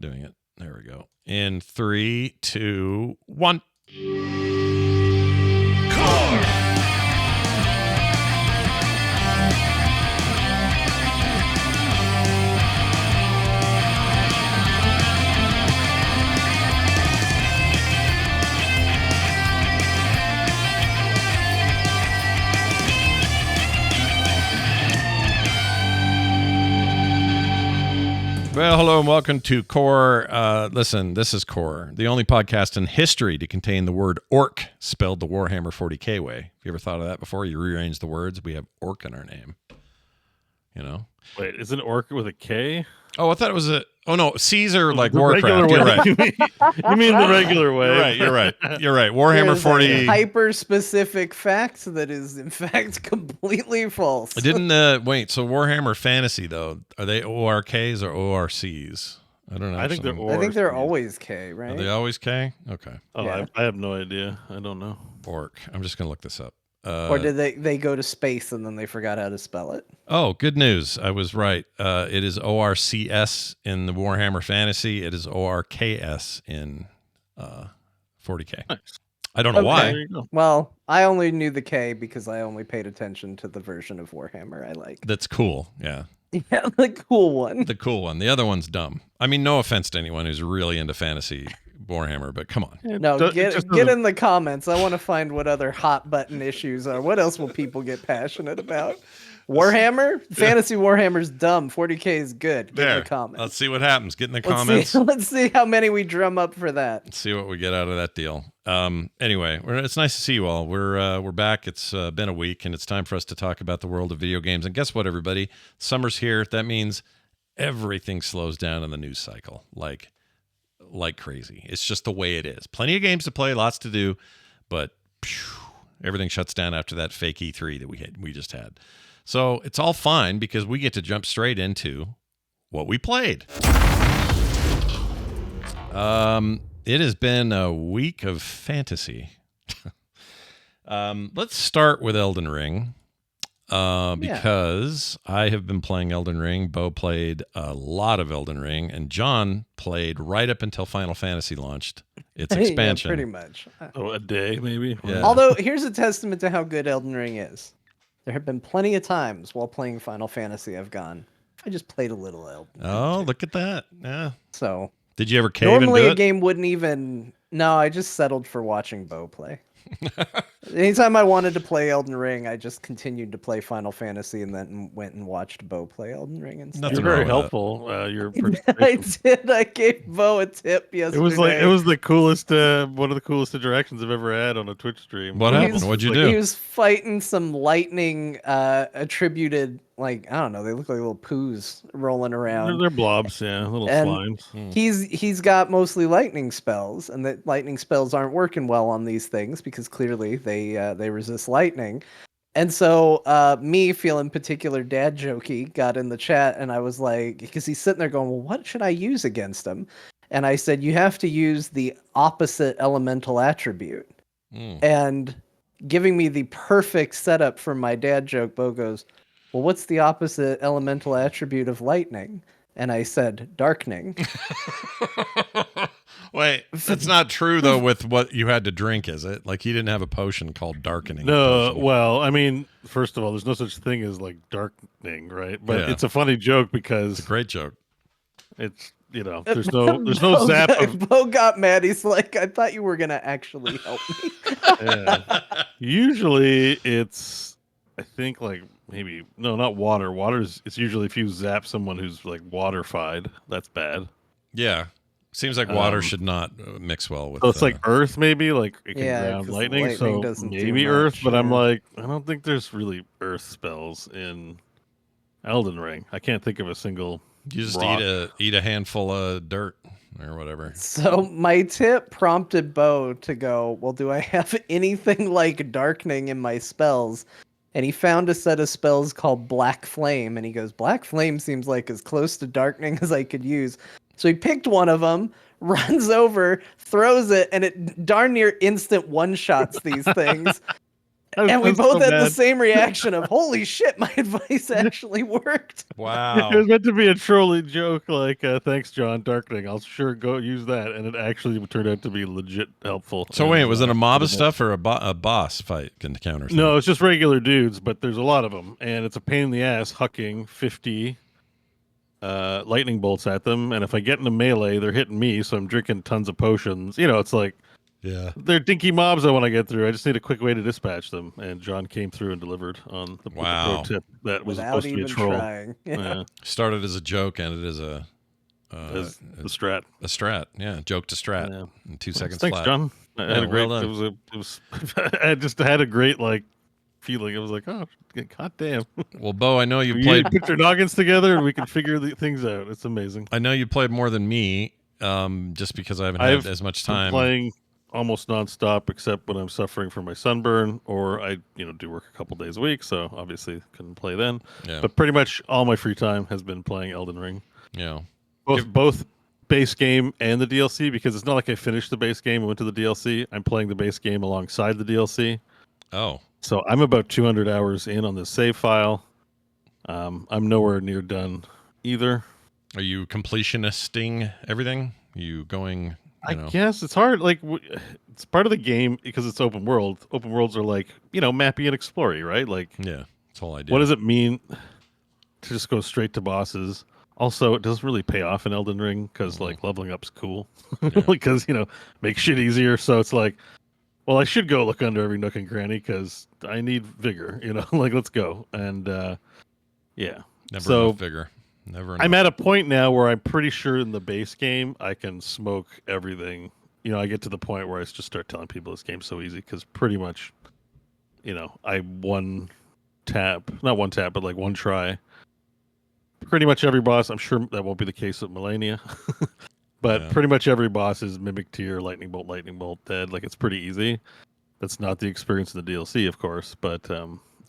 not doing it. There we go. In 3, 2, 1. Well, hello and welcome to Core. Listen, this is Core, the only podcast in history to contain the word orc spelled the Warhammer 40k way. Have you ever thought of that before? You rearrange the words. We have orc in our name. You know? Wait, isn't orc with a K? Oh, I thought it was a... Oh, no, Caesar like The Warcraft. You're right. you mean the regular way. You're right. Warhammer 40... hyper-specific fact that is, in fact, completely false. Wait, so Warhammer Fantasy, though, are they ORKs or ORCs? I don't know. I think they're ORCs. I think they're always K, right? Are they always K? Okay. Oh, yeah. I have no idea. I don't know. Orc. I'm just going to look this up. Or did they go to space and then they forgot how to spell it? Oh, good news. I was right. It is ORCS in the Warhammer Fantasy. It is ORKS in 40K. Nice. I don't know why. Well, I only knew the K because I only paid attention to the version of Warhammer I like. That's cool. Yeah. Yeah, the cool one. The cool one. The other one's dumb. I mean, no offense to anyone who's really into fantasy Warhammer, but come on. No, get in the comments. I want to find what other hot button issues are. What else will people get passionate about? Warhammer? Fantasy Warhammer's dumb. 40K is good. Get in the comments. Let's see what happens. Get in the comments. Let's see how many we drum up for that. Let's see what we get out of that deal. Anyway, it's nice to see you all. We're back. It's been a week, and it's time for us to talk about the world of video games. And guess what, everybody? Summer's here. That means everything slows down in the news cycle, like crazy. It's just the way it is. Plenty of games to play, lots to do, but everything shuts down after that fake E3 that we just had. So it's all fine because we get to jump straight into what we played. It has been a week of fantasy. Let's start with Elden Ring. Because I have been playing Elden Ring. Bo played a lot of Elden Ring, and John played right up until Final Fantasy launched its expansion. Yeah, pretty much. A day, maybe. Yeah. Although, here's a testament to how good Elden Ring is. There have been plenty of times while playing Final Fantasy I've gone, I just played a little Elden Ring. Oh, look at that. Yeah. So, did you ever cave normally into a game wouldn't even... No, I just settled for watching Bo play. Anytime I wanted to play Elden Ring, I just continued to play Final Fantasy and then went and watched Bo play Elden Ring instead. You're very helpful. I did. I gave Bo a tip yesterday. It was the coolest, one of the coolest interactions I've ever had on a Twitch stream. What happened? What'd you do? He was fighting some lightning attributed, like, I don't know, they look like little poos rolling around. They're blobs, yeah, little slimes. He's got mostly lightning spells, and that lightning spells aren't working well on these things because clearly they resist lightning. And so me, feeling particular dad jokey, got in the chat, and I was like, because he's sitting there going, well, what should I use against him? And I said, you have to use the opposite elemental attribute. And giving me the perfect setup for my dad joke, Bo goes, well, what's the opposite elemental attribute of lightning? And I said, darkening. Wait, that's not true, though, with what you had to drink, is it? Like, you didn't have a potion called darkening. No, well, I mean, first of all, there's no such thing as, like, darkening, right? But it's a funny joke because... It's a great joke. It's, there's no zap of... Bo got mad. He's like, I thought you were going to actually help me. Yeah. Usually, it's, I think, like... Maybe no, not water. It's usually if you zap someone who's like waterified, that's bad. Yeah, seems like water should not mix well with. So it's like earth, maybe like it can ground lightning. So maybe earth, but I'm like, I don't think there's really earth spells in Elden Ring. I can't think of a single. You just eat a handful of dirt or whatever. So my tip prompted Bo to go, well, do I have anything like darkening in my spells? And he found a set of spells called Black Flame, and he goes, Black Flame seems like as close to darkening as I could use. So he picked one of them, runs over, throws it, and it darn near instant one-shots these things. And we both had the same reaction of, holy shit, my advice actually worked. Wow. It was meant to be a trolling joke, like, thanks, John, Darkening. I'll sure go use that. And it actually turned out to be legit helpful. So wait, was it a mob of stuff or a boss fight encounter? No, it's just regular dudes, but there's a lot of them. And it's a pain in the ass hucking 50 lightning bolts at them. And if I get in a melee, they're hitting me, so I'm drinking tons of potions. You know, it's like, yeah, they're dinky mobs I want to get through. I just need a quick way to dispatch them. And John came through and delivered on the pro tip that was supposed to be a troll. Trying. Yeah. Started as a joke, ended as a strat. A strat, yeah. Joke to strat. Yeah. In 2 seconds Thanks, flat. John. I had a great. Well it was. I just had a great feeling. It was like, oh, god damn. Well, Bo, I know you played. Put your noggins together, and we can figure things out. It's amazing. I know you played more than me, just because I haven't had as much time. Playing almost nonstop, except when I'm suffering from my sunburn, or I, do work a couple days a week, so obviously couldn't play then. Yeah. But pretty much all my free time has been playing Elden Ring. Yeah. Both base game and the DLC, because it's not like I finished the base game and went to the DLC. I'm playing the base game alongside the DLC. Oh. So I'm about 200 hours in on this save file. I'm nowhere near done either. Are you completionisting everything? You going? I guess it's hard. It's part of the game because it's open world. Open worlds are mappy and explory, right? Yeah, that's the whole idea. What does it mean to just go straight to bosses? Also, it doesn't really pay off in Elden Ring because leveling up's cool because makes shit easier. So it's like, well, I should go look under every nook and cranny because I need vigor. Let's go. And yeah, never enough vigor. Never enough. I'm at a point now where I'm pretty sure in the base game I can smoke everything. I get to the point where I just start telling people this game's so easy because pretty much, I one try. Pretty much every boss. I'm sure that won't be the case with Melania, but pretty much every boss is mimic tier, lightning bolt, dead. It's pretty easy. That's not the experience in the DLC, of course, but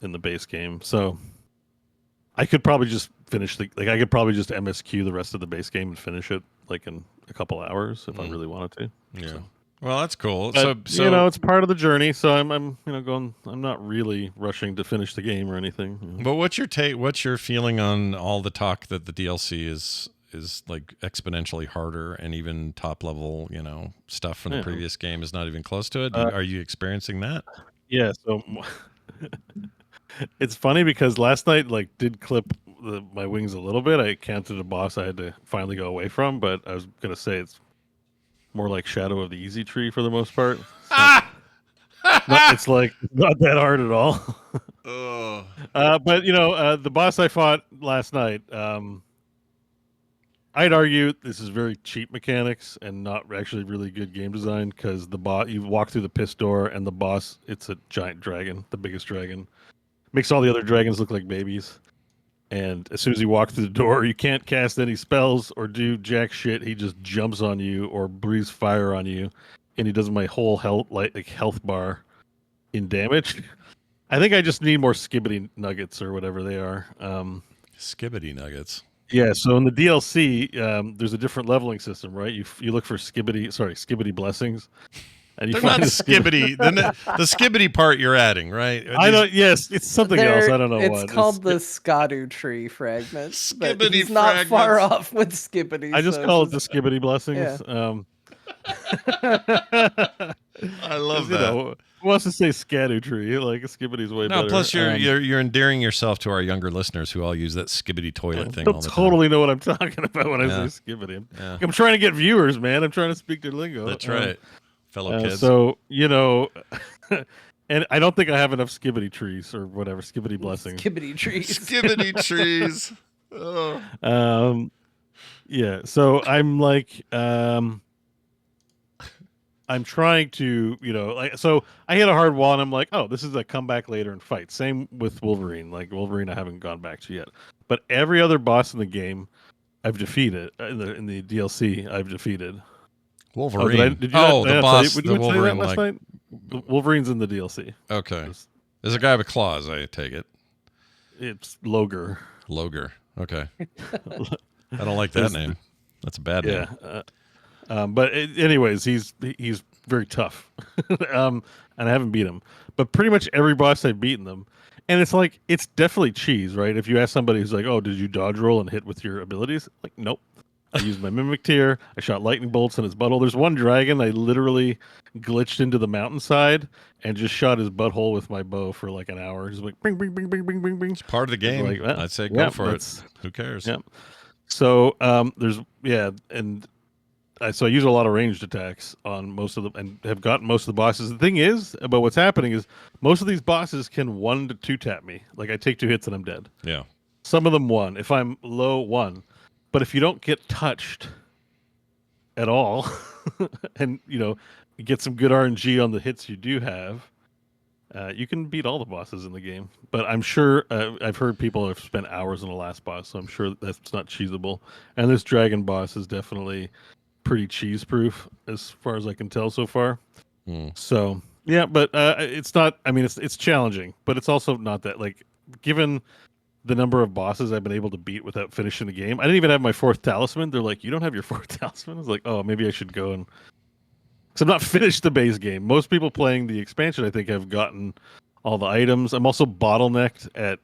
in the base game. So I could probably just finish I could probably just MSQ the rest of the base game and finish it in a couple hours if I really wanted to. Yeah. So. Well, that's cool. But, so it's part of the journey. So I'm going. I'm not really rushing to finish the game or anything. But what's your take? What's your feeling on all the talk that the DLC is exponentially harder and even top level stuff from the previous game is not even close to it? Are you experiencing that? Yeah. So it's funny because last night did clip my wings a little bit. I counted a boss I had to finally go away from, but I was gonna say it's more like Shadow of the Easy Tree for the most part. It's not that hard at all. But the boss I fought last night, I'd argue this is very cheap mechanics and not actually really good game design because you walk through the piss door and the boss, it's a giant dragon, the biggest dragon. Makes all the other dragons look like babies. And as soon as you walk through the door, you can't cast any spells or do jack shit. He just jumps on you or breathes fire on you, and he does my whole health bar in damage. I think I just need more skibbity nuggets or whatever they are. Skibbity nuggets. Yeah. So in the DLC, there's a different leveling system, right? You look for skibbity blessings. And they're not skibbity. The skibbity part you're adding, right? I don't. Yes, it's something else. I don't know what. It's called the Skadu tree fragment. Skibbity he's not far off with skibbity. I just call it the skibbity blessings. Yeah. I love that. Who wants to say scadu tree? Skibbity's way better. No, plus you're endearing yourself to our younger listeners who all use that skibbity toilet thing all the time. Totally know what I'm talking about when I say skibbity. I'm trying to get viewers, man. I'm trying to speak their lingo. That's right. Fellow kids. So, and I don't think I have enough skibbity trees or whatever, skibbity blessings. Skibbity trees. Skibbity trees. Oh. Yeah, so I'm I'm trying to, so I hit a hard wall and I'm like, oh, this is a come back later and fight. Same with Wolverine. Wolverine I haven't gone back to yet. But every other boss in the game I've defeated. In the DLC I've defeated. Wolverine. The boss. The Wolverine last night? Wolverine's in the DLC. Okay. There's a guy with claws, I take it. It's Loger. Okay. I don't like that name. That's a bad name. But anyways, he's very tough. And I haven't beat them, but pretty much every boss I've beaten them. And it's like, it's definitely cheese, right? If you ask somebody who's like, oh, did you dodge roll and hit with your abilities? Like, nope. I used my mimic tier. I shot lightning bolts in his butthole. There's one dragon I literally glitched into the mountainside and just shot his butthole with my bow for like an hour. Just like bing, bing, bing, bing, bing, bing, bing. It's part of the game. Like, well, I'd say yeah, go for it. Who cares? Yeah. So there's and so I use a lot of ranged attacks on most of them and have gotten most of the bosses. The thing is about what's happening is most of these bosses can 1 to 2 tap me. Like I take 2 hits and I'm dead. Yeah. Some of them 1. If I'm low, 1. But if you don't get touched at all, and you get some good RNG on the hits you do have, you can beat all the bosses in the game. But I'm sure I've heard people have spent hours on the last boss, so I'm sure that's not cheesable. And this dragon boss is definitely pretty cheese proof as far as I can tell so far. So yeah, but it's not. I mean, it's challenging, but it's also not that like given the number of bosses I've been able to beat without finishing the game. I didn't even have my 4th talisman. They're like, you don't have your 4th talisman? I was like, oh, maybe I should go and... Because I'm not finished the base game. Most people playing the expansion, I think, have gotten all the items. I'm also bottlenecked at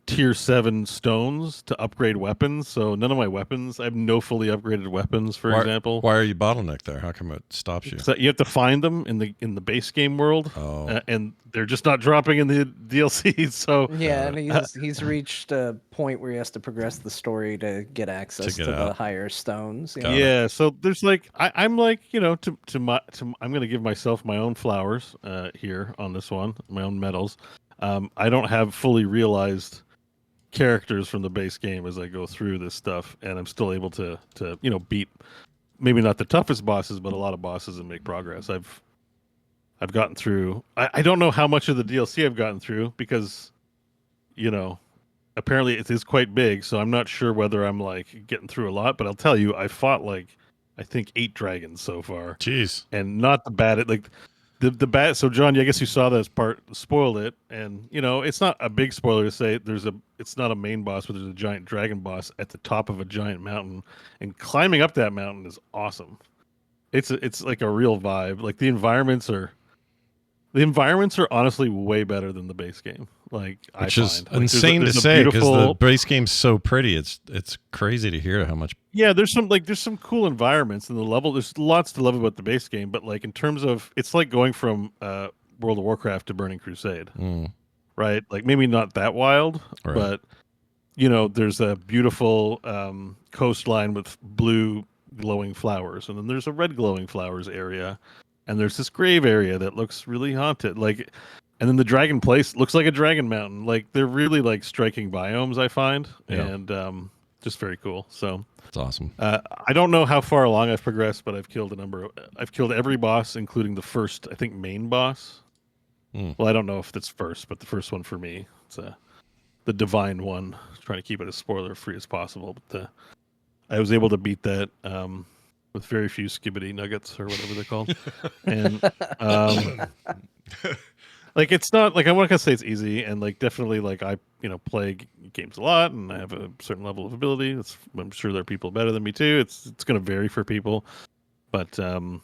tier 7 stones to upgrade weapons. So none of my weapons... I have no fully upgraded weapons, for example. Why are you bottlenecked there? How come it stops you? So you have to find them in the base game world. Oh. And they're just not dropping in the DLC. So yeah, and he's reached a point where he has to progress the story to get access to the higher stones. Yeah, so there's like I'm like I'm gonna give myself my own flowers here on this one, my own medals. I don't have fully realized characters from the base game as I go through this stuff, and I'm still able to beat maybe not the toughest bosses, but a lot of bosses and make progress. I've gotten through. I don't know how much of the DLC I've gotten through because, apparently it is quite big. So I'm not sure whether I'm like getting through a lot. But I'll tell you, I fought like I think 8 dragons so far. Jeez, and not the bad. Like the bad. So John, I guess you saw this part. Spoiled it, and it's not a big spoiler to say it's not a main boss, but there's a giant dragon boss at the top of a giant mountain, and climbing up that mountain is awesome. It's like a real vibe. Like the environments are honestly way better than the base game. Like which is insane to say because the base game's so pretty. It's crazy to hear how much. Yeah, there's some cool environments in the level. There's lots to love about the base game, but like in terms of it's like going from World of Warcraft to Burning Crusade, right? Like maybe not that wild, right. But there's a beautiful coastline with blue glowing flowers, and then there's a red glowing flowers area. And there's this grave area that looks really haunted. Like, and then the dragon place looks like a dragon mountain. Like they're really like striking biomes, I find, and just very cool. So it's awesome. I don't know how far along I've progressed, but I've killed every boss, including the first, I think, main boss. Well, I don't know if that's first, but the first one for me, it's the divine one. Trying to keep it as spoiler free as possible, but I was able to beat that. With very few skibbity nuggets or whatever they're called. And like it's not like I'm not gonna say it's easy, and like definitely like I play games a lot and I have a certain level of ability. I'm sure there are people better than me too. It's gonna vary for people. But do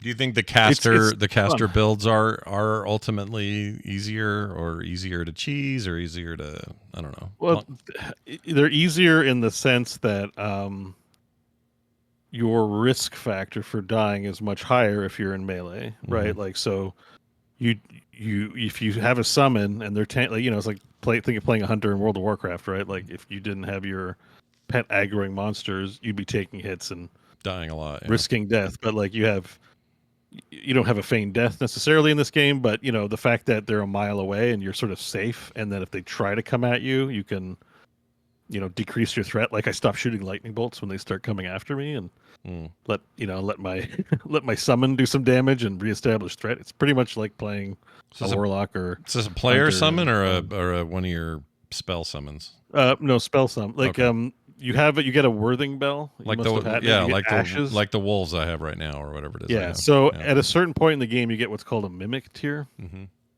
you think the caster builds are ultimately easier to cheese or easier to I don't know. Well, they're easier in the sense that your risk factor for dying is much higher if you're in melee, right? Like, so you if you have a summon and they're it's like think of playing a hunter in World of Warcraft, right? Like if you didn't have your pet aggroing monsters, you'd be taking hits and dying a lot, risking death. But like you don't have a feigned death necessarily in this game, but the fact that they're a mile away and you're sort of safe, and then if they try to come at you, you can decrease your threat. Like I stop shooting lightning bolts when they start coming after me, and let my summon do some damage and reestablish threat. It's pretty much like playing a warlock or. Is this a player summon or a one of your spell summons? No, spell summon. Like you get a Worthing Bell. Like ashes. like the wolves I have right now or whatever it is. Yeah. So at a certain point in the game, you get what's called a mimic tier,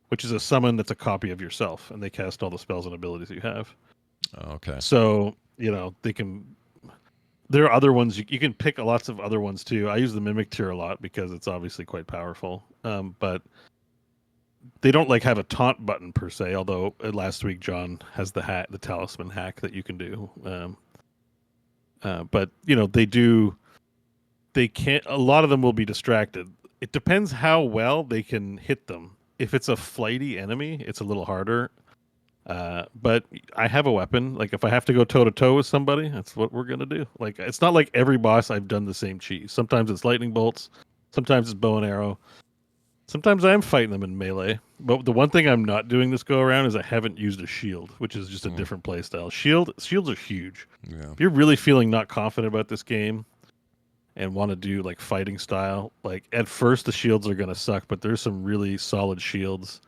which is a summon that's a copy of yourself, and they cast all the spells and abilities you have. Okay. So they can there are other ones you can pick lots of other ones too. I use the mimic tier a lot because it's obviously quite powerful. But they don't like have a taunt button per se. Although last week John has the talisman hack that you can do. But they do. They can't. A lot of them will be distracted. It depends how well they can hit them. If it's a flighty enemy, it's a little harder. But I have a weapon. Like if I have to go toe to toe with somebody, that's what we're gonna do. Like it's not like every boss I've done the same cheese. Sometimes it's lightning bolts, sometimes it's bow and arrow. Sometimes I'm fighting them in melee. But the one thing I'm not doing this go around is I haven't used a shield, which is just a different play style. Shields are huge. Yeah. If you're really feeling not confident about this game and want to do like fighting style, like at first the shields are gonna suck, but there's some really solid shields.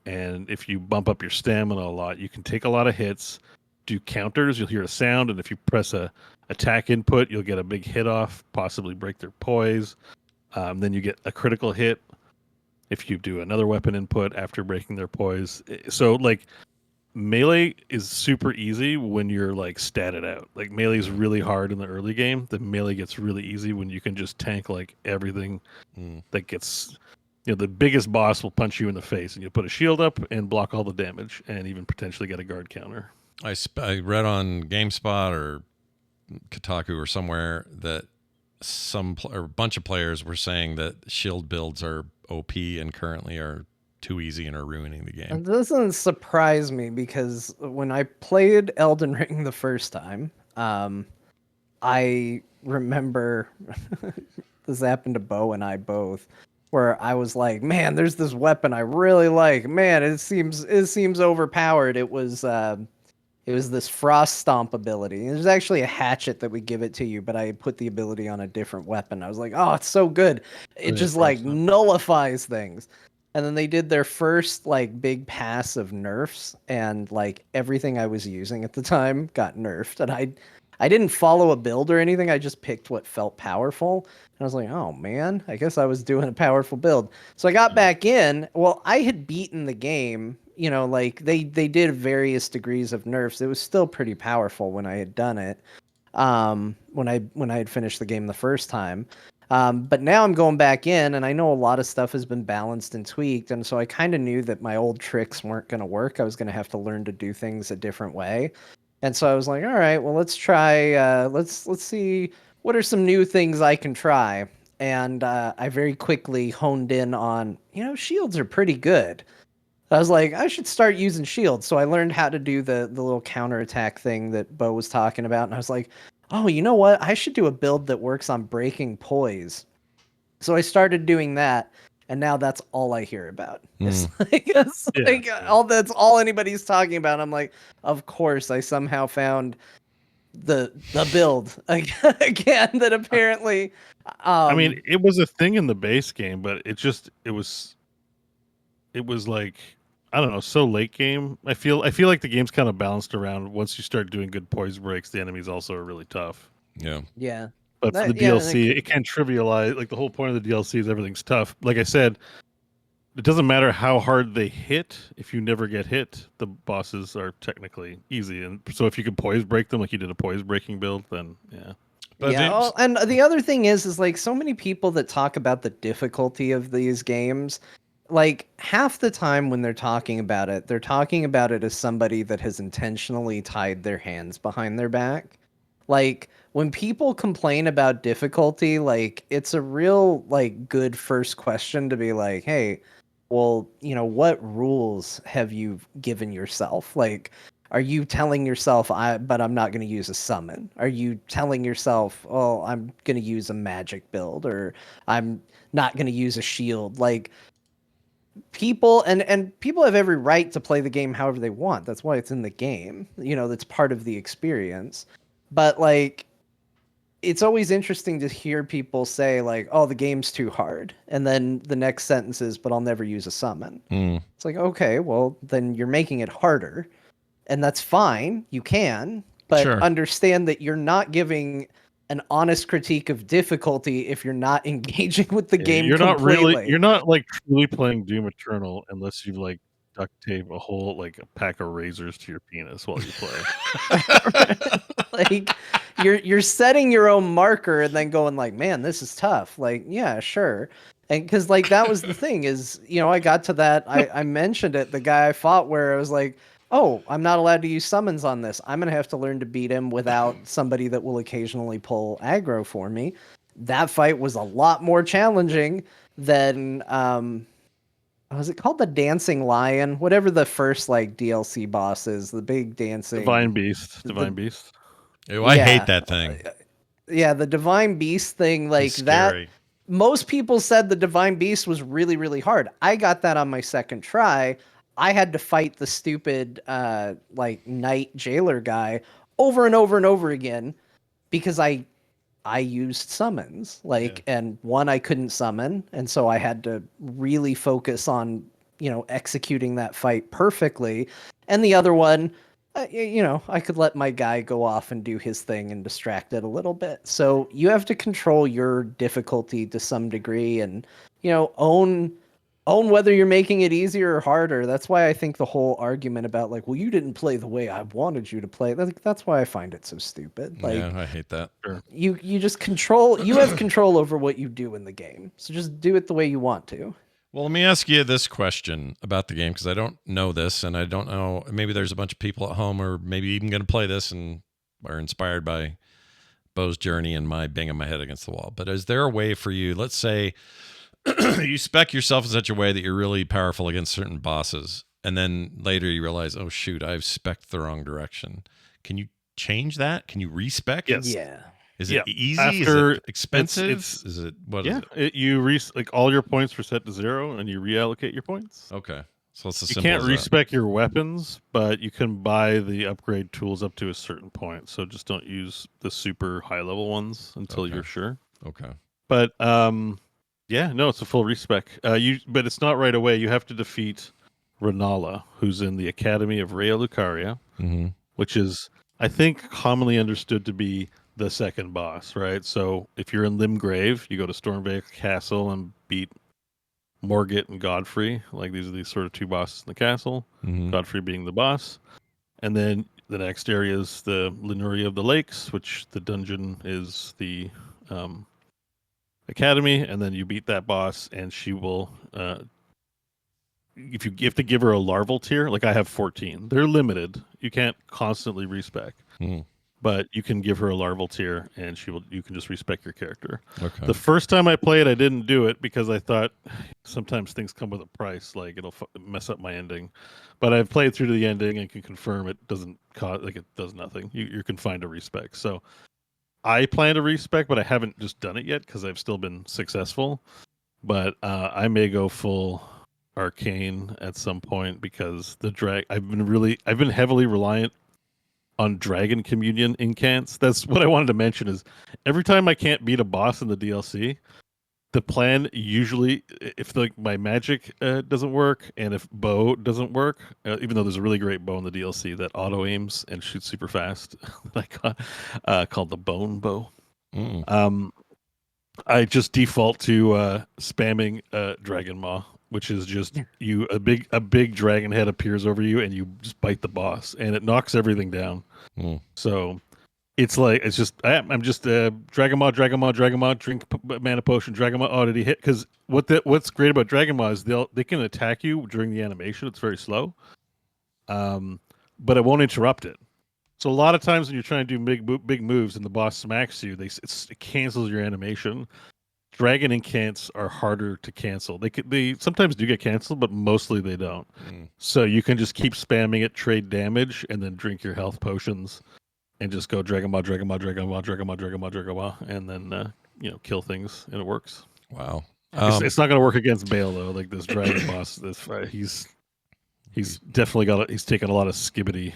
And if you bump up your stamina a lot, you can take a lot of hits, do counters, you'll hear a sound, and if you press a attack input, you'll get a big hit off, possibly break their poise. Then you get a critical hit if you do another weapon input after breaking their poise. So like melee is super easy when you're like statted out. Like melee is really hard in the early game. The melee gets really easy when you can just tank like everything that gets. The biggest boss will punch you in the face, and you put a shield up and block all the damage, and even potentially get a guard counter. I read on GameSpot or Kotaku or somewhere that a bunch of players were saying that shield builds are OP and currently are too easy and are ruining the game. It doesn't surprise me because when I played Elden Ring the first time, I remember this happened to Bo and I both, where I was like, man, there's this weapon I really like. Man, it seems overpowered. It was this frost stomp ability. There's actually a hatchet that would give it to you, but I put the ability on a different weapon. I was like, oh, it's so good. It just like nullifies things. And then they did their first like big pass of nerfs, and like everything I was using at the time got nerfed. And I didn't follow a build or anything. I just picked what felt powerful. And I was like, oh man, I guess I was doing a powerful build. So I got back in. Well, I had beaten the game. Like they did various degrees of nerfs. It was still pretty powerful when I had done it. When I had finished the game the first time. But now I'm going back in, and I know a lot of stuff has been balanced and tweaked, and so I kind of knew that my old tricks weren't going to work. I was going to have to learn to do things a different way. And so I was like, all right, well, let's try, let's see what are some new things I can try. And I very quickly honed in on, shields are pretty good. I was like, I should start using shields. So I learned how to do the little counterattack thing that Bo was talking about. And I was like, oh, you know what? I should do a build that works on breaking poise. So I started doing that. And now that's all I hear about. It's like that's all anybody's talking about. I'm like, of course, I somehow found the build again that apparently. I mean, it was a thing in the base game, but it was like, I don't know, so late game. I feel like the game's kind of balanced around. Once you start doing good poise breaks, the enemies also are really tough. Yeah. Yeah. But for the DLC, it can trivialize. Like the whole point of the DLC is everything's tough. Like I said, it doesn't matter how hard they hit. If you never get hit, the bosses are technically easy. And so if you can poise break them, like you did a poise breaking build, then yeah. But and the other thing is like so many people that talk about the difficulty of these games, like half the time when they're talking about it, they're talking about it as somebody that has intentionally tied their hands behind their back. Like when people complain about difficulty, like it's a real like good first question to be like, hey, well, what rules have you given yourself? Like, are you telling yourself, but I'm not going to use a summon? Are you telling yourself, oh, I'm going to use a magic build, or I'm not going to use a shield? Like people and people have every right to play the game however they want. That's why it's in the game. That's part of the experience. But like it's always interesting to hear people say like, oh, the game's too hard. And then the next sentence is, but I'll never use a summon. It's like, okay, well, then you're making it harder. And that's fine. You can. But understand that you're not giving an honest critique of difficulty if you're not engaging with the game completely. You're not like truly playing Doom Eternal unless you've like duct tape a whole like a pack of razors to your penis while you play. Like you're setting your own marker and then going like, man, this is tough. Like, yeah, sure. And because like that was the thing is, I got to that. I mentioned it. The guy I fought where I was like, oh, I'm not allowed to use summons on this. I'm gonna have to learn to beat him without somebody that will occasionally pull aggro for me. That fight was a lot more challenging than was it called the Dancing Lion? Whatever the first like DLC boss is, the big dancing Divine Beast. Ew, I hate that thing. Yeah, the Divine Beast thing, like It's that. scary. Most people said the Divine Beast was really, really hard. I got that on my second try. I had to fight the stupid like knight jailer guy over and over and over again because I used summons. And one I couldn't summon, and so I had to really focus on, executing that fight perfectly. And the other one, I could let my guy go off and do his thing and distract it a little bit. So you have to control your difficulty to some degree and, own whether you're making it easier or harder. That's why I think the whole argument about like, well, you didn't play the way I wanted you to play. That's why I find it so stupid. Like, Yeah, I hate that. you just you have control over what you do in the game. So just do it the way you want to. Well, let me ask you this question about the game because I don't know this, and I don't know. Maybe there's a bunch of people at home, or maybe even going to play this and are inspired by Beau's journey and my banging my head against the wall. But is there a way for you? Let's say you spec yourself in such a way that you're really powerful against certain bosses, and then later you realize, oh shoot, I've spec'd the wrong direction. Can you change that? Can you respec? Yes. Yeah. Is it easy? After is it expensive? Is it what is it? You like all your points were set to 0 and you reallocate your points. Okay. So it's as You simple can't as that. respec your weapons, but you can buy the upgrade tools up to a certain point. So just don't use the super high level ones until Okay. you're sure. Okay. But it's a full respec. But it's not right away. You have to defeat Renala, who's in the Academy of Rhea Lucaria, Mm-hmm. which is, I think, commonly understood to be the second boss, right? So if you're in Limgrave, you go to Stormvale Castle and beat Morgott and Godfrey. Like these are these sort of two bosses in the castle. Mm-hmm. Godfrey being the boss. And then the next area is the Lemuria of the Lakes, which the dungeon is the Academy. And then you beat that boss, and she will. If you have to give her a larval tier, like I have 14, they're limited. You can't constantly respec. Mm-hmm. But you can give her a larval tier, and you can just respec your character. Okay. The first time I played, I didn't do it because I thought sometimes things come with a price, like it'll mess up my ending. But I've played through to the ending and can confirm it doesn't cause, like it does nothing. You can find a respec. So I plan to respec, but I haven't just done it yet because I've still been successful. But I may go full arcane at some point because I've been heavily reliant on Dragon Communion incants. That's what I wanted to mention is every time I can't beat a boss in the DLC, the plan usually, if my magic doesn't work and if bow doesn't work, even though there's a really great bow in the DLC that auto aims and shoots super fast, that I got, called the Bone Bow. I just default to spamming Dragon Maw, which is just a big dragon head appears over you and you just bite the boss and it knocks everything down. So it's I'm just Dragon Maw, drink mana potion, Dragon Maw. Oh, did he hit? Because what's great about Dragon Maw is they can attack you during the animation. It's very slow, but it won't interrupt it. So a lot of times when you're trying to do big moves and the boss smacks you, it cancels your animation. Dragon incants are harder to cancel. They sometimes do get canceled, but mostly they don't. So you can just keep spamming it, trade damage, and then drink your health potions, and just go Dragon Maw, and then kill things, and it works. Wow. It's not going to work against BEAU though. Like this dragon boss, he's definitely he's taken a lot of skibbity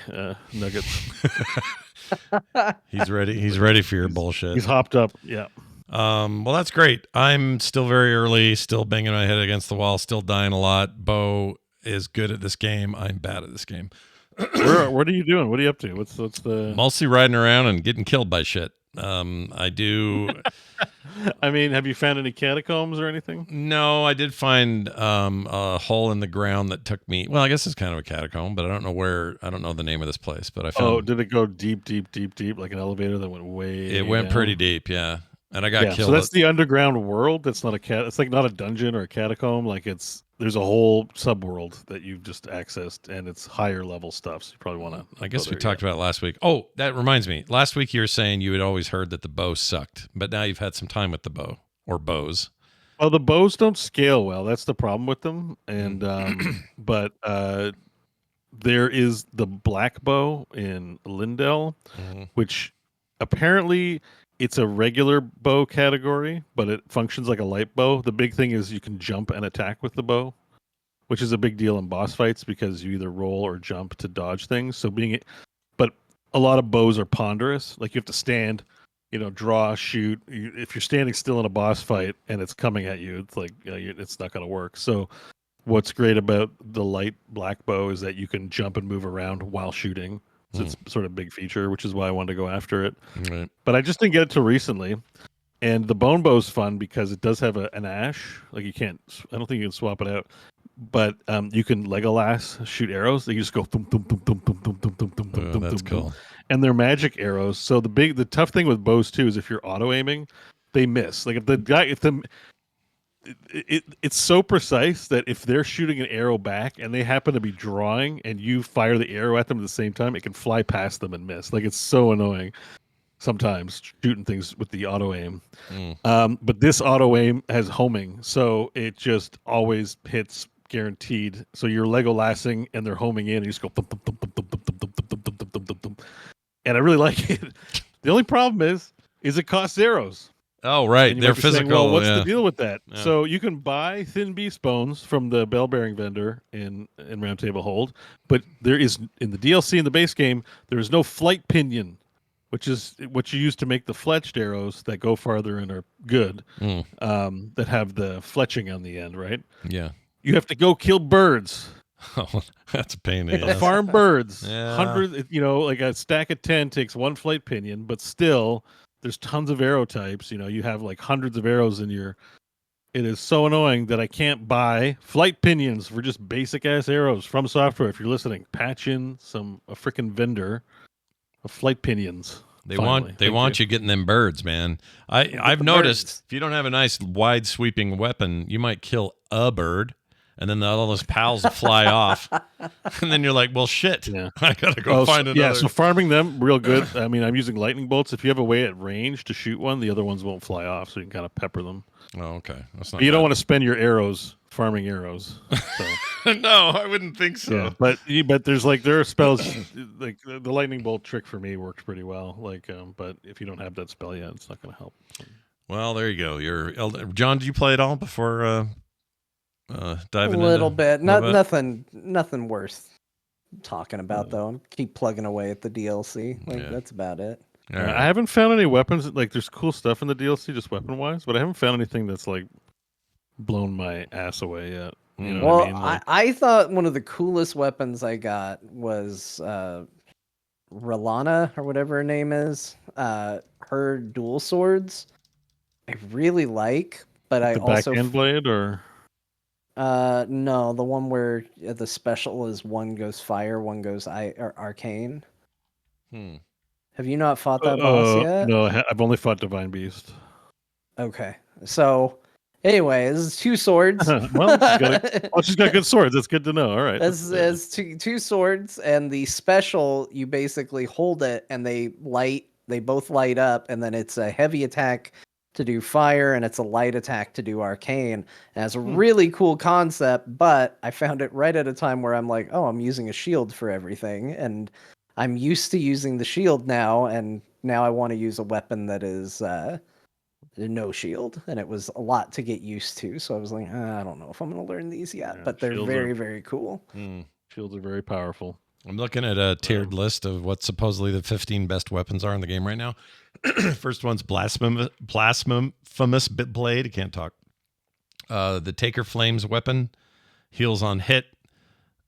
nuggets. He's ready. He's ready for your bullshit. He's hopped up. Yeah. Well, that's great. I'm still very early, still banging my head against the wall, still dying a lot. Beau is good at this game. I'm bad at this game. What are you doing? What are you up to? What's the mostly riding around and getting killed by shit. I do I mean, have you found any catacombs or anything? No, I did find a hole in the ground that took me. Well, I guess it's kind of a catacomb, but I don't know where. I don't know the name of this place, but I Oh, found did it go deep, deep, deep, deep, like an elevator that went way it went down? pretty deep. Yeah, and I got Yeah, so killed. that's the underground world. That's not a cat. It's like not a dungeon or a catacomb. Like there's a whole subworld that you've just accessed, and it's higher level stuff. So you probably want to. I guess we talked about it last week. Oh, that reminds me. Last week you were saying you had always heard that the bow sucked, but now you've had some time with the bow or bows. Well, the bows don't scale well. That's the problem with them. And but there is the black bow in Lindell, which apparently it's a regular bow category, but it functions like a light bow. The big thing is you can jump and attack with the bow, which is a big deal in boss fights because you either roll or jump to dodge things. But a lot of bows are ponderous. Like you have to stand, draw, shoot. If you're standing still in a boss fight and it's coming at you, it's like it's not going to work. So what's great about the light black bow is that you can jump and move around while shooting. So it's sort of a big feature, which is why I wanted to go after it. Right. But I just didn't get it till recently. And the bone bow is fun because it does have an ash. Like I don't think you can swap it out. But you can Legolas shoot arrows. They just go thum, thum, thum, thum, thum, thum, thum, thum, thum, thum, That's thum, cool. thum. And they're magic arrows. So the tough thing with bows too is if you're auto aiming, they miss. Like it's so precise that if they're shooting an arrow back and they happen to be drawing and you fire the arrow at them at the same time, it can fly past them and miss. Like it's so annoying sometimes shooting things with the auto aim. But this auto aim has homing, so it just always hits guaranteed. So you're Legolasing and they're homing in and you just go thump, thump, thump, thump, thump, thump, thump, thump, thump, thump, thump, thump, thump. And I really like it. The only problem is it costs arrows. Oh, right. They're physical. Saying, well, what's yeah. the deal with that? Yeah. So you can buy thin beast bones from the bell bearing vendor in Round Table Hold, but there is in the DLC in the base game, there is no flight pinion, which is what you use to make the fletched arrows that go farther and are good, that have the fletching on the end, right? Yeah. You have to go kill birds. Oh, that's a pain. You have to farm birds. Yeah. 100, like a stack of 10 takes one flight pinion, but still there's tons of arrow types. You have like hundreds of arrows in your. It is so annoying that I can't buy flight pinions for just basic ass arrows from software. If you're listening, patch in a freaking vendor of flight pinions. They want you getting them birds, man. I've noticed if you don't have a nice wide sweeping weapon, you might kill a bird, and then all those pals will fly off, and then you're like, well, shit, I gotta go find another. Yeah, so farming them real good. I mean, I'm using lightning bolts. If you have a way at range to shoot one, the other ones won't fly off, so you can kind of pepper them. Oh, okay. That's not. But you don't want to spend your arrows farming arrows. So. No, I wouldn't think so. Yeah, but there are spells like the lightning bolt trick for me worked pretty well. But if you don't have that spell yet, it's not going to help. Well, there you go. John, did you play it all before diving a little bit? Bit? Nothing worth talking about though. I keep plugging away at the DLC. That's about it. Right. I haven't found any weapons. Like there's cool stuff in the DLC, just weapon wise, but I haven't found anything that's like blown my ass away yet. You know what I mean? I thought one of the coolest weapons I got was R'Lana or whatever her name is. Her dual swords, I really like, but I also backhand blade or no, the one where the special is one goes fire, one goes arcane. Have you not fought that boss yet? No, I've only fought Divine Beast. Okay, so. Anyway, this is two swords. She's got good swords. That's good to know. All right. It's two swords, and the special, you basically hold it, and they both light up, and then it's a heavy attack to do fire, and it's a light attack to do arcane. And it's a really cool concept, but I found it right at a time where I'm like, oh, I'm using a shield for everything, and I'm used to using the shield now, and now I want to use a weapon that is... no shield, and it was a lot to get used to, so I was like, I don't know if I'm going to learn these yet, but they're very, very cool. Shields are very powerful. I'm looking at a tiered list of what supposedly the 15 best weapons are in the game right now. First one's Blasphemous Blade. I can't talk. The Taker Flames weapon heals on hit.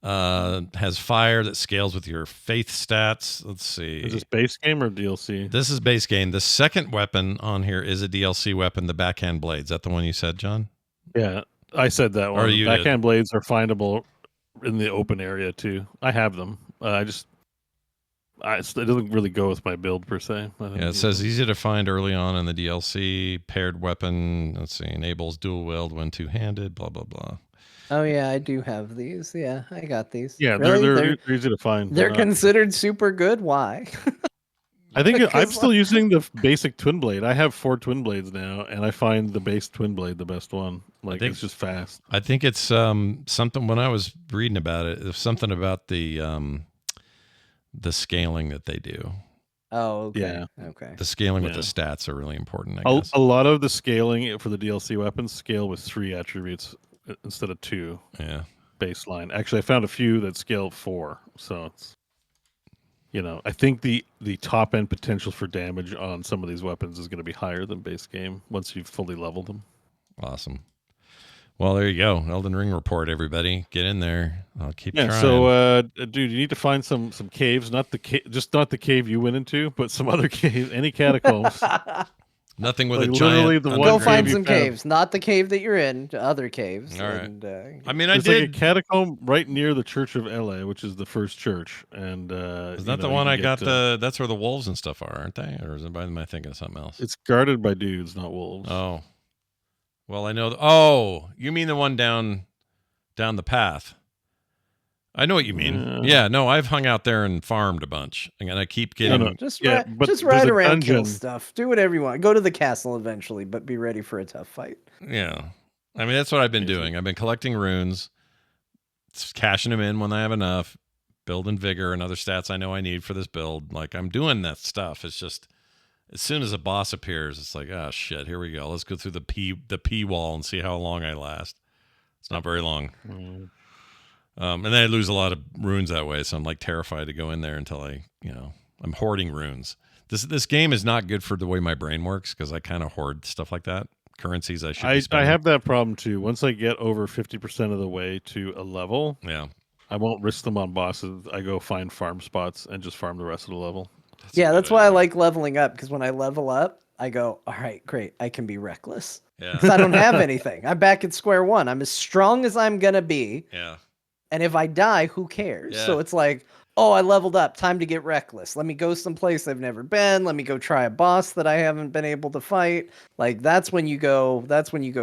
Has fire that scales with your faith stats. Let's see. Is this base game or DLC? This is base game. The second weapon on here is a DLC weapon, the backhand blade. Is that the one you said, John? Yeah, I said that one. you Backhand blades are findable in the open area too. I have them. It doesn't really go with my build per se. Yeah, it says easy to find early on in the DLC. Paired weapon. Let's see. Enables dual wield when two-handed. Blah blah blah. Oh yeah, I do have these. Yeah, I got these. Yeah, Really? they're easy to find. They're considered super good. Why? I think I'm still using the basic twin blade. I have 4 twin blades now, and I find the base twin blade the best one. Like it's just fast. I think it's something. When I was reading about it, there's something about the scaling that they do. Oh, okay. Yeah. Okay. The scaling with the stats are really important, I guess. A lot of the scaling for the DLC weapons scale with 3 attributes instead of 2. Yeah. Baseline. Actually, I found a few that scale 4. So it's, I think the top end potential for damage on some of these weapons is going to be higher than base game once you've fully leveled them. Awesome. Well, there you go. Elden Ring report, everybody. Get in there. I'll keep trying. So, dude, you need to find some caves, not the cave you went into, but some other cave, any catacombs. Nothing with a giant. Go find some caves, not the cave that you're in, other caves. All right. And, I mean, there's like a catacomb right near the Church of LA, which is the first church. And is that the one I got? That's where the wolves and stuff are, aren't they? Or am I thinking of something else? It's guarded by dudes, not wolves. Oh, well, I know. You mean the one down the path? I know what you mean. Yeah, no, I've hung out there and farmed a bunch, and I keep getting just ride around, kill stuff, do whatever you want. Go to the castle eventually, but be ready for a tough fight. Yeah, I mean that's what I've been doing. I've been collecting runes, cashing them in when I have enough, building vigor and other stats I know I need for this build. Like I'm doing that stuff. It's just as soon as a boss appears, it's like, oh shit, here we go. Let's go through the P wall and see how long I last. It's not very long. And then I lose a lot of runes that way, so I'm like terrified to go in there until I'm hoarding runes. This game is not good for the way my brain works because I kind of hoard stuff like that. Currencies I should be spending. I have that problem too. Once I get over 50% of the way to a level, I won't risk them on bosses. I go find farm spots and just farm the rest of the level. That's why I like leveling up, because when I level up, I go, all right, great, I can be reckless. Yeah. Because I don't have anything. I'm back at square one. I'm as strong as I'm going to be. Yeah. And if I die, who cares? Yeah. So it's like, oh, I leveled up. Time to get reckless. Let me go someplace I've never been. Let me go try a boss that I haven't been able to fight. Like that's when you go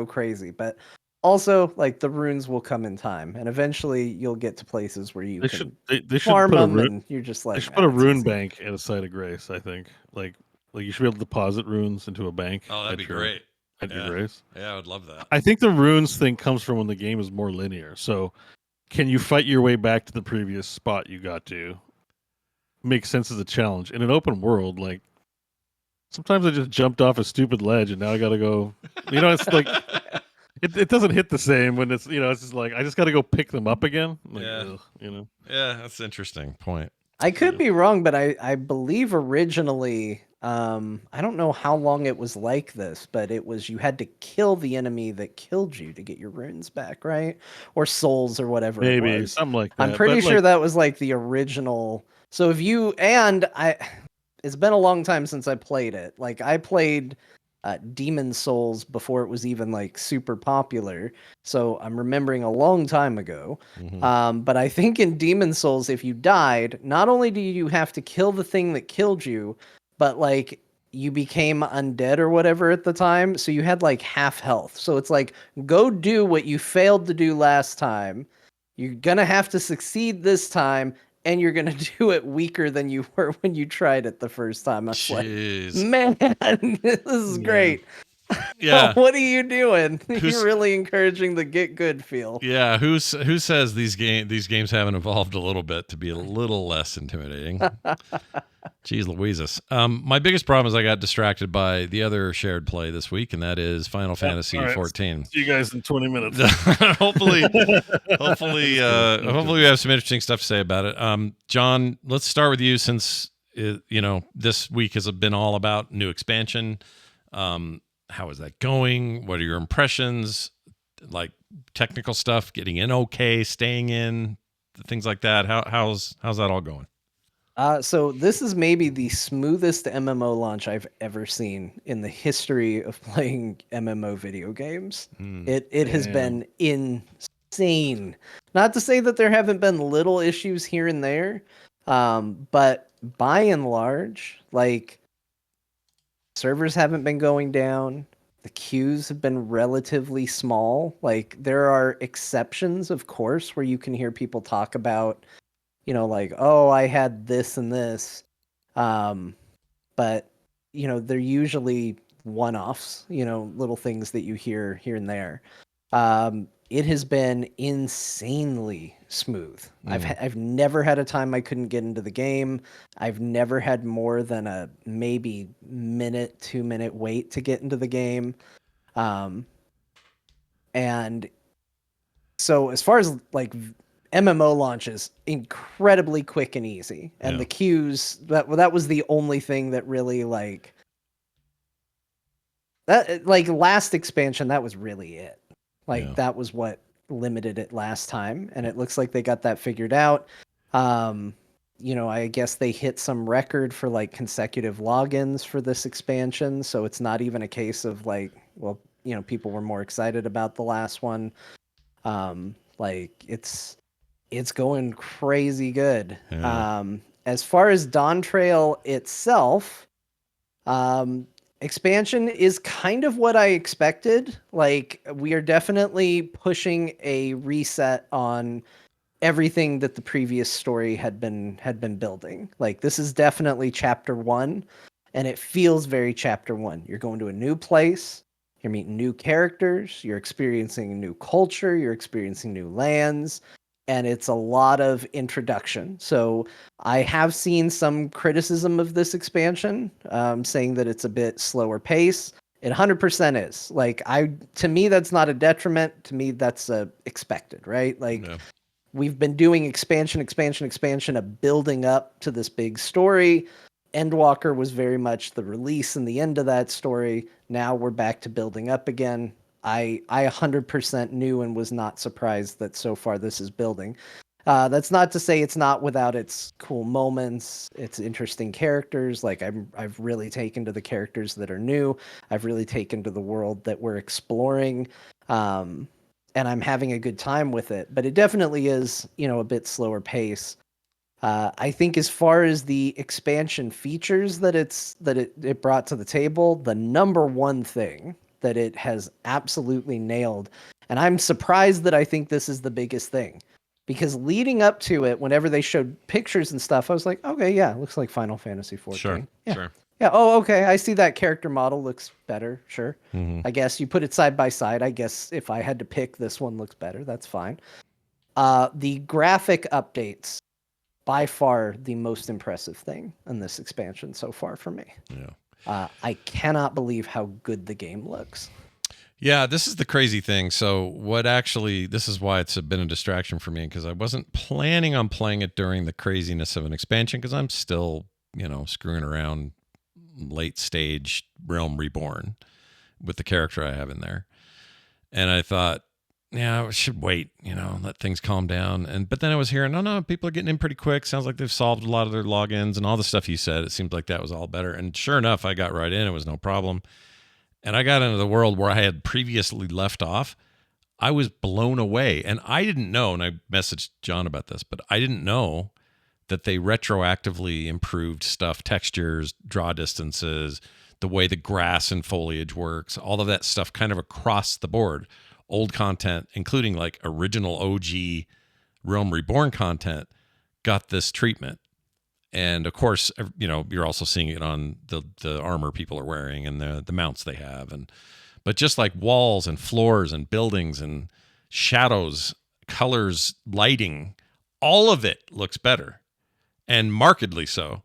crazy. But also, like the runes will come in time, and eventually you'll get to places where they should farm them, and you're just like, they should put a rune bank at a site of grace. I think like you should be able to deposit runes into a bank. Oh, that'd be great. At your grace. Yeah, I would love that. I think the runes thing comes from when the game is more linear. So can you fight your way back to the previous spot you got to? Makes sense as a challenge. In an open world, like sometimes I just jumped off a stupid ledge and now I gotta go. It's like it doesn't hit the same when it's it's just like I just gotta go pick them up again. Like, Yeah, that's an interesting point. I could be wrong, but I believe originally, I don't know how long it was like this, but it was you had to kill the enemy that killed you to get your runes back, right? Or souls or whatever. Maybe it was. something like that. I'm pretty sure that was like the original. So if you it's been a long time since I played it. Like I played Demon Souls before it was even like super popular. So I'm remembering a long time ago. Mm-hmm. But I think in Demon Souls, if you died, not only do you have to kill the thing that killed you, but like you became undead or whatever at the time. So you had like half health. So it's like, go do what you failed to do last time. You're going to have to succeed this time. And you're going to do it weaker than you were when you tried it the first time. I was like, man, this is great. Yeah. What are you doing? You're really encouraging the get good feel. Yeah. Who says these games haven't evolved a little bit to be a little less intimidating? Jeez Louises. My biggest problem is I got distracted by the other shared play this week, and that is Final Fantasy XIV. See you guys in 20 minutes. hopefully we have some interesting stuff to say about it. John, let's start with you since this week has been all about new expansion. How is that going? What are your impressions? Like technical stuff, getting in okay, staying in, things like that. How's that all going? So this is maybe the smoothest MMO launch I've ever seen in the history of playing MMO video games. It has been insane. Not to say that there haven't been little issues here and there, but by and large, like, servers haven't been going down. The queues have been relatively small. Like, there are exceptions, of course, where you can hear people talk about, like, oh, I had this and this. But, they're usually one-offs, little things that you hear here and there. It has been insanely smooth. I've never had a time I couldn't get into the game. I've never had more than a maybe minute, 2-minute wait to get into the game. And so as far as like MMO launches, incredibly quick and easy. And the queues, that was the only thing that really last expansion, that was really it. That was what limited it last time, and it looks like they got that figured out. I guess they hit some record for like consecutive logins for this expansion, so it's not even a case of people were more excited about the last one. It's going crazy good. As far as Dawn Trail itself, expansion is kind of what I expected. Like, we are definitely pushing a reset on everything that the previous story had been building. Like, this is definitely chapter 1, and it feels very chapter 1. You're going to a new place, you're meeting new characters, you're experiencing a new culture, you're experiencing new lands, and it's a lot of introduction. So I have seen some criticism of this expansion, saying that it's a bit slower pace. It 100% is. Like, to me, that's not a detriment. To me, that's expected, right? Like, we've been doing expansion of building up to this big story. Endwalker was very much the release and the end of that story. Now we're back to building up again. I 100% knew and was not surprised that so far this is building. That's not to say it's not without its cool moments, its interesting characters. Like, I've really taken to the characters that are new. I've really taken to the world that we're exploring. And I'm having a good time with it. But it definitely is, a bit slower pace. I think as far as the expansion features that it brought to the table, the number one thing that it has absolutely nailed, and I'm surprised that I think this is the biggest thing, because leading up to it, whenever they showed pictures and stuff, I was like, okay, yeah, it looks like Final Fantasy XIV. Sure. Yeah. Oh, okay. I see that character model looks better. Sure. I guess you put it side by side. I guess if I had to pick, this one looks better. That's fine. The graphic updates, by far the most impressive thing in this expansion so far for me. I cannot believe how good the game looks. Yeah, this is the crazy thing. So this is why it's been a distraction for me, because I wasn't planning on playing it during the craziness of an expansion, because I'm still, screwing around late stage Realm Reborn with the character I have in there. And I thought, I should wait, let things calm down. But then I was hearing, no, people are getting in pretty quick. Sounds like they've solved a lot of their logins and all the stuff you said. It seemed like that was all better. And sure enough, I got right in. It was no problem. And I got into the world where I had previously left off. I was blown away. And I didn't know, and I messaged John about this, but I didn't know that they retroactively improved stuff, textures, draw distances, the way the grass and foliage works, all of that stuff kind of across the board. Old content, including like original OG Realm Reborn content, got this treatment. And of course, you're also seeing it on the armor people are wearing and the mounts they have. But just like walls and floors and buildings and shadows, colors, lighting, all of it looks better, and markedly so.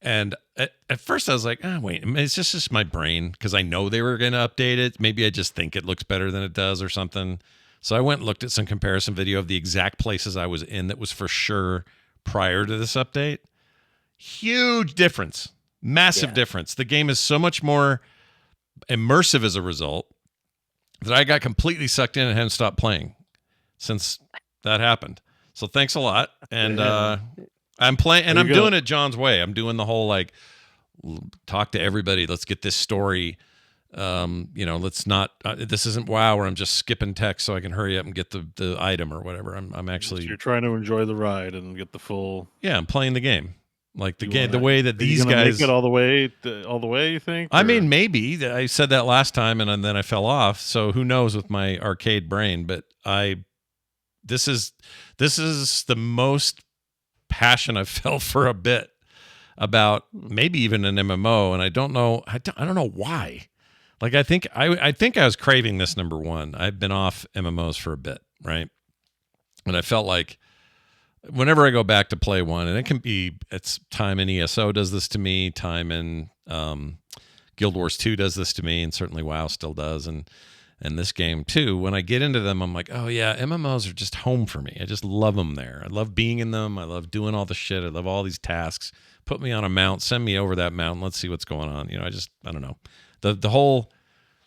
And at first I was like, wait, it's just my brain, because I know they were going to update it. Maybe I just think it looks better than it does or something. So I went and looked at some comparison video of the exact places I was in that was for sure prior to this update. Huge difference. Massive difference. The game is so much more immersive as a result that I got completely sucked in and hadn't stopped playing since that happened. So thanks a lot. And Yeah. I'm playing, and There I'm you go. doing it John's way. I'm doing the whole like talk to everybody. Let's get this story. Let's not. This isn't WoW where I'm just skipping text so I can hurry up and get the item or whatever. I'm actually You're trying to enjoy the ride and get the full. I'm playing the game, like the You game, the wanna- way that Are you these gonna guys. make it all the way? All the way? You think? I or- mean, maybe I said that last time, and then I fell off. So who knows with my arcade brain? But this is the most passion I've felt for a bit about maybe even an MMO, and I don't know. I don't know why. Like I think I was craving this number one. I've been off MMOs for a bit, right? And I felt like whenever I go back to play one, and it's time in ESO does this to me, time in Guild Wars 2 does this to me, and certainly WoW still does, and this game too. When I get into them, I'm like, oh yeah, MMOs are just home for me. I just love them there. I love being in them. I love doing all the shit. I love all these tasks. Put me on a mount, send me over that mountain. Let's see what's going on. I don't know. The whole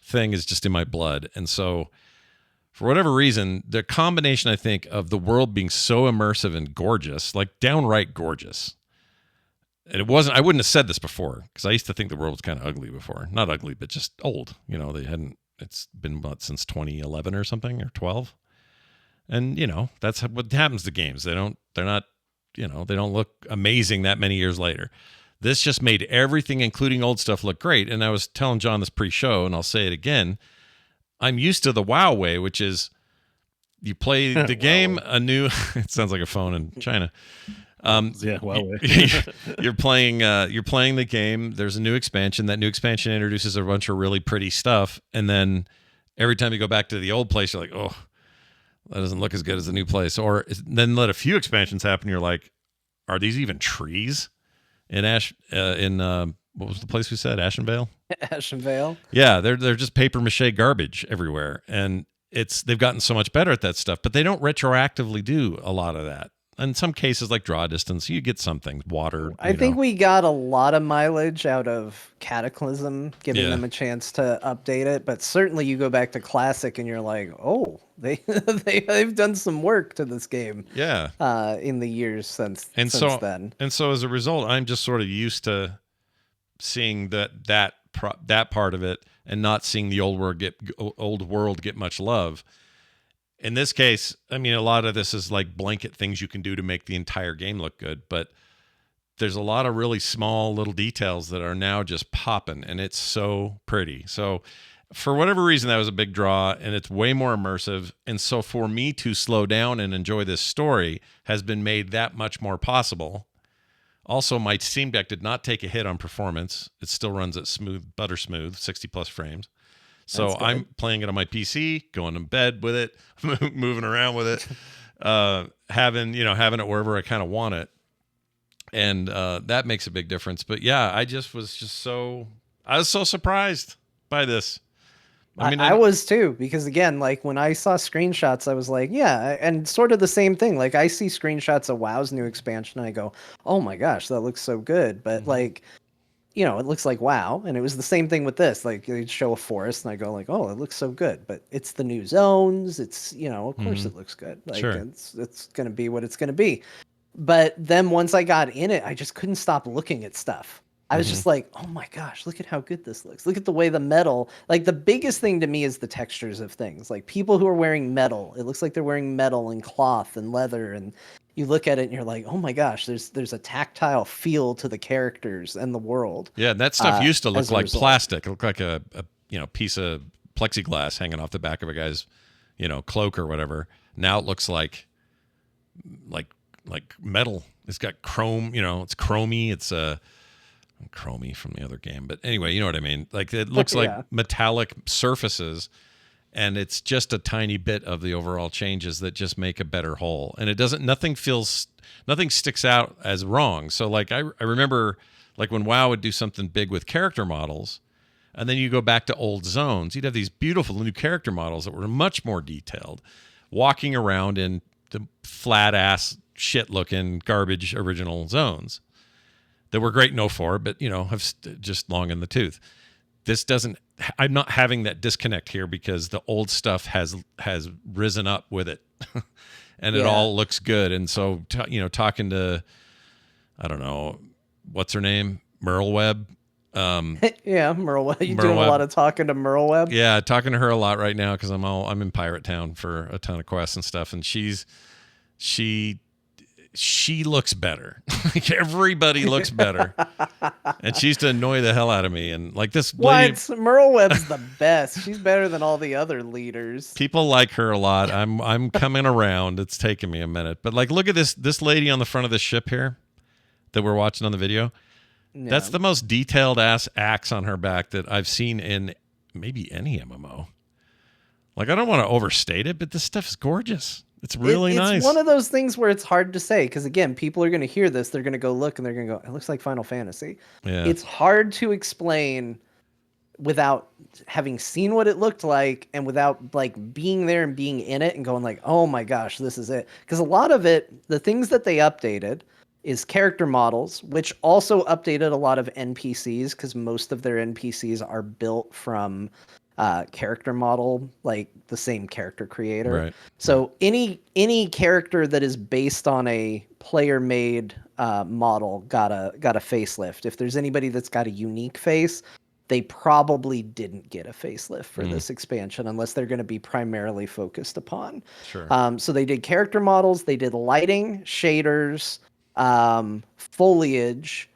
thing is just in my blood. And so for whatever reason, the combination, I think, of the world being so immersive and gorgeous, like downright gorgeous. And I wouldn't have said this before because I used to think the world was kind of ugly before. Not ugly, but just old. It's been since 2011 or something, or 12. And, that's what happens to games. They don't look amazing that many years later. This just made everything, including old stuff, look great. And I was telling John this pre-show, and I'll say it again. I'm used to the WoW way, which is you play the game it sounds like a phone in China. You're playing the game. There's a new expansion. That new expansion introduces a bunch of really pretty stuff. And then every time you go back to the old place, you're like, oh, that doesn't look as good as the new place. Or then let a few expansions happen. You're like, are these even trees? What was the place we said? Ashenvale? Ashenvale. Yeah, they're just paper mache garbage everywhere. And they've gotten so much better at that stuff, but they don't retroactively do a lot of that. In some cases, like draw distance, you get something, water. I think we got a lot of mileage out of Cataclysm, giving them a chance to update it. But certainly you go back to Classic and you're like, oh, they've done some work to this game. Yeah. In the years since then. And so as a result, I'm just sort of used to seeing that part of it and not seeing the old world get much love. In this case, I mean, a lot of this is like blanket things you can do to make the entire game look good, but there's a lot of really small little details that are now just popping, and it's so pretty. So for whatever reason, that was a big draw, and it's way more immersive. And so for me to slow down and enjoy this story has been made that much more possible. Also, my Steam Deck did not take a hit on performance. It still runs at butter smooth, 60 plus frames. So I'm playing it on my PC, going to bed with it, moving around with it, having it wherever I kind of want it. And that makes a big difference. But yeah, I was so surprised by this. I mean, I was too, because again, like when I saw screenshots, I was like, yeah, and sort of the same thing. Like I see screenshots of WoW's new expansion, and I go, oh my gosh, that looks so good. But like, it looks like WoW, and it was the same thing with this. Like they'd show a forest, and I go like, oh, it looks so good. But it's the new zones. It's of course it looks good. Like it's gonna be what it's gonna be. But then once I got in it, I just couldn't stop looking at stuff. I was just like, oh my gosh, look at how good this looks. Look at the way the metal, like the biggest thing to me is the textures of things. Like people who are wearing metal, it looks like they're wearing metal and cloth and leather. And you look at it and you're like, oh my gosh, there's a tactile feel to the characters and the world. Yeah, that stuff used to look like plastic. It looked like a piece of plexiglass hanging off the back of a guy's, cloak or whatever. Now it looks like metal. It's got chrome, it's chromy. It's chromy from the other game, but anyway, you know what I mean. Like it looks like metallic surfaces, and it's just a tiny bit of the overall changes that just make a better whole. And nothing sticks out as wrong. So like I remember like when WoW would do something big with character models, and then you go back to old zones, you'd have these beautiful new character models that were much more detailed, walking around in the flat ass shit looking garbage original zones that were great in 04, but have just long in the tooth. I'm not having that disconnect here because the old stuff has risen up with it. and it all looks good. And so, talking to, I don't know, what's her name? Merlwybs. Yeah, Merlwybs. You doing a lot of talking to Merlwybs? Yeah, talking to her a lot right now because I'm in Pirate Town for a ton of quests and stuff, and she looks better. Like everybody looks better, and she used to annoy the hell out of me. And like this lady, Merlwybs the best. She's better than all the other leaders. People like her a lot. I'm coming around. It's taking me a minute, but like, look at this lady on the front of the ship here that we're watching on the video. Yeah. That's the most detailed ass axe on her back that I've seen in maybe any MMO. Like, I don't want to overstate it, but this stuff is gorgeous. It's really nice. It's one of those things where it's hard to say because, again, people are going to hear this. They're going to go look and they're going to go, it looks like Final Fantasy. Yeah. It's hard to explain without having seen what it looked like and without like being there and being in it and going like, oh my gosh, this is it. Because a lot of it, the things that they updated is character models, which also updated a lot of NPCs because most of their NPCs are built from character model, like the same character creator. Right. So any character that is based on a player made model got a facelift. If there's anybody that's got a unique face, they probably didn't get a facelift for this expansion unless they're going to be primarily focused upon. Sure. So they did character models, they did lighting, shaders, foliage,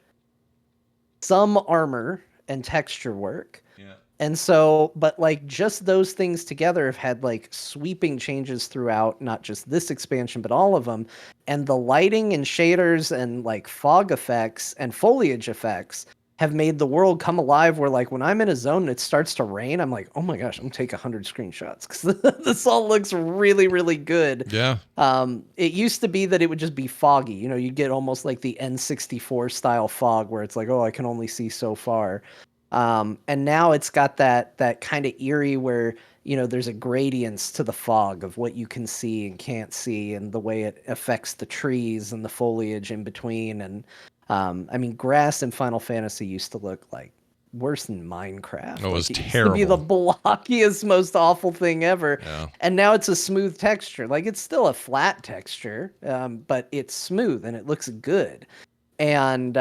some armor and texture work. Yeah. And so, but like just those things together have had like sweeping changes throughout, not just this expansion, but all of them. And the lighting and shaders and like fog effects and foliage effects have made the world come alive where like when I'm in a zone and it starts to rain, I'm like, oh my gosh, I'm gonna take 100 screenshots because this all looks really, really good. Yeah. It used to be that it would just be foggy. You know, you'd get almost like the N64 style fog where it's like, oh, I can only see so far. And now it's got that kind of eerie where, you know, there's a gradients to the fog of what you can see and can't see and the way it affects the trees and the foliage in between. And I mean, grass in Final Fantasy used to look like worse than Minecraft. It was like, it terrible. used to be the blockiest, most awful thing ever. Yeah. And now it's a smooth texture. Like it's still a flat texture, but it's smooth and it looks good. And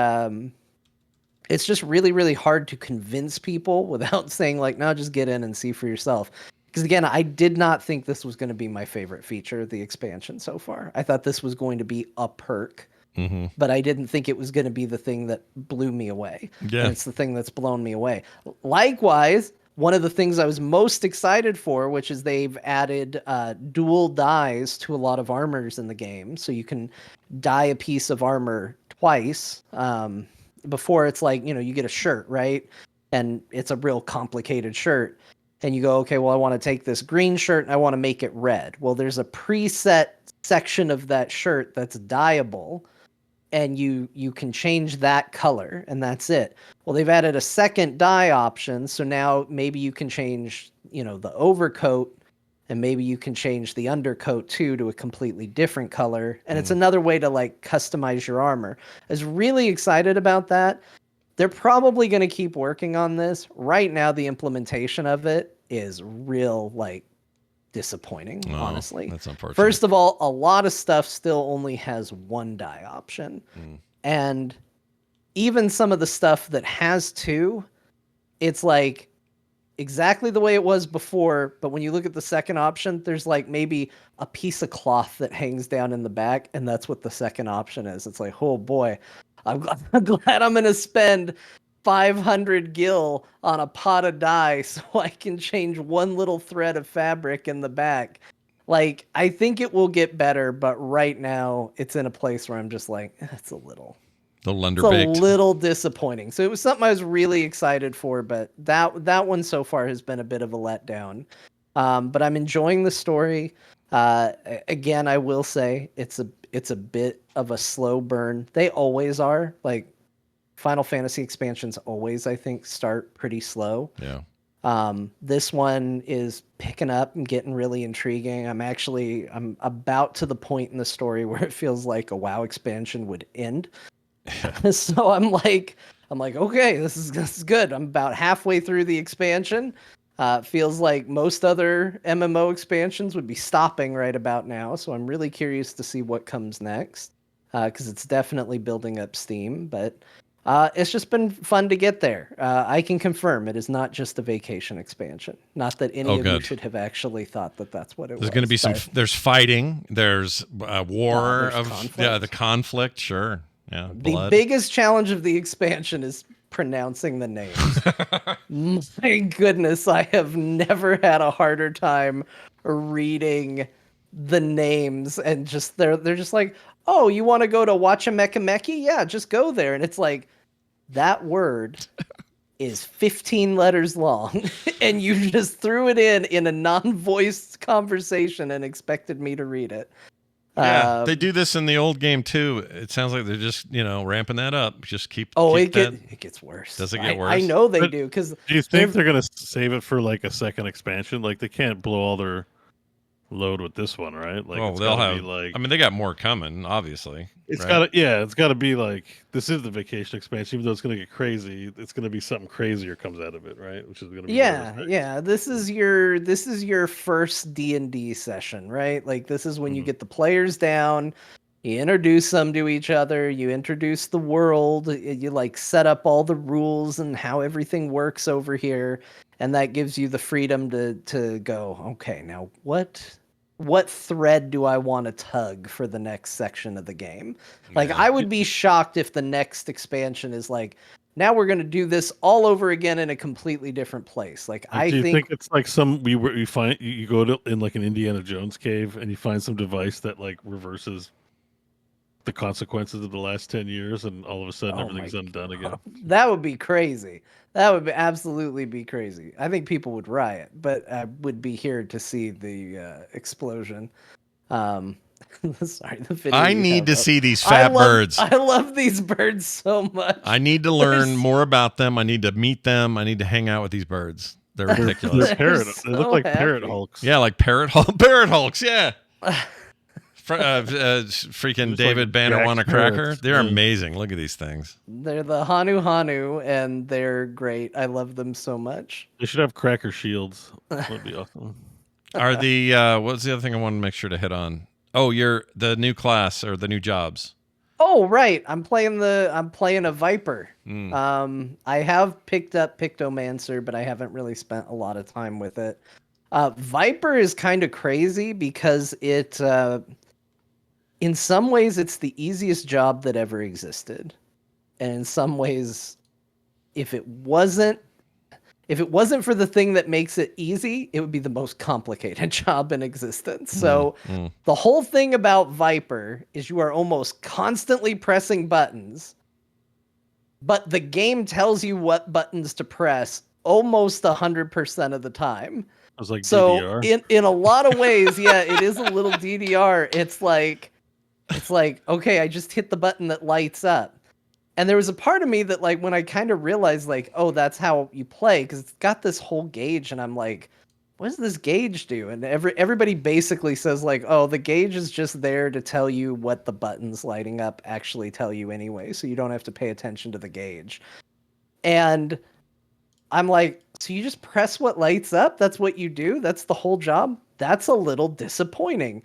it's just really, really hard to convince people without saying like, no, just get in and see for yourself. Because again, I did not think this was going to be my favorite feature of the expansion so far. I thought this was going to be a perk. Mm-hmm. But I didn't think it was going to be the thing that blew me away. Yeah. And it's the thing that's blown me away. Likewise, one of the things I was most excited for, which is they've added dual dyes to a lot of armors in the game. So you can dye a piece of armor twice. Before it's like, you know, you get a shirt, right? And it's a real complicated shirt. And you go, okay, well, I want to take this green shirt and I want to make it red. Well, there's a preset section of that shirt that's dyeable. And you can change that color, and that's it. Well, they've added a second dye option, so now maybe you can change, you know, the overcoat, and maybe you can change the undercoat too to a completely different color. And it's another way to like customize your armor. I was really excited about that. They're probably going to keep working on this. Right now, the implementation of it is real like disappointing, honestly. That's unfortunate. First of all, a lot of stuff still only has one dye option. And even some of the stuff that has two, it's like exactly the way it was before, but when you look at the second option, there's like maybe a piece of cloth that hangs down in the back, and that's what the second option is. It's like, oh boy, I'm glad I'm going to spend 500 gil on a pot of dye so I can change one little thread of fabric in the back. Like, I think it will get better, but right now it's in a place where I'm just like, it's a little disappointing. So it was something I was really excited for, but that one so far has been a bit of a letdown. But I'm enjoying the story. Again, I will say it's a bit of a slow burn. They always are. Like, Final Fantasy expansions always, I think, start pretty slow. Yeah. This one is picking up and getting really intriguing. I'm about to the point in the story where it feels like a WoW expansion would end. So I'm like, okay, this is good. I'm about halfway through the expansion. Feels like most other MMO expansions would be stopping right about now, so I'm really curious to see what comes next, because it's definitely building up steam, but it's just been fun to get there. I can confirm it is not just a vacation expansion. Not that any of you good. should have actually thought that that's what it was. There's going to be there's fighting, there's war, there's conflict. the conflict, sure. Yeah, the biggest challenge of the expansion is pronouncing the names. My goodness, I have never had a harder time reading the names, and just they're just like, oh, you want to go to Watchdogs? Yeah, just go there. And it's like, that word is 15 letters long, and you just threw it in a non-voiced conversation and expected me to read it. Yeah, they do this in the old game too. It sounds like they're just, ramping that up. Just keep. It gets worse. Does it get worse? I know they do, because do you think they're gonna save it for like a second expansion? Like, they can't blow all their load with this one, right? Like, they'll have. I mean, they got more coming, obviously. It's gotta be like, this is the vacation expansion. Even though it's gonna get crazy, it's gonna be something crazier comes out of it, right? Which is gonna be This is your first D&D session, right? Like, this is when you get the players down, you introduce them to each other, you introduce the world, you like set up all the rules and how everything works over here, and that gives you the freedom to go, okay, now what thread do I want to tug for the next section of the game? Like, I would be shocked if the next expansion is like, now we're going to do this all over again in a completely different place. Like, do you think it's like we find you go to in like an Indiana Jones cave and you find some device that like reverses the consequences of the last 10 years, and all of a sudden everything's undone again? That would be crazy. That would absolutely be crazy. I think people would riot, but I would be here to see the explosion. Sorry, the video. I need to see these fat birds. I love these birds so much. I need to learn more about them. I need to meet them. I need to hang out with these birds. They're ridiculous. They look like parrot hulks. Yeah, like parrot hulks. Yeah. Freaking David Banner want a cracker. They're amazing. Look at these things. They're the Hanu, and they're great. I love them so much. They should have cracker shields. That would be awesome. Are the what's the other thing I want to make sure to hit on? Oh, you're the new class or the new jobs. Oh, right. I'm playing a Viper. I have picked up Pictomancer, but I haven't really spent a lot of time with it. Viper is kind of crazy because it in some ways, it's the easiest job that ever existed. And in some ways, if it wasn't for the thing that makes it easy, it would be the most complicated job in existence. So the whole thing about Viper is you are almost constantly pressing buttons, but the game tells you what buttons to press almost 100% of the time. I was like, so DDR. in a lot of ways, yeah, it is a little DDR. It's like, okay, I just hit the button that lights up. And there was a part of me that, like, when I kind of realized, like, oh, that's how you play, because it's got this whole gauge, and I'm like, what does this gauge do? And everybody basically says, like, oh, the gauge is just there to tell you what the buttons lighting up actually tell you anyway, so you don't have to pay attention to the gauge. And I'm like, so you just press what lights up? That's what you do? That's the whole job? That's a little disappointing.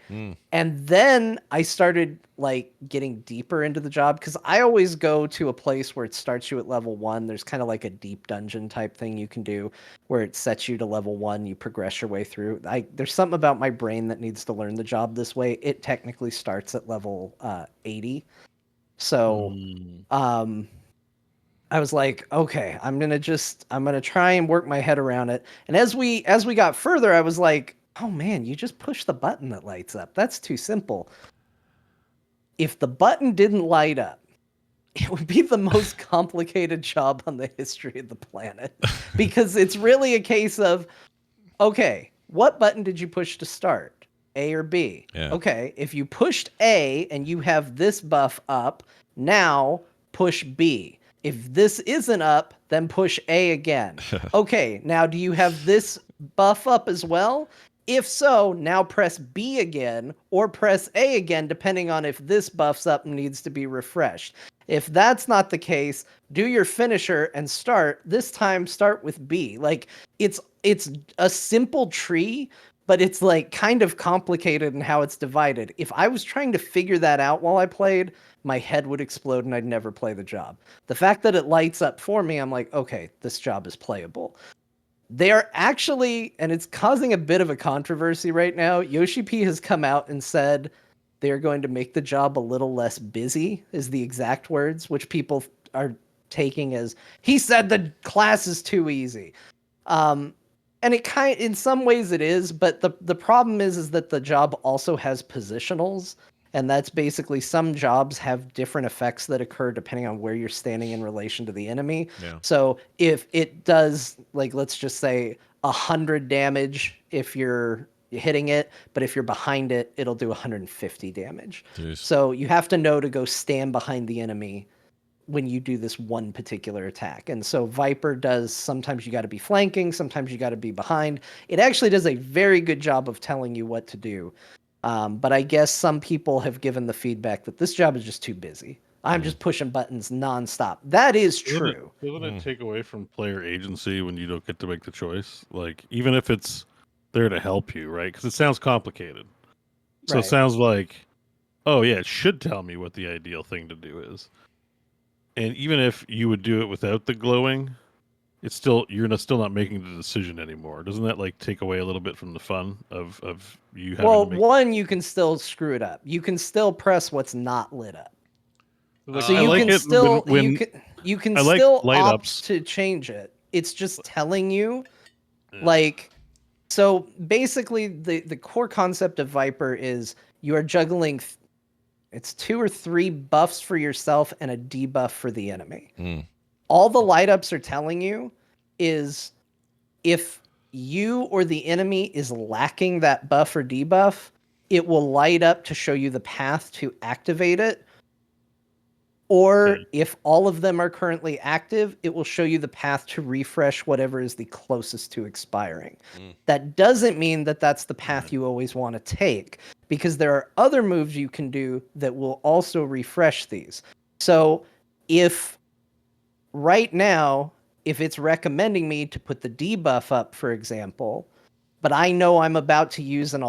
And then I started like getting deeper into the job, because I always go to a place where it starts you at level 1. There's kind of like a deep dungeon type thing you can do where it sets you to level 1. You progress your way through. There's something about my brain that needs to learn the job this way. It technically starts at level 80. So I was like, okay, I'm gonna try and work my head around it. And as we got further, I was like, oh man, you just push the button that lights up. That's too simple. If the button didn't light up, it would be the most complicated job on the history of the planet. Because it's really a case of, okay, what button did you push to start? A or B? Yeah. Okay, if you pushed A and you have this buff up, now push B. If this isn't up, then push A again. Okay, now do you have this buff up as well? If so, now press B again or press A again, depending on if this buffs up and needs to be refreshed. If that's not the case, do your finisher and start. This time, start with B. Like, it's a simple tree, but it's like kind of complicated in how it's divided. If I was trying to figure that out while I played, my head would explode and I'd never play the job. The fact that it lights up for me, I'm like, okay, this job is playable. They're actually, and it's causing a bit of a controversy right now. Yoshi P has come out and said they're going to make the job a little less busy, is the exact words, which people are taking as he said the class is too easy. And it in some ways it is, but the problem is that the job also has positionals, and that's basically some jobs have different effects that occur depending on where you're standing in relation to the enemy. Yeah. So if it does, like, let's just say 100 damage if you're hitting it, but if you're behind it, it'll do 150 damage. Jeez. So you have to know to go stand behind the enemy when you do this one particular attack. And so Viper does, sometimes you got to be flanking, sometimes you got to be behind. It actually does a very good job of telling you what to do. But I guess some people have given the feedback that this job is just too busy. I'm just pushing buttons nonstop. That is true. Doesn't it take away from player agency when you don't get to make the choice? Like, even if it's there to help you, right? Because it sounds complicated. So Right. it sounds like, oh yeah, it should tell me what the ideal thing to do is. And even if you would do it without the glowing, it's still still not making the decision anymore. Doesn't that like take away a little bit from the fun of you having Well, to make? one, you can still screw it up. You can still press what's not lit up. Like, So I you like can it still when you can I like still light opt ups. to change it. It's just telling you, Yeah. like, so basically the core concept of Viper is you are juggling it's 2 or 3 buffs for yourself and a debuff for the enemy. All the light ups are telling you is if you or the enemy is lacking that buff or debuff, it will light up to show you the path to activate it. Or Okay. if all of them are currently active, it will show you the path to refresh whatever is the closest to expiring. That doesn't mean that that's the path you always want to take, because there are other moves you can do that will also refresh these. So if right now, if it's recommending me to put the debuff up, for example, but I know I'm about to use an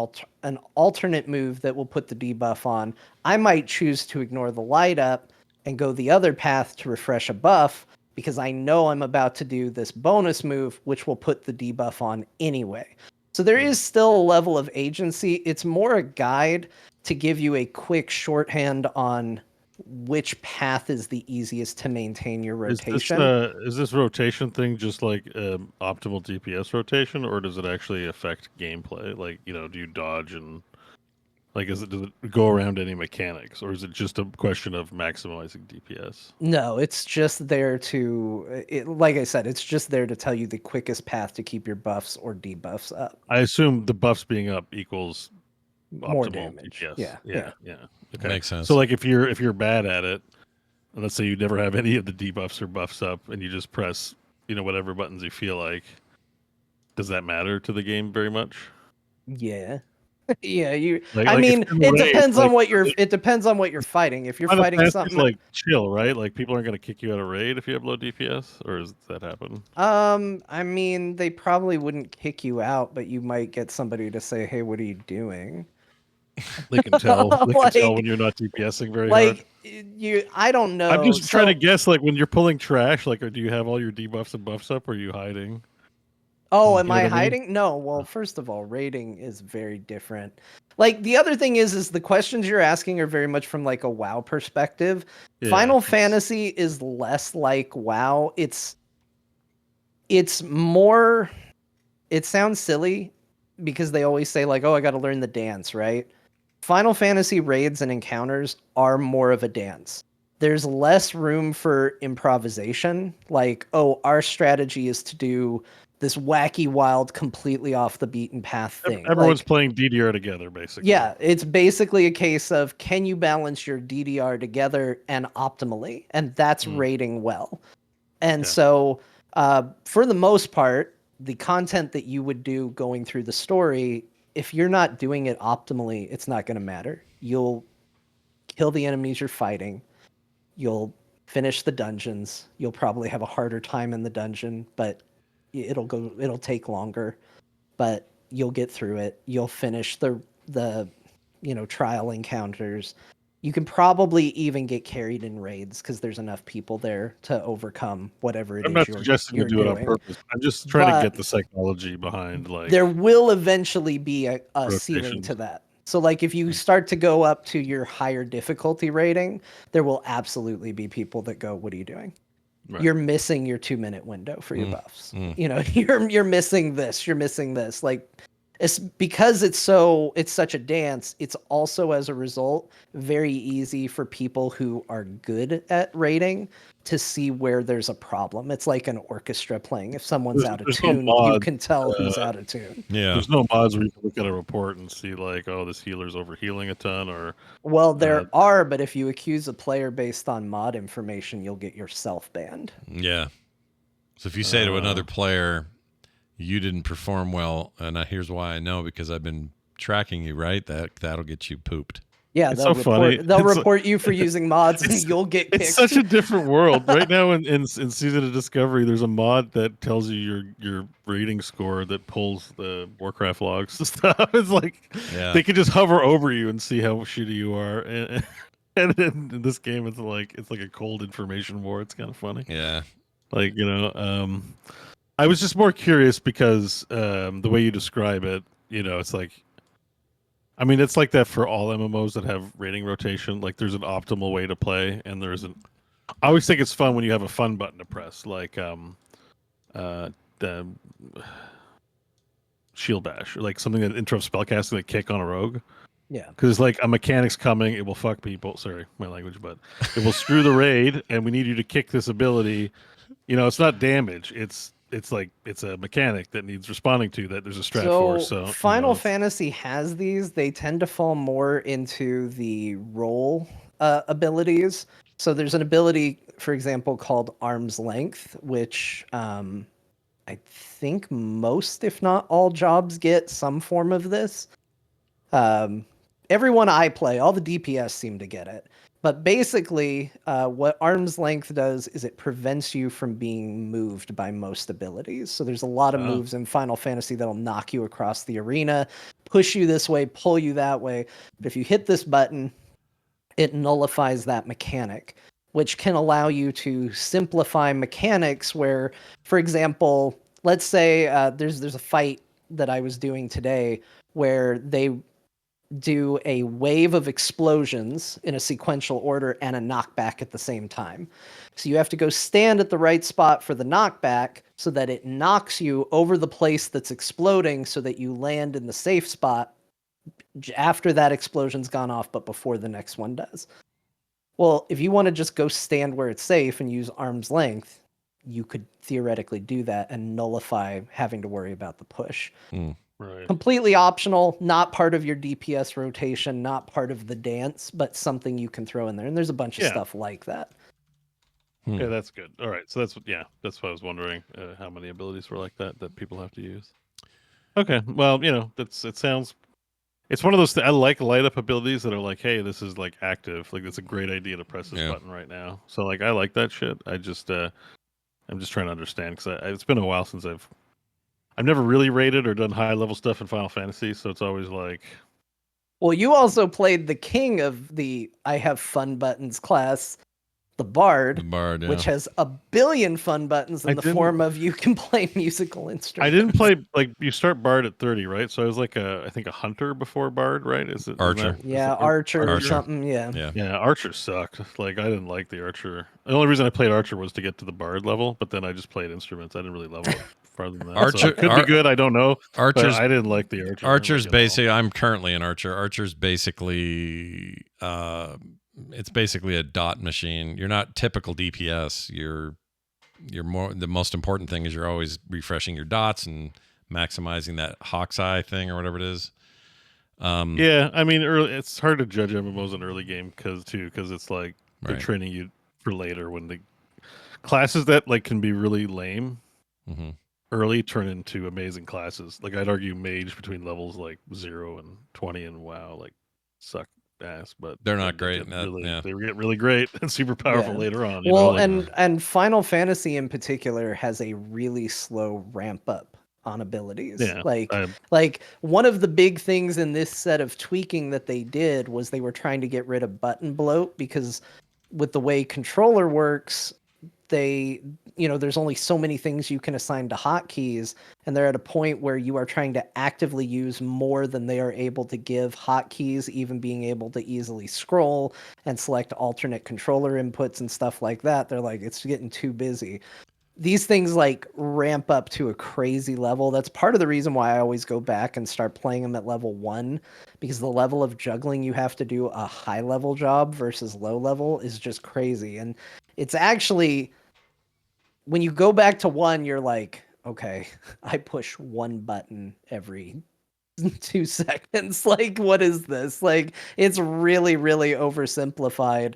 alternate move that will put the debuff on, I might choose to ignore the light up and go the other path to refresh a buff, because I know I'm about to do this bonus move, which will put the debuff on anyway. So there is still a level of agency. It's more a guide to give you a quick shorthand on which path is the easiest to maintain your rotation. Is this rotation thing just like optimal DPS rotation, or does it actually affect gameplay? Like, do you dodge and like does it go around any mechanics, or is it just a question of maximizing DPS? No, it's just there like I said, it's just there to tell you the quickest path to keep your buffs or debuffs up. I assume the buffs being up equals More optimal damage. DPS. Yeah. Okay. Makes sense. So like if you're bad at it, and let's say you never have any of the debuffs or buffs up, and you just press whatever buttons you feel like, does that matter to the game very much? Yeah. Yeah, it depends on what you're fighting. If you're Final fighting Fantasy's something like chill, right? Like people aren't going to kick you out of raid if you have low DPS, or does that happen? I mean, they probably wouldn't kick you out, but you might get somebody to say, "Hey, what are you doing?" They can tell. They can tell Like- when you're not DPSing very hard. I don't know. I'm just trying to guess. Like when you're pulling trash, like do you have all your debuffs and buffs up, or are you hiding? Oh, You am know I what I mean? hiding? No. Well, first of all, rating is very different. Like the other thing is the questions you're asking are very much from like a WoW perspective. Yeah, Final it's- Fantasy is less like WoW. It's more. It sounds silly because they always say like, "Oh, I got to learn the dance," right? Final Fantasy raids and encounters are more of a dance. There's less room for improvisation. Like, oh, our strategy is to do this wacky, wild, completely off the beaten path thing. Everyone's Like, playing DDR together, basically. yeah, it's basically a case of can you balance your DDR together and optimally, and that's rating well. And Yeah. so, for the most part, the content that you would do going through the story if you're not doing it optimally, it's not going to matter. You'll kill the enemies you're fighting. You'll finish the dungeons. You'll probably have a harder time in the dungeon, but it'll take longer, but you'll get through it. You'll finish the trial encounters. You can probably even get carried in raids because there's enough people there to overcome whatever it I'm is not you're suggesting you do it on doing. purpose. I'm just trying to But get the psychology behind like there will eventually be a ceiling rotations. to that. So like if you start to go up to your higher difficulty rating, there will absolutely be people that go, "What are you doing? Right. You're missing your 2-minute window for your buffs. You know, you're missing this. You're missing this." Like, it's because it's such a dance. It's also, as a result, very easy for people who are good at rating to see where there's a problem. It's like an orchestra playing. If someone's out of There's no tune, you mod, can tell who's out of tune. Yeah. There's no mods where you can look at a report and see like, oh, this healer's overhealing a ton, or Well, there are, but if you accuse a player based on mod information, you'll get yourself banned. Yeah. So if you say to another player, "You didn't perform well," and here's why I know, because I've been tracking you, right? That'll get you pooped. Yeah, It's they'll so funny. report report you for using mods, and you'll get kicked. It's such a different world right now. In Season of Discovery, there's a mod that tells you your rating score that pulls the Warcraft logs and stuff. It's like they can just hover over you and see how shitty you are. And in this game, it's like a cold information war. It's kind of funny. Yeah. Like, I was just more curious because the way you describe it, it's like, I mean, it's like that for all MMOs that have rating rotation. Like, there's an optimal way to play, and there's an. I always think it's fun when you have a fun button to press, like the shield bash, or like something that interrupts spellcasting, like kick on a rogue. Yeah, because like a mechanic's coming, it will fuck people. Sorry, my language, but it will screw the raid, and we need you to kick this ability. It's not damage. It's like it's a mechanic that needs responding to, that there's a strat for. So Final Fantasy has these. They tend to fall more into the role abilities. So there's an ability, for example, called Arm's Length, which I think most, if not all, jobs get some form of this. Everyone I play, all the DPS seem to get it. But basically, what Arm's Length does is it prevents you from being moved by most abilities. So there's a lot of moves in Final Fantasy that'll knock you across the arena, push you this way, pull you that way. But if you hit this button, it nullifies that mechanic, which can allow you to simplify mechanics where, for example, let's say there's a fight that I was doing today where they do a wave of explosions in a sequential order and a knockback at the same time. So you have to go stand at the right spot for the knockback so that it knocks you over the place that's exploding so that you land in the safe spot after that explosion's gone off, but before the next one does. Well, if you want to just go stand where it's safe and use Arm's Length, you could theoretically do that and nullify having to worry about the push. Right. Completely optional, not part of your DPS rotation, not part of the dance, but something you can throw in there. And there's a bunch of stuff like that. Yeah, that's good. All right, so that's what I was wondering, how many abilities were like that people have to use. Okay, well, it's one of those I like light up abilities that are like, hey, this is like active, like it's a great idea to press this button right now. So like I like that shit. I'm just trying to understand, because it's been a while since I've never really rated or done high level stuff in Final Fantasy, so it's always like. Well, you also played the king of the I have fun buttons class, the Bard, which has a billion fun buttons in the form of you can play musical instruments. I didn't play, like, you start Bard at 30, right? So I was like I think a hunter before Bard, right? Is it Archer? Archer or something. Yeah, Archer sucked. Like, I didn't like the Archer. The only reason I played Archer was to get to the Bard level, but then I just played instruments. I didn't really level up farther than that. Archer so it could be good. I don't know. But I didn't like the Archer. Archer's basically. I'm currently an Archer. Archer's basically. It's basically a dot machine. You're not typical DPS. You're more. The most important thing is you're always refreshing your dots and maximizing that hawk's eye thing or whatever it is. Yeah, I mean, it's hard to judge MMOs in early game because it's like they're training you for later when the classes that like can be really lame. early turn into amazing classes. Like I'd argue mage between levels like 0 and 20 and WoW like suck ass, but They're then not great. Yeah. they get really great and super powerful Yeah. later on. Well, like, and Final Fantasy in particular has a really slow ramp up on abilities. Yeah, Like one of the big things in this set of tweaking that they did was they were trying to get rid of button bloat, because with the way controller works, they, there's only so many things you can assign to hotkeys, and they're at a point where you are trying to actively use more than they are able to give hotkeys, even being able to easily scroll and select alternate controller inputs and stuff like that. They're like, it's getting too busy. These things like ramp up to a crazy level. That's part of the reason why I always go back and start playing them at level 1, because the level of juggling you have to do a high level job versus low level is just crazy. And it's actually, when you go back to 1, you're like, okay, I push one button every 2 seconds. Like, what is this? Like, it's really, really oversimplified.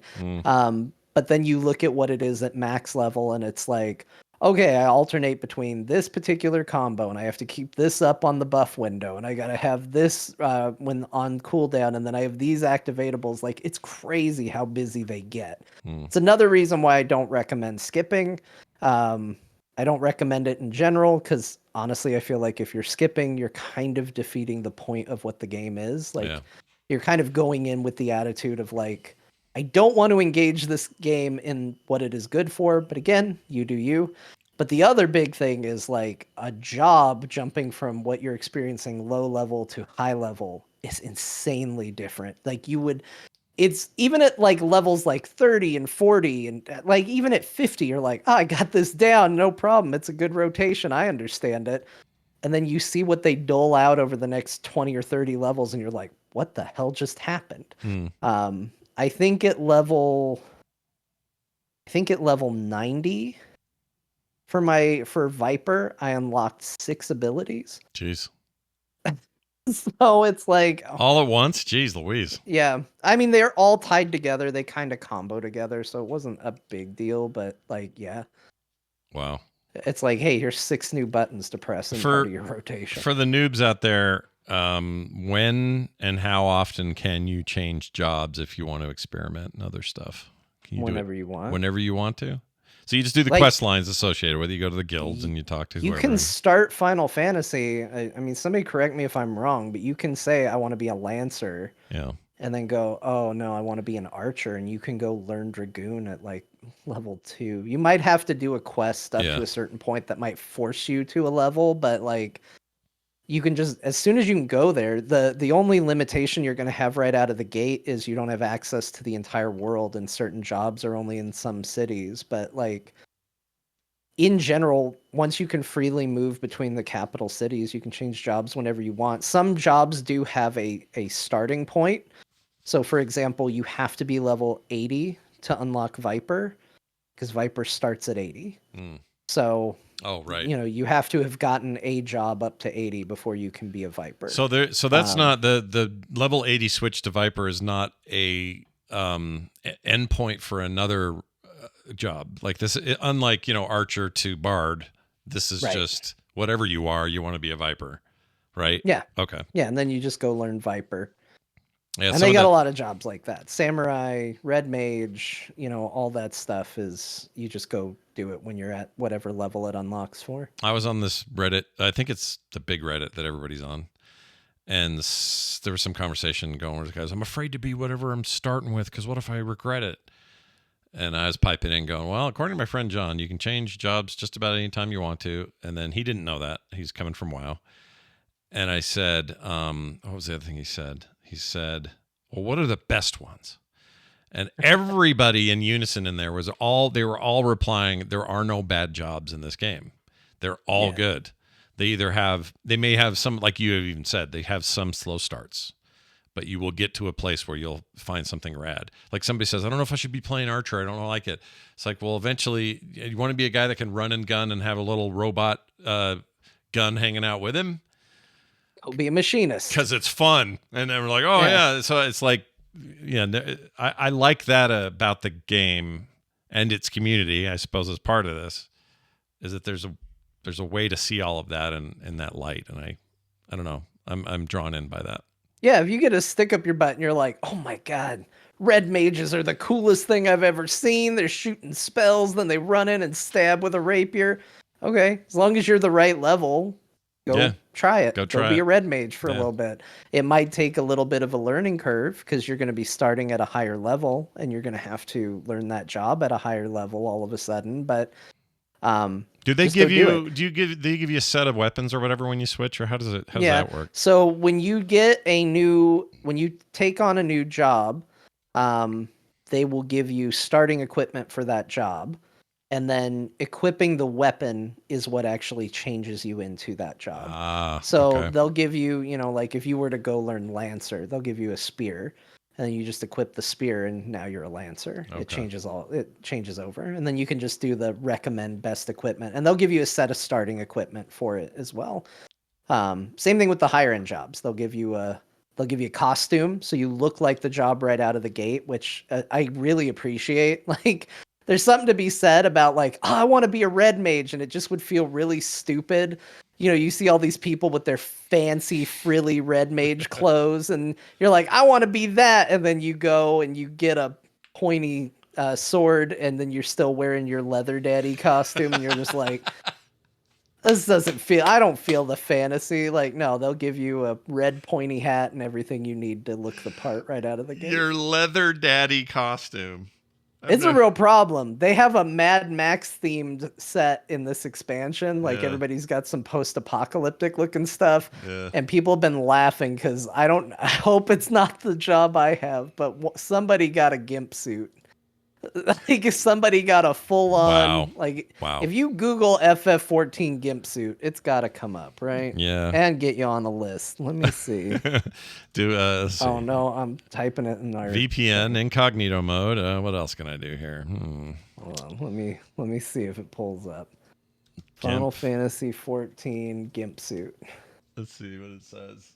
But then you look at what it is at max level, and it's like, okay, I alternate between this particular combo, and I have to keep this up on the buff window, and I gotta have this when on cooldown, and then I have these activatables. Like, it's crazy how busy they get. It's another reason why I don't recommend skipping. I don't recommend it in general, because honestly, I feel like if you're skipping, you're kind of defeating the point of what the game is. Like, you're kind of going in with the attitude of like, I don't want to engage this game in what it is good for, but again, you do you. But the other big thing is like a job jumping from what you're experiencing low level to high level is insanely different. Like it's even at like levels like 30 and 40 and like even at 50, you're like, oh, I got this down, no problem. It's a good rotation. I understand it. And then you see what they dole out over the next 20 or 30 levels, and you're like, what the hell just happened? I think at level 90 for Viper, I unlocked 6 abilities. Jeez. So it's like all at once. Jeez Louise. Yeah, I mean, they're all tied together. They kind of combo together, so it wasn't a big deal. But like, yeah, wow. It's like, hey, here's 6 new buttons to press in part of your rotation. For the noobs out there, when and how often can you change jobs if you want to experiment and other stuff? Can you Whenever do it you want. Whenever you want to. So you just do the quest lines associated, whether you go to the guilds and you talk to whoever. You can start Final Fantasy. I mean, somebody correct me if I'm wrong, but you can say, I want to be a Lancer. Yeah. And then go, oh, no, I want to be an Archer. And you can go learn Dragoon at like level 2. You might have to do a quest up to a certain point that might force you to a level, but like, you can just, as soon as you can go there, the only limitation you're going to have right out of the gate is you don't have access to the entire world, and certain jobs are only in some cities. But like, in general, once you can freely move between the capital cities, you can change jobs whenever you want. Some jobs do have a starting point. So for example, you have to be level 80 to unlock Viper, because Viper starts at 80. So oh, right. You have to have gotten a job up to 80 before you can be a Viper. So that's not the level 80 switch to Viper is not a endpoint for another job. Like this, unlike, Archer to Bard, this is just whatever you are, you want to be a Viper, right? Yeah. Okay. Yeah, and then you just go learn Viper. Yeah, and they got a lot of jobs like that. Samurai, Red Mage, all that stuff is, you just go do it when you're at whatever level it unlocks for. I was on this Reddit. I think it's the big Reddit that everybody's on. And there was some conversation going with the guys. I'm afraid to be whatever I'm starting with, because what if I regret it? And I was piping in going, well, according to my friend John, you can change jobs just about any time you want to. And then he didn't know that. He's coming from WoW. And I said, what was the other thing he said? He said, well, what are the best ones? And everybody in unison in there they were all replying, there are no bad jobs in this game. They're all good. They may have some, like you have even said, they have some slow starts, but you will get to a place where you'll find something rad. Like somebody says, I don't know if I should be playing Archer. I don't like it. It's like, well, eventually you want to be a guy that can run and gun and have a little robot gun hanging out with him. He'll be a machinist. Because it's fun. And then we're like, oh, yeah. So it's like, I like that about the game and its community, I suppose, as part of this, is that there's there's a way to see all of that in that light, and I don't know. I'm drawn in by that. Yeah, if you get a stick up your butt and you're like, oh my god, red mages are the coolest thing I've ever seen. They're shooting spells, then they run in and stab with a rapier. Okay, as long as you're the right level, go try it. Go try be it. a red mage for a Yeah. little bit. It might take a little bit of a learning curve because you're going to be starting at a higher level and you're going to have to learn that job at a higher level all of a sudden. But do they just go give do you? it. Do they give you a set of weapons or whatever when you switch, or how does that work? So when you take on a new job, they will give you starting equipment for that job, and then equipping the weapon is what actually changes you into that job. So they'll give you, like if you were to go learn Lancer, they'll give you a spear, and then you just equip the spear, and now you're a Lancer. Okay. It changes over, and then you can just do the recommend best equipment, and they'll give you a set of starting equipment for it as well. Same thing with the higher end jobs. They'll give you a costume, so you look like the job right out of the gate, which I really appreciate. Like, there's something to be said about like, oh, I want to be a red mage, and it just would feel really stupid. You see all these people with their fancy frilly red mage clothes, and you're like, I want to be that, and then you go and you get a pointy sword, and then you're still wearing your leather daddy costume, and you're just like. I don't feel the fantasy. Like, no, they'll give you a red pointy hat and everything you need to look the part right out of the gate. Your leather daddy costume. It's a real problem. They have a Mad Max themed set in this expansion. Like, everybody's got some post-apocalyptic looking stuff. Yeah. And people have been laughing because I hope it's not the job I have, but somebody got a gimp suit. Like, if somebody got a full-on, if you Google FF14 gimp suit, it's got to come up, right? Yeah. And get you on the list. Let me see. Let's see. Oh, no, I'm typing it in our... VPN, incognito mode. What else can I do here? Hold on, let me see if it pulls up. Final Fantasy 14 gimp suit. Let's see what it says.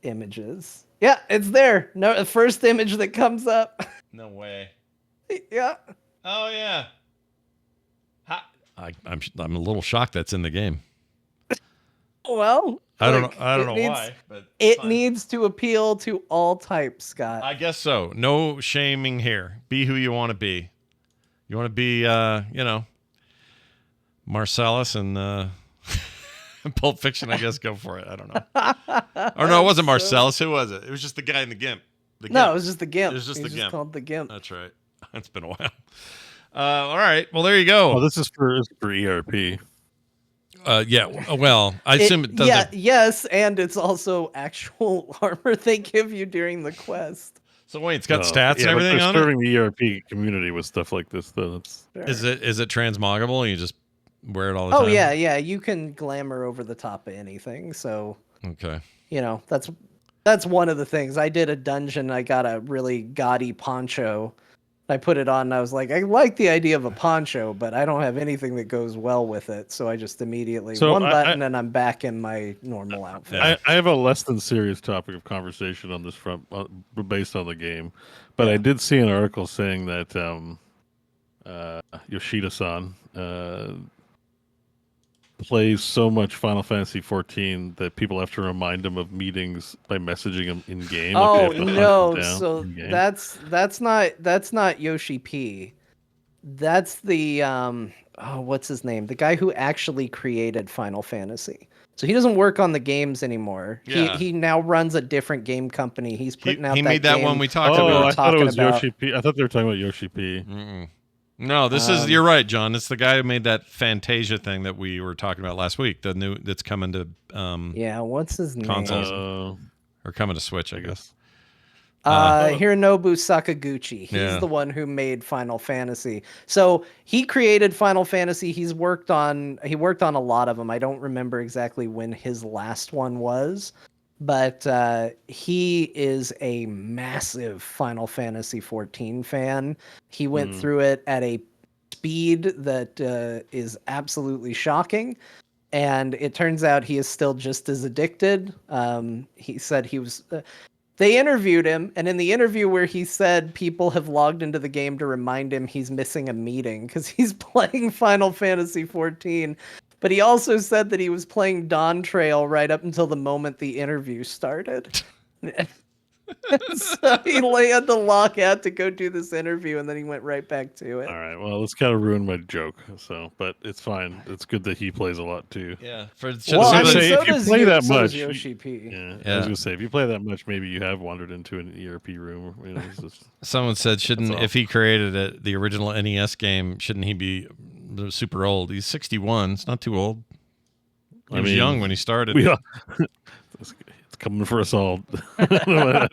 Images. Yeah, it's there. No, the first image that comes up. No way. Yeah. Oh yeah. I'm a little shocked that's in the game. Well, I don't know why, but it needs to appeal to all types, Scott. I guess so. No shaming here. Be who you want to be. You want to be, Marcellus and Pulp Fiction. I guess go for it. I don't know. Or no, it wasn't Marcellus. Who was it? It was just the guy in the GIMP. No, it was just the GIMP. It was just the GIMP. Called the GIMP. That's right. It's been a while. All right. Well, there you go. Oh, this is for ERP. Yeah. Well, I assume it doesn't. Yeah. Yes, and it's also actual armor they give you during the quest. So wait, it's got stats and everything on it. Serving the ERP community with stuff like this, though. Is it transmoggable? You just wear it all the time. Oh yeah. You can glamour over the top of anything. So okay. That's one of the things. I did a dungeon. I got a really gaudy poncho. I put it on and I was like, I like the idea of a poncho, but I don't have anything that goes well with it. So I just immediately button and I'm back in my normal outfit. I have a less than serious topic of conversation on this front based on the game. But I did see an article saying that Yoshida-san plays so much Final Fantasy XIV that people have to remind him of meetings by messaging him in game. Oh no! So that's not Yoshi P. That's the what's his name? The guy who actually created Final Fantasy. So he doesn't work on the games anymore. Yeah. He now runs a different game company. He's putting out. He made that one we talked about. Oh, I thought it was Yoshi P. I thought they were talking about Yoshi P. Mm-mm. No, this is you're right, John. It's the guy who made that Fantasia thing that we were talking about last week. The new that's coming to what's his consoles name? Or coming to Switch, I guess. Hironobu Sakaguchi. He's the one who made Final Fantasy. So he created Final Fantasy. He worked on a lot of them. I don't remember exactly when his last one was. But he is a massive Final Fantasy XIV fan. He went through it at a speed that is absolutely shocking. And it turns out he is still just as addicted. He said he was... they interviewed him, and in the interview where he said people have logged into the game to remind him he's missing a meeting because he's playing Final Fantasy XIV, but he also said that he was playing Dawn Trail right up until the moment the interview started. So he had to log out to go do this interview, and then he went right back to it. All right. Well, it's kind of ruined my joke. So, but it's fine. It's good that he plays a lot too. Yeah. Well, I mean, say, so if you does play that so much, does Yoshi P. Yeah, Yeah. I was gonna say if you play that much, maybe you have wandered into an ERP room. You know, it's just, Someone said, shouldn't That's all. if he created the original NES game, shouldn't he be super old? He's 61. It's not too old. He was young when he started. we are. It's coming for us all. You're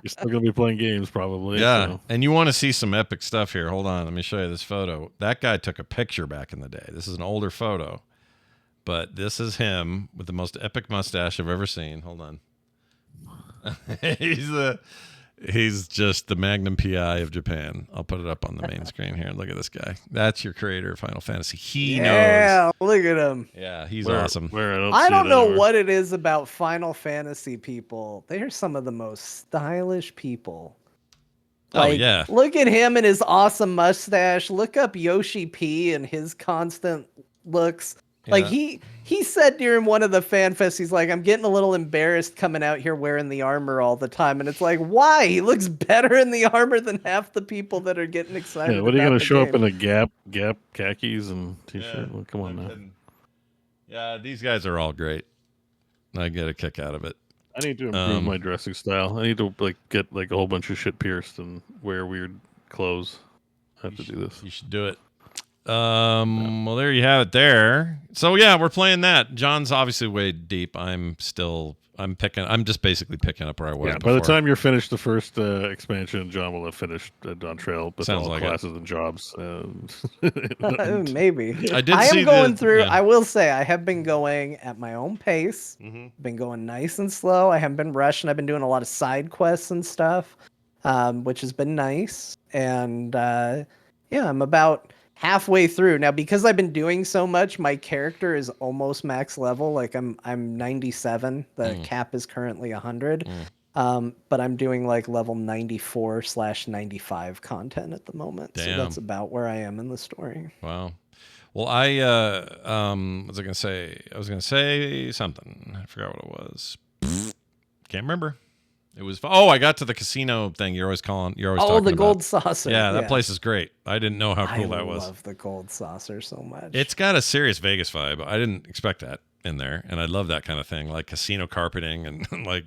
still gonna be playing games, probably. Yeah, So. and you want to see some epic stuff here. Hold on, let me show you this photo. That guy took a picture back in the day. This is an older photo, but this is him with the most epic mustache I've ever seen. Hold on. He's just the Magnum PI of Japan. I'll put it up on the main screen here. Look at this guy. That's your creator of Final Fantasy. He knows. Yeah, look at him. Yeah, he's awesome. I don't know what it is about Final Fantasy people. They are some of the most stylish people. Like, oh yeah. Look at him and his awesome mustache. Look up Yoshi P and his constant looks. Like he said during one of the fan fests, he's like, I'm getting a little embarrassed coming out here wearing the armor all the time. And it's like, why? He looks better in the armor than half the people that are getting excited. Yeah, what are you going to show up in a Gap khakis and t-shirt? Yeah, well, come on now. Yeah, these guys are all great. I get a kick out of it. I need to improve my dressing style. I need to get a whole bunch of shit pierced and wear weird clothes. I have to do this. You should do it. Well, there you have it there. So yeah, we're playing that. John's obviously way deep. I'm just basically picking up where I was. Yeah, before. by the time you're finished the first expansion, John will have finished Dawn Trail with Sounds all like classes and jobs. Maybe. I am going through. Yeah. I will say I have been going at my own pace. Mm-hmm. Been going nice and slow. I haven't been rushing. I've been doing a lot of side quests and stuff, which has been nice. And yeah, I'm about halfway through now because I've been doing so much. My character is almost max level. Like I'm 97. The cap is currently 100. But I'm doing like level 94/95 content at the moment. Damn. So that's about where I am in the story. Wow. Well, what was I gonna say? I was gonna say something. I forgot what it was. Can't remember. It was. Oh, I got to the casino thing. You're always talking about. The gold saucer. Yeah, that place is great. I didn't know how cool that was. I love the gold saucer so much. It's got a serious Vegas vibe. I didn't expect that in there, and I love that kind of thing, like casino carpeting and like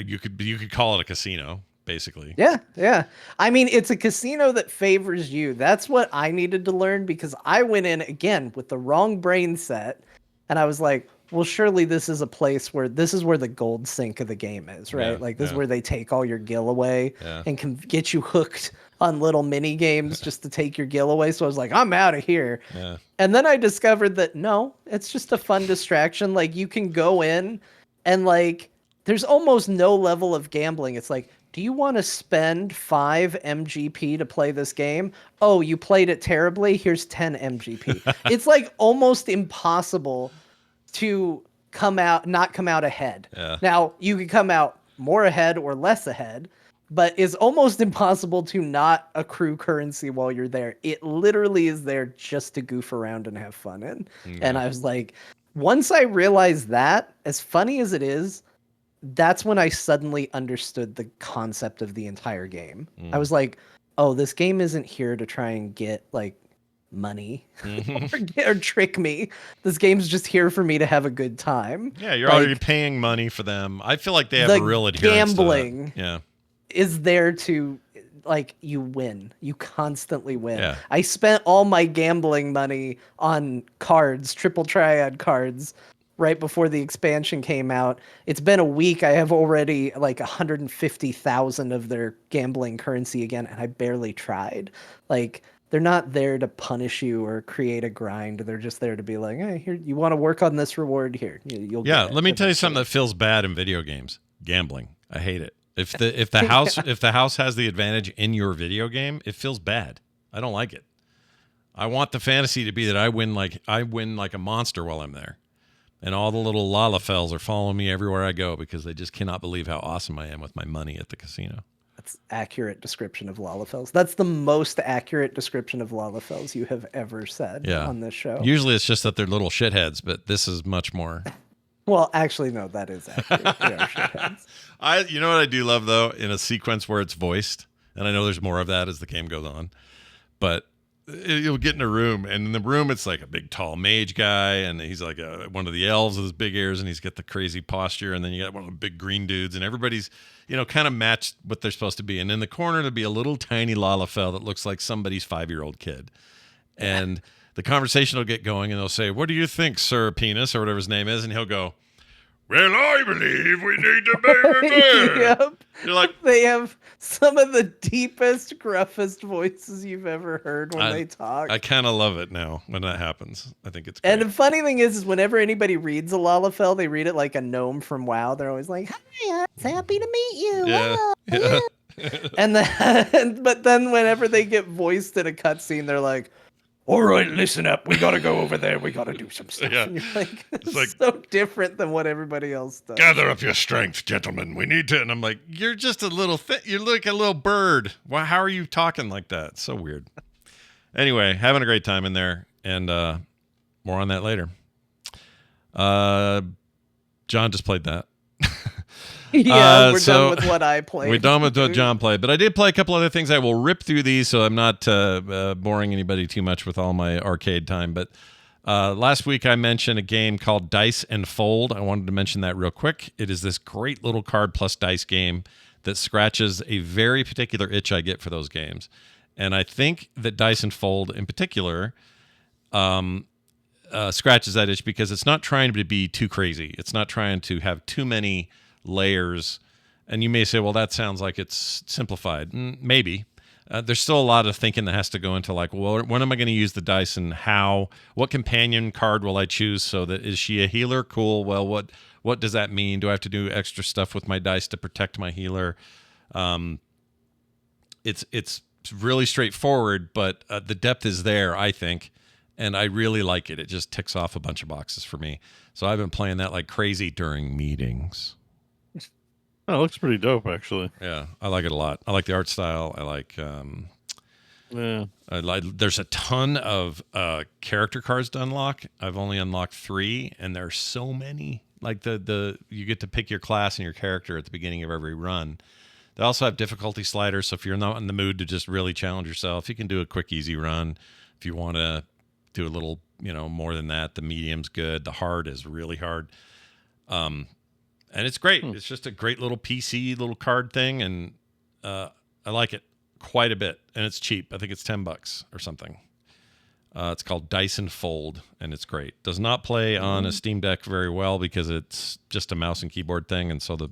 you could call it a casino, basically. Yeah. I mean, it's a casino that favors you. That's what I needed to learn because I went in again with the wrong brain set, and I was like, well, surely this is a place where this is where the gold sink of the game is, right? Yeah, like this is where they take all your gil away and can get you hooked on little mini games just to take your gil away. So I was like, I'm out of here. Yeah. And then I discovered that no, it's just a fun distraction. Like you can go in and like there's almost no level of gambling. It's like, do you want to spend 5 MGP to play this game? Oh, you played it terribly. Here's 10 MGP. It's like almost impossible to not come out ahead. Yeah. Now, you can come out more ahead or less ahead, but it's almost impossible to not accrue currency while you're there. It literally is there just to goof around and have fun in. And I was like, once I realized that, as funny as it is, that's when I suddenly understood the concept of the entire game. I was like, oh, this game isn't here to try and get like money or trick me. This game's just here for me to have a good time. Yeah, you're already paying money for them. I feel like they have a real adherence gambling to that. Yeah. is there to like you win. You constantly win. Yeah. I spent all my gambling money on cards, triple triad cards, right before the expansion came out. It's been a week. I have already like 150,000 of their gambling currency again, and I barely tried. Like, they're not there to punish you or create a grind. They're just there to be like, hey, here, you want to work on this reward here. You'll Yeah, get it let me tell you something eventually. that feels bad in video games. Gambling. I hate it. If the house has the advantage in your video game, it feels bad. I don't like it. I want the fantasy to be that I win like a monster while I'm there. And all the little Lalafells are following me everywhere I go because they just cannot believe how awesome I am with my money at the casino. That's accurate description of Lalafels. That's the most accurate description of Lalafels you have ever said on this show. Usually it's just that they're little shitheads, but this is much more. Well, actually, no, that is accurate. They are shitheads. You know what I do love though, in a sequence where it's voiced, and I know there's more of that as the game goes on, but you'll get in a room, and in the room it's like a big tall mage guy, and he's like one of the elves with his big ears, and he's got the crazy posture, and then you got one of the big green dudes, and everybody's kind of matched what they're supposed to be, and in the corner there'll be a little tiny Lalafell that looks like somebody's 5-year-old kid, and the conversation will get going, and they'll say, "What do you think, Sir Penis," or whatever his name is, and he'll go, "Well, I believe we need to be." Yep. You're like, they have some of the deepest, gruffest voices you've ever heard when they talk. I kind of love it now when that happens. I think it's great. And the funny thing is whenever anybody reads a Lalafell, they read it like a gnome from WoW. They're always like, "Hi, it's happy to meet you." Yeah. Wow. And but then whenever they get voiced in a cutscene, they're like, "All right, listen up. We gotta go over there. We gotta do some stuff." Yeah. And you're like, It's like, so different than what everybody else does. "Gather up your strength, gentlemen. We need to." And I'm like, "You're just a little you're like a little bird. Why? How are you talking like that? It's so weird." Anyway, having a great time in there, and more on that later. John just played that. Yeah, we're done with what I played. We're done with what John played, but I did play a couple other things. I will rip through these, so I'm not boring anybody too much with all my arcade time. But last week I mentioned a game called Dice and Fold. I wanted to mention that real quick. It is this great little card plus dice game that scratches a very particular itch I get for those games. And I think that Dice and Fold in particular scratches that itch because it's not trying to be too crazy. It's not trying to have too many layers. And you may say, well, that sounds like it's simplified. Maybe. There's still a lot of thinking that has to go into like, well, when am I going to use the dice and how? What companion card will I choose? So that is she a healer? Cool. Well, what does that mean? Do I have to do extra stuff with my dice to protect my healer? It's really straightforward, but the depth is there, I think. And I really like it. It just ticks off a bunch of boxes for me. So I've been playing that like crazy during meetings. Oh, it looks pretty dope, actually. Yeah, I like it a lot. I like the art style. I like. There's a ton of character cards to unlock. I've only unlocked 3, and there's so many. Like you get to pick your class and your character at the beginning of every run. They also have difficulty sliders, so if you're not in the mood to just really challenge yourself, you can do a quick, easy run. If you want to do a little, more than that, the medium's good. The hard is really hard. And it's great. It's just a great little PC little card thing, and I like it quite a bit. And it's cheap. I think it's $10 or something. It's called Dice and Fold, and it's great. Does not play on a Steam Deck very well because it's just a mouse and keyboard thing, and so the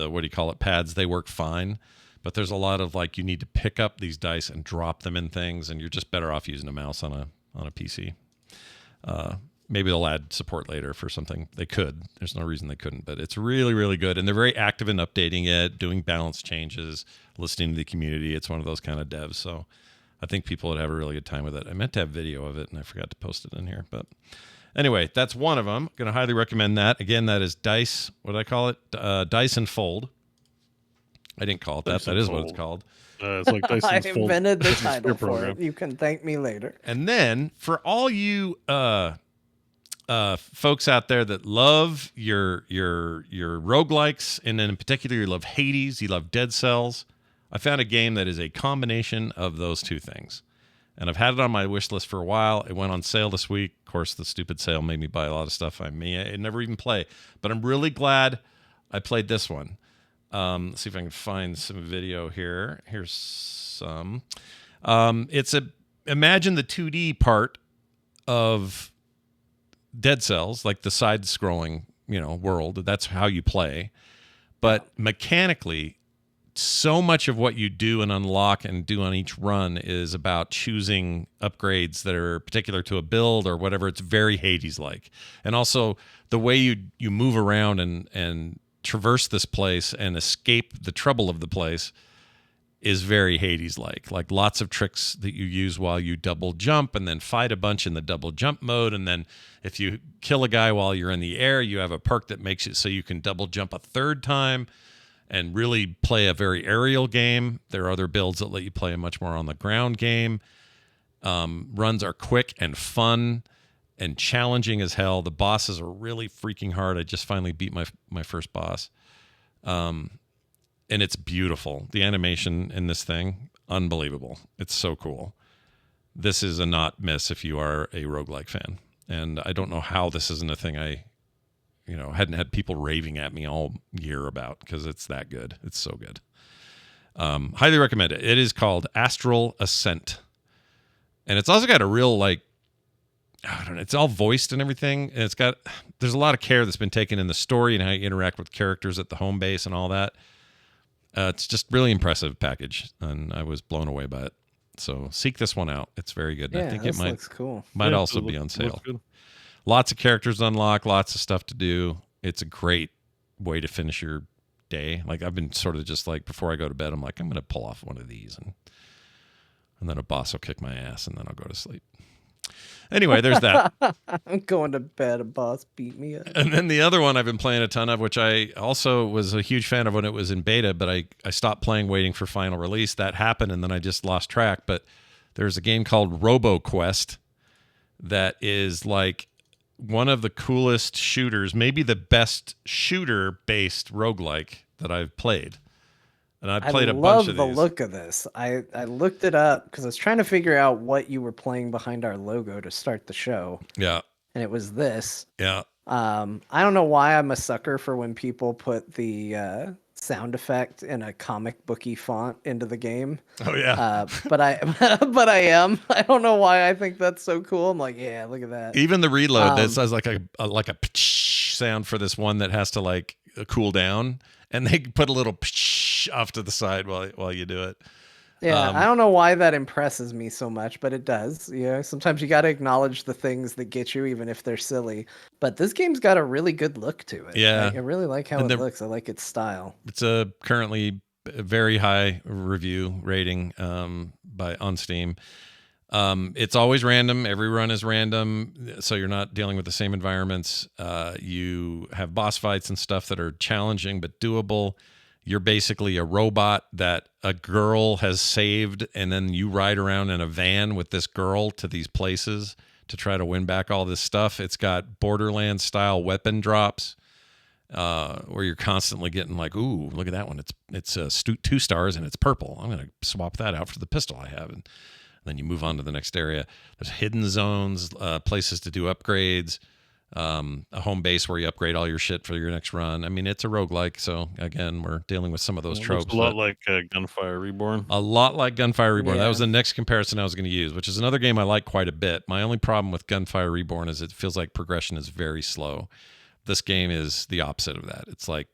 what do you call it, pads, they work fine. But there's a lot of like you need to pick up these dice and drop them in things, and you're just better off using a mouse on a PC. Maybe they'll add support later for something. They could. There's no reason they couldn't, but it's really, really good. And they're very active in updating it, doing balance changes, listening to the community. It's one of those kind of devs. So I think people would have a really good time with it. I meant to have video of it, and I forgot to post it in here. But anyway, that's one of them. Going to highly recommend that. Again, that is Dice. What did I call it? Dice and Fold. I didn't call it that. That is what it's called. It's like Dice I and Fold. invented the title for it. You can thank me later. And then for all you folks out there that love your roguelikes, and then in particular you love Hades, you love Dead Cells, I found a game that is a combination of those two things. And I've had it on my wish list for a while. It went on sale this week. Of course, the stupid sale made me buy a lot of stuff I never even play. But I'm really glad I played this one. Let's see if I can find some video here. Here's some. Imagine the 2D part of Dead Cells, like the side-scrolling, world. That's how you play. But mechanically, so much of what you do and unlock and do on each run is about choosing upgrades that are particular to a build or whatever. It's very Hades-like. And also, the way you move around and traverse this place and escape the trouble of the place is very Hades-like. Like lots of tricks that you use while you double jump and then fight a bunch in the double jump mode. And then if you kill a guy while you're in the air, you have a perk that makes it so you can double jump a third time. and really play a very aerial game. There are other builds that let you play a much more on the ground game. Runs are quick and fun and challenging as hell. The bosses are really freaking hard. I just finally beat my first boss. And it's beautiful. The animation in this thing, unbelievable. It's so cool. This is a not miss if you are a roguelike fan. And I don't know how this isn't a thing I hadn't had people raving at me all year about, because it's that good. It's so good. Highly recommend it. It is called Astral Ascent. And it's also got a real, like, I don't know, it's all voiced and everything. And there's a lot of care that's been taken in the story and how you interact with characters at the home base and all that. It's just really impressive package, and I was blown away by it. So seek this one out. It's very good. Yeah, I think this it might looks cool. Might also be on sale. Good. Lots of characters to unlock, lots of stuff to do. It's a great way to finish your day. Like, I've been sort of just like, before I go to bed, I'm like, I'm going to pull off one of these, and then a boss will kick my ass, and then I'll go to sleep. Anyway, there's that. I'm going to bed. A boss beat me up. And then the other one I've been playing a ton of, which I also was a huge fan of when it was in beta, but I stopped playing waiting for final release. That happened, and then I just lost track. But there's a game called RoboQuest that is like one of the coolest shooters, maybe the best shooter-based roguelike that I've played. And I played a bunch of these. I love the look of this. I looked it up because I was trying to figure out what you were playing behind our logo to start the show. Yeah. And it was this. Yeah. I don't know why I'm a sucker for when people put the sound effect in a comic booky font into the game. Oh yeah. But I am. I don't know why I think that's so cool. I'm like, yeah, look at that. Even the reload that says like a sound for this one that has to like cool down, and they put a little off to the side while you do it. Yeah, I don't know why that impresses me so much, but it does. Sometimes you got to acknowledge the things that get you, even if they're silly. But this game's got a really good look to it. Yeah. I really like how it looks. I like its style. It's a currently very high review rating on Steam. It's always random. Every run is random, so you're not dealing with the same environments. You have boss fights and stuff that are challenging but doable. You're basically a robot that a girl has saved, and then you ride around in a van with this girl to these places to try to win back all this stuff. It's got Borderlands-style weapon drops where you're constantly getting like, ooh, look at that one. It's 2 stars and it's purple. I'm going to swap that out for the pistol I have. And then you move on to the next area. There's hidden zones, places to do upgrades. A home base where you upgrade all your shit for your next run. I mean, it's a roguelike, so again, we're dealing with some of those tropes. A lot like Gunfire Reborn. A lot like Gunfire Reborn. Yeah. That was the next comparison I was going to use, which is another game I like quite a bit. My only problem with Gunfire Reborn is it feels like progression is very slow. This game is the opposite of that. It's like,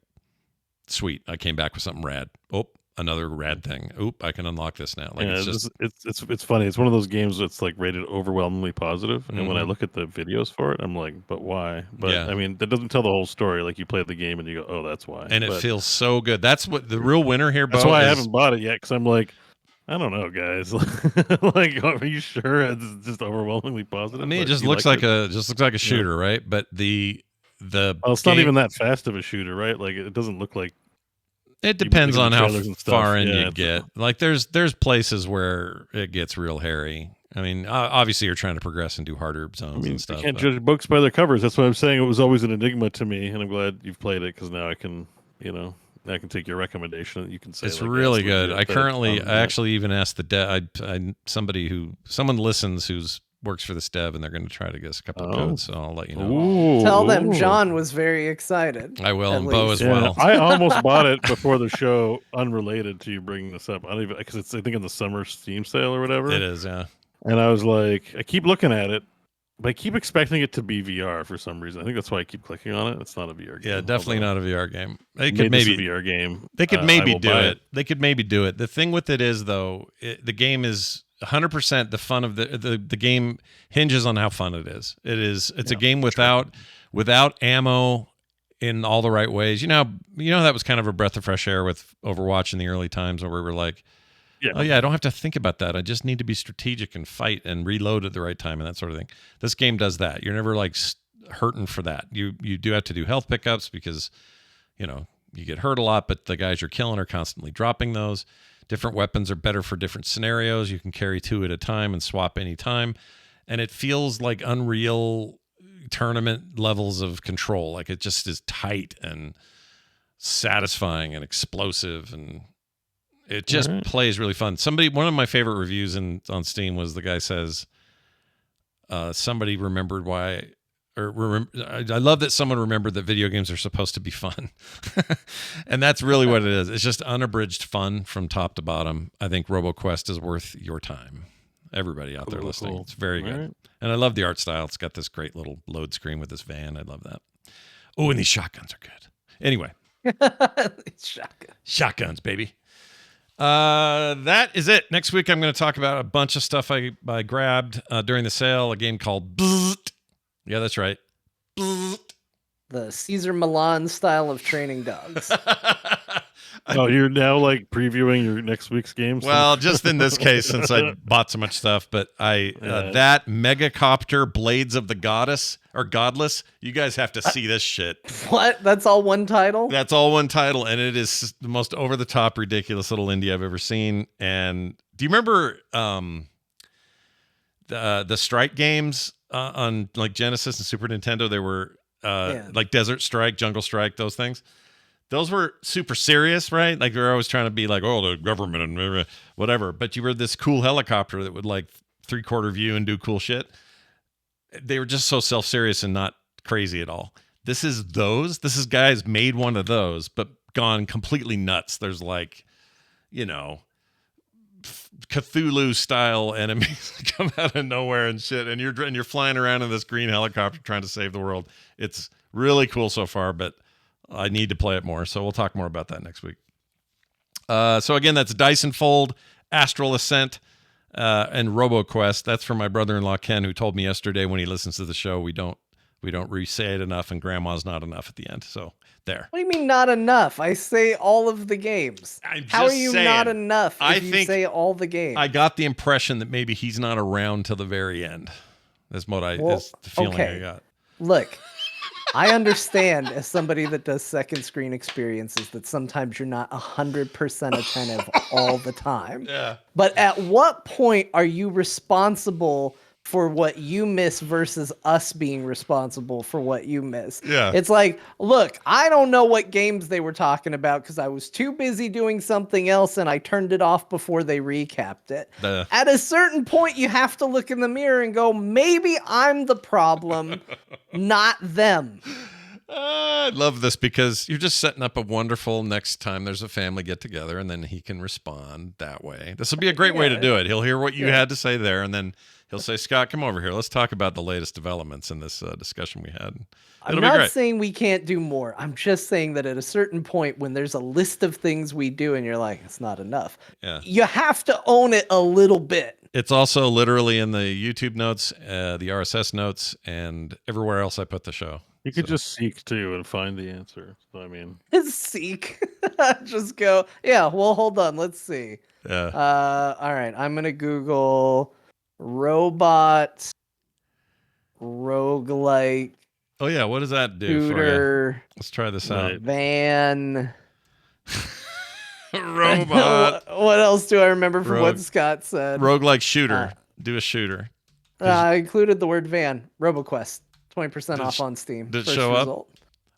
sweet, I came back with something rad. Oh, another rad thing. Oop, I can unlock this now. Like, yeah, it's funny. It's one of those games that's like rated overwhelmingly positive, and when I look at the videos for it, I'm like, but why? But Yeah. I mean, that doesn't tell the whole story. Like, you play the game and you go, oh, that's why. and it But feels so good. That's what the real winner here, Bo. that's why I is- haven't bought it yet, because I'm like, I don't know, guys. Like, are you sure it's just overwhelmingly positive? I mean, it Like, just you looks like like a shooter, right? But the well, it's not game- even that fast of a shooter, right? Like, it doesn't look like. It depends look at on the how trailers and stuff. far in Yeah, you it's- get. Like there's places where it gets real hairy. I mean, obviously you're trying to progress and do harder zones I mean, and stuff. you can't but- judge books by their covers. That's why I'm saying it was always an enigma to me, and I'm glad you've played it, because now I can, I can take your recommendation. You can say It's like, really yeah, good. legit, but, I actually even asked the someone listens who's works for this dev, and they're going to try to get us a couple of codes. So I'll let you know. Ooh, Tell them ooh. John was very excited. I will, at and Bo least. as Yeah, well. I almost bought it before the show, unrelated to you bringing this up. I don't even, because it's, I think, in the summer Steam sale or whatever. It is, yeah. And I was like, I keep looking at it, but I keep expecting it to be VR for some reason. I think that's why I keep clicking on it. It's not a VR game. Yeah, definitely although not a VR game. They made could this maybe a VR game. They could I maybe will do buy it. They could maybe do it. The thing with it is, though, the game is 100% the fun of the game hinges on how fun it is. It's a game without ammo in all the right ways. You know that was kind of a breath of fresh air with Overwatch in the early times, where we were like, Yeah. oh yeah, I don't have to think about that. I just need to be strategic and fight and reload at the right time and that sort of thing. This game does that. You're never like hurting for that. You do have to do health pickups because you get hurt a lot, but the guys you're killing are constantly dropping those. Different weapons are better for different scenarios. You can carry 2 at a time and swap anytime. And it feels like Unreal Tournament levels of control. Like it just is tight and satisfying and explosive, and it just plays really fun. One of my favorite reviews on Steam was the guy says, somebody remembered why, I love that someone remembered that video games are supposed to be fun. And that's really what it is. It's just unabridged fun from top to bottom. I think RoboQuest is worth your time. Everybody out there listening. Cool. It's very good. Right. And I love the art style. It's got this great little load screen with this van. I love that. Oh, and these shotguns are good. Anyway. Shotguns, baby. That is it. Next week, I'm going to talk about a bunch of stuff I grabbed during the sale. A game called Bzzzt. Yeah, that's right. Bzzzt. The Caesar Milan style of training dogs. Oh, you're now like previewing your next week's games? Well, just in this case, since I bought so much stuff, but that Megacopter Blades of the Goddess or Godless, you guys have to see this shit. What? That's all one title? That's all one title, and it is the most over-the-top, ridiculous little indie I've ever seen. And do you remember the Strike games on like Genesis and Super Nintendo? They were like Desert Strike, Jungle Strike, those things. Those were super serious, right? Like they're always trying to be like, oh, the government and whatever. But you were this cool helicopter that would like 3/4 view and do cool shit. They were just so self-serious and not crazy at all. This is guys made one of those, but gone completely nuts. There's like, Cthulhu style enemies that come out of nowhere and shit. And you're flying around in this green helicopter trying to save the world. It's really cool so far, but I need to play it more, so we'll talk more about that next week. So again, that's Dyson Fold, Astral Ascent, and RoboQuest. That's from my brother-in-law Ken, who told me yesterday when he listens to the show we don't re-say it enough, and Grandma's not enough at the end. So there. What do you mean not enough? I say all of the games. How are you not enough if you say all the games? I got the impression that maybe he's not around till the very end. That's the feeling I got. Look. I understand as somebody that does second screen experiences that sometimes you're not 100% attentive all the time. Yeah. But at what point are you responsible for what you miss versus us being responsible for what you miss? Yeah. It's like, look, I don't know what games they were talking about because I was too busy doing something else and I turned it off before they recapped it. At a certain point, you have to look in the mirror and go, maybe I'm the problem, not them. I love this because you're just setting up a wonderful next time there's a family get together, and then he can respond that way. This will be a great way to do it. He'll hear what you had to say there, and then he'll say, Scott, come over here. Let's talk about the latest developments in this discussion we had. I'm not saying we can't do more. I'm just saying that at a certain point when there's a list of things we do and you're like, it's not enough. Yeah. You have to own it a little bit. It's also literally in the YouTube notes, the RSS notes, and everywhere else I put the show. You could just seek too and find the answer. So, I mean, seek. Just go. Yeah. Well, hold on. Let's see. Yeah. All right. I'm gonna Google robot roguelike. Oh yeah. What does that do for you? Let's try this out. Van. Robot. What else do I remember from what Scott said? Roguelike shooter. Do a shooter. I included the word van. RoboQuest. 20% off on Steam. Did it show up? Oh,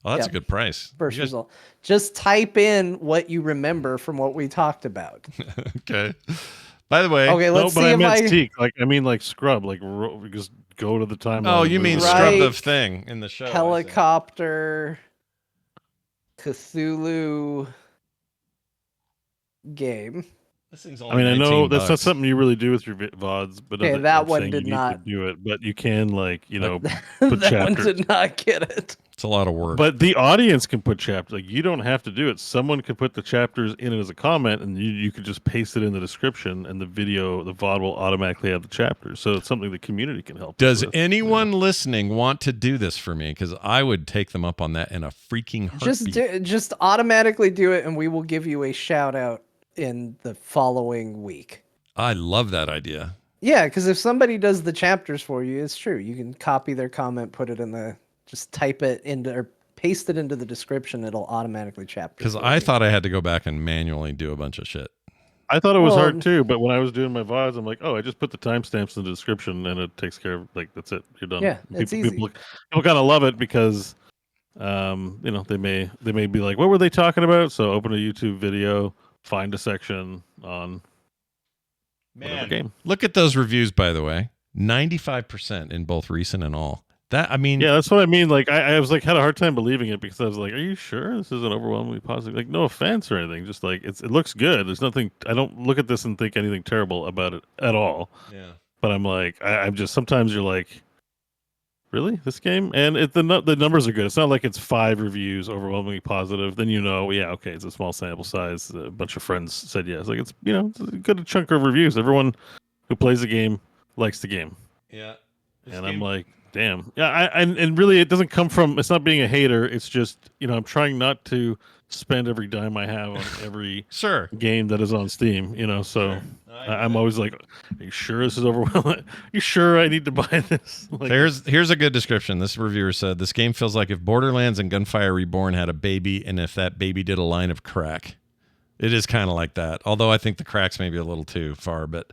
that's a good price. First result. Just type in what you remember from what we talked about. Okay. By the way, let's see but I if meant seek. Like scrub. Like just go to the timeline. Oh, you mean scrub the thing in the show? Helicopter, Cthulhu game. This thing's only I know that's not something you really do with your VODs, but that one did not do it. But you can put that chapters. One did not get it. It's a lot of work. But the audience can put chapters. Like you don't have to do it. Someone could put the chapters in it as a comment, and you could just paste it in the description, and the VOD will automatically have the chapters. So it's something the community can help. Does anyone listening want to do this for me? Because I would take them up on that in a freaking heartbeat. Just automatically do it, and we will give you a shout out in the following week. I love that idea. Yeah, because if somebody does the chapters for you, it's true. You can copy their comment, put it in just type it into, or paste it into the description, it'll automatically chapter. Because I thought I had to go back and manually do a bunch of shit. I thought it was hard too, but when I was doing my VODs, I'm like, oh, I just put the timestamps in the description and it takes care of, like, that's it. You're done. Yeah, it's easy. People kind of love it because, they may be like, what were they talking about? So open a YouTube video, find a section on whatever game. Look at those reviews, by the way. 95% in both recent and all. That, I mean, yeah, that's what I mean. Like, I was like, had a hard time believing it because I was like, are you sure this isn't overwhelmingly positive? Like, no offense or anything, just like it looks good. There's nothing. I don't look at this and think anything terrible about it at all. Yeah. But I'm like, I'm just sometimes you're like, really, this game? And the numbers are good. It's not like it's 5 reviews overwhelmingly positive. Then yeah, okay, it's a small sample size. A bunch of friends said yes. Like it's it's a good chunk of reviews. Everyone who plays the game likes the game. Yeah. And I'm like, damn. Yeah, and really it doesn't come from, it's not being a hater. It's just, I'm trying not to spend every dime I have on every game that is on Steam, so I'm always like, are you sure this is overwhelming? Are you sure I need to buy this? Like, here's a good description. This reviewer said, this game feels like if Borderlands and Gunfire Reborn had a baby and if that baby did a line of crack. It is kind of like that. Although I think the crack's maybe a little too far, but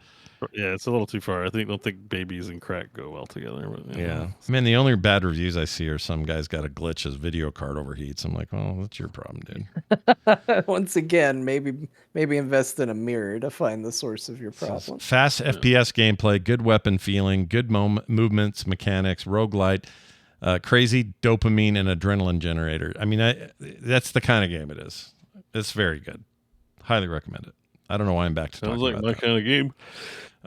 yeah, it's a little too far. I don't think babies and crack go well together. But, yeah. I mean, the only bad reviews I see are some guy's got a glitch, his video card overheats. I'm like, well, that's your problem, dude. Once again, maybe invest in a mirror to find the source of your problem. Fast FPS gameplay, good weapon feeling, good movements, mechanics, roguelite, crazy dopamine and adrenaline generator. I mean, that's the kind of game it is. It's very good. Highly recommend it. I don't know why I'm back to Sounds talking like about my that. kind of game.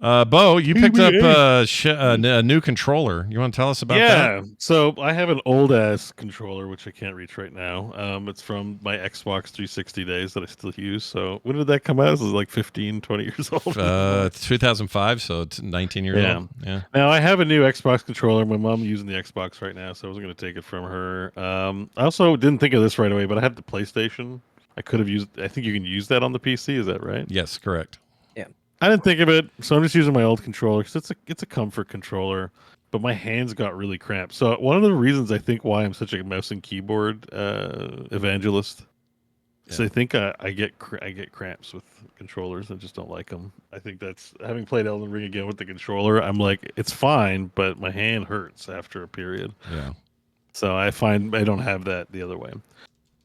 Bo, you picked up a new controller. You want to tell us about that? Yeah, so I have an old ass controller which I can't reach right now. It's from my Xbox 360 days that I still use. So when did that come out? It was like 15, 20 years old. 2005, so it's 19 years old. Yeah. Now I have a new Xbox controller. My mom's using the Xbox right now, so I wasn't going to take it from her. I also didn't think of this right away, but I have the PlayStation. I could have used. I think you can use that on the PC. Is that right? Yes, correct. I didn't think of it, so I'm just using my old controller because it's a comfort controller, but my hands got really cramped. So one of the reasons I think why I'm such a mouse and keyboard evangelist is I think I get cramps with controllers. I just don't like them. I think that's having played Elden Ring again with the controller. I'm like, it's fine, but my hand hurts after a period. Yeah. So I find I don't have that the other way.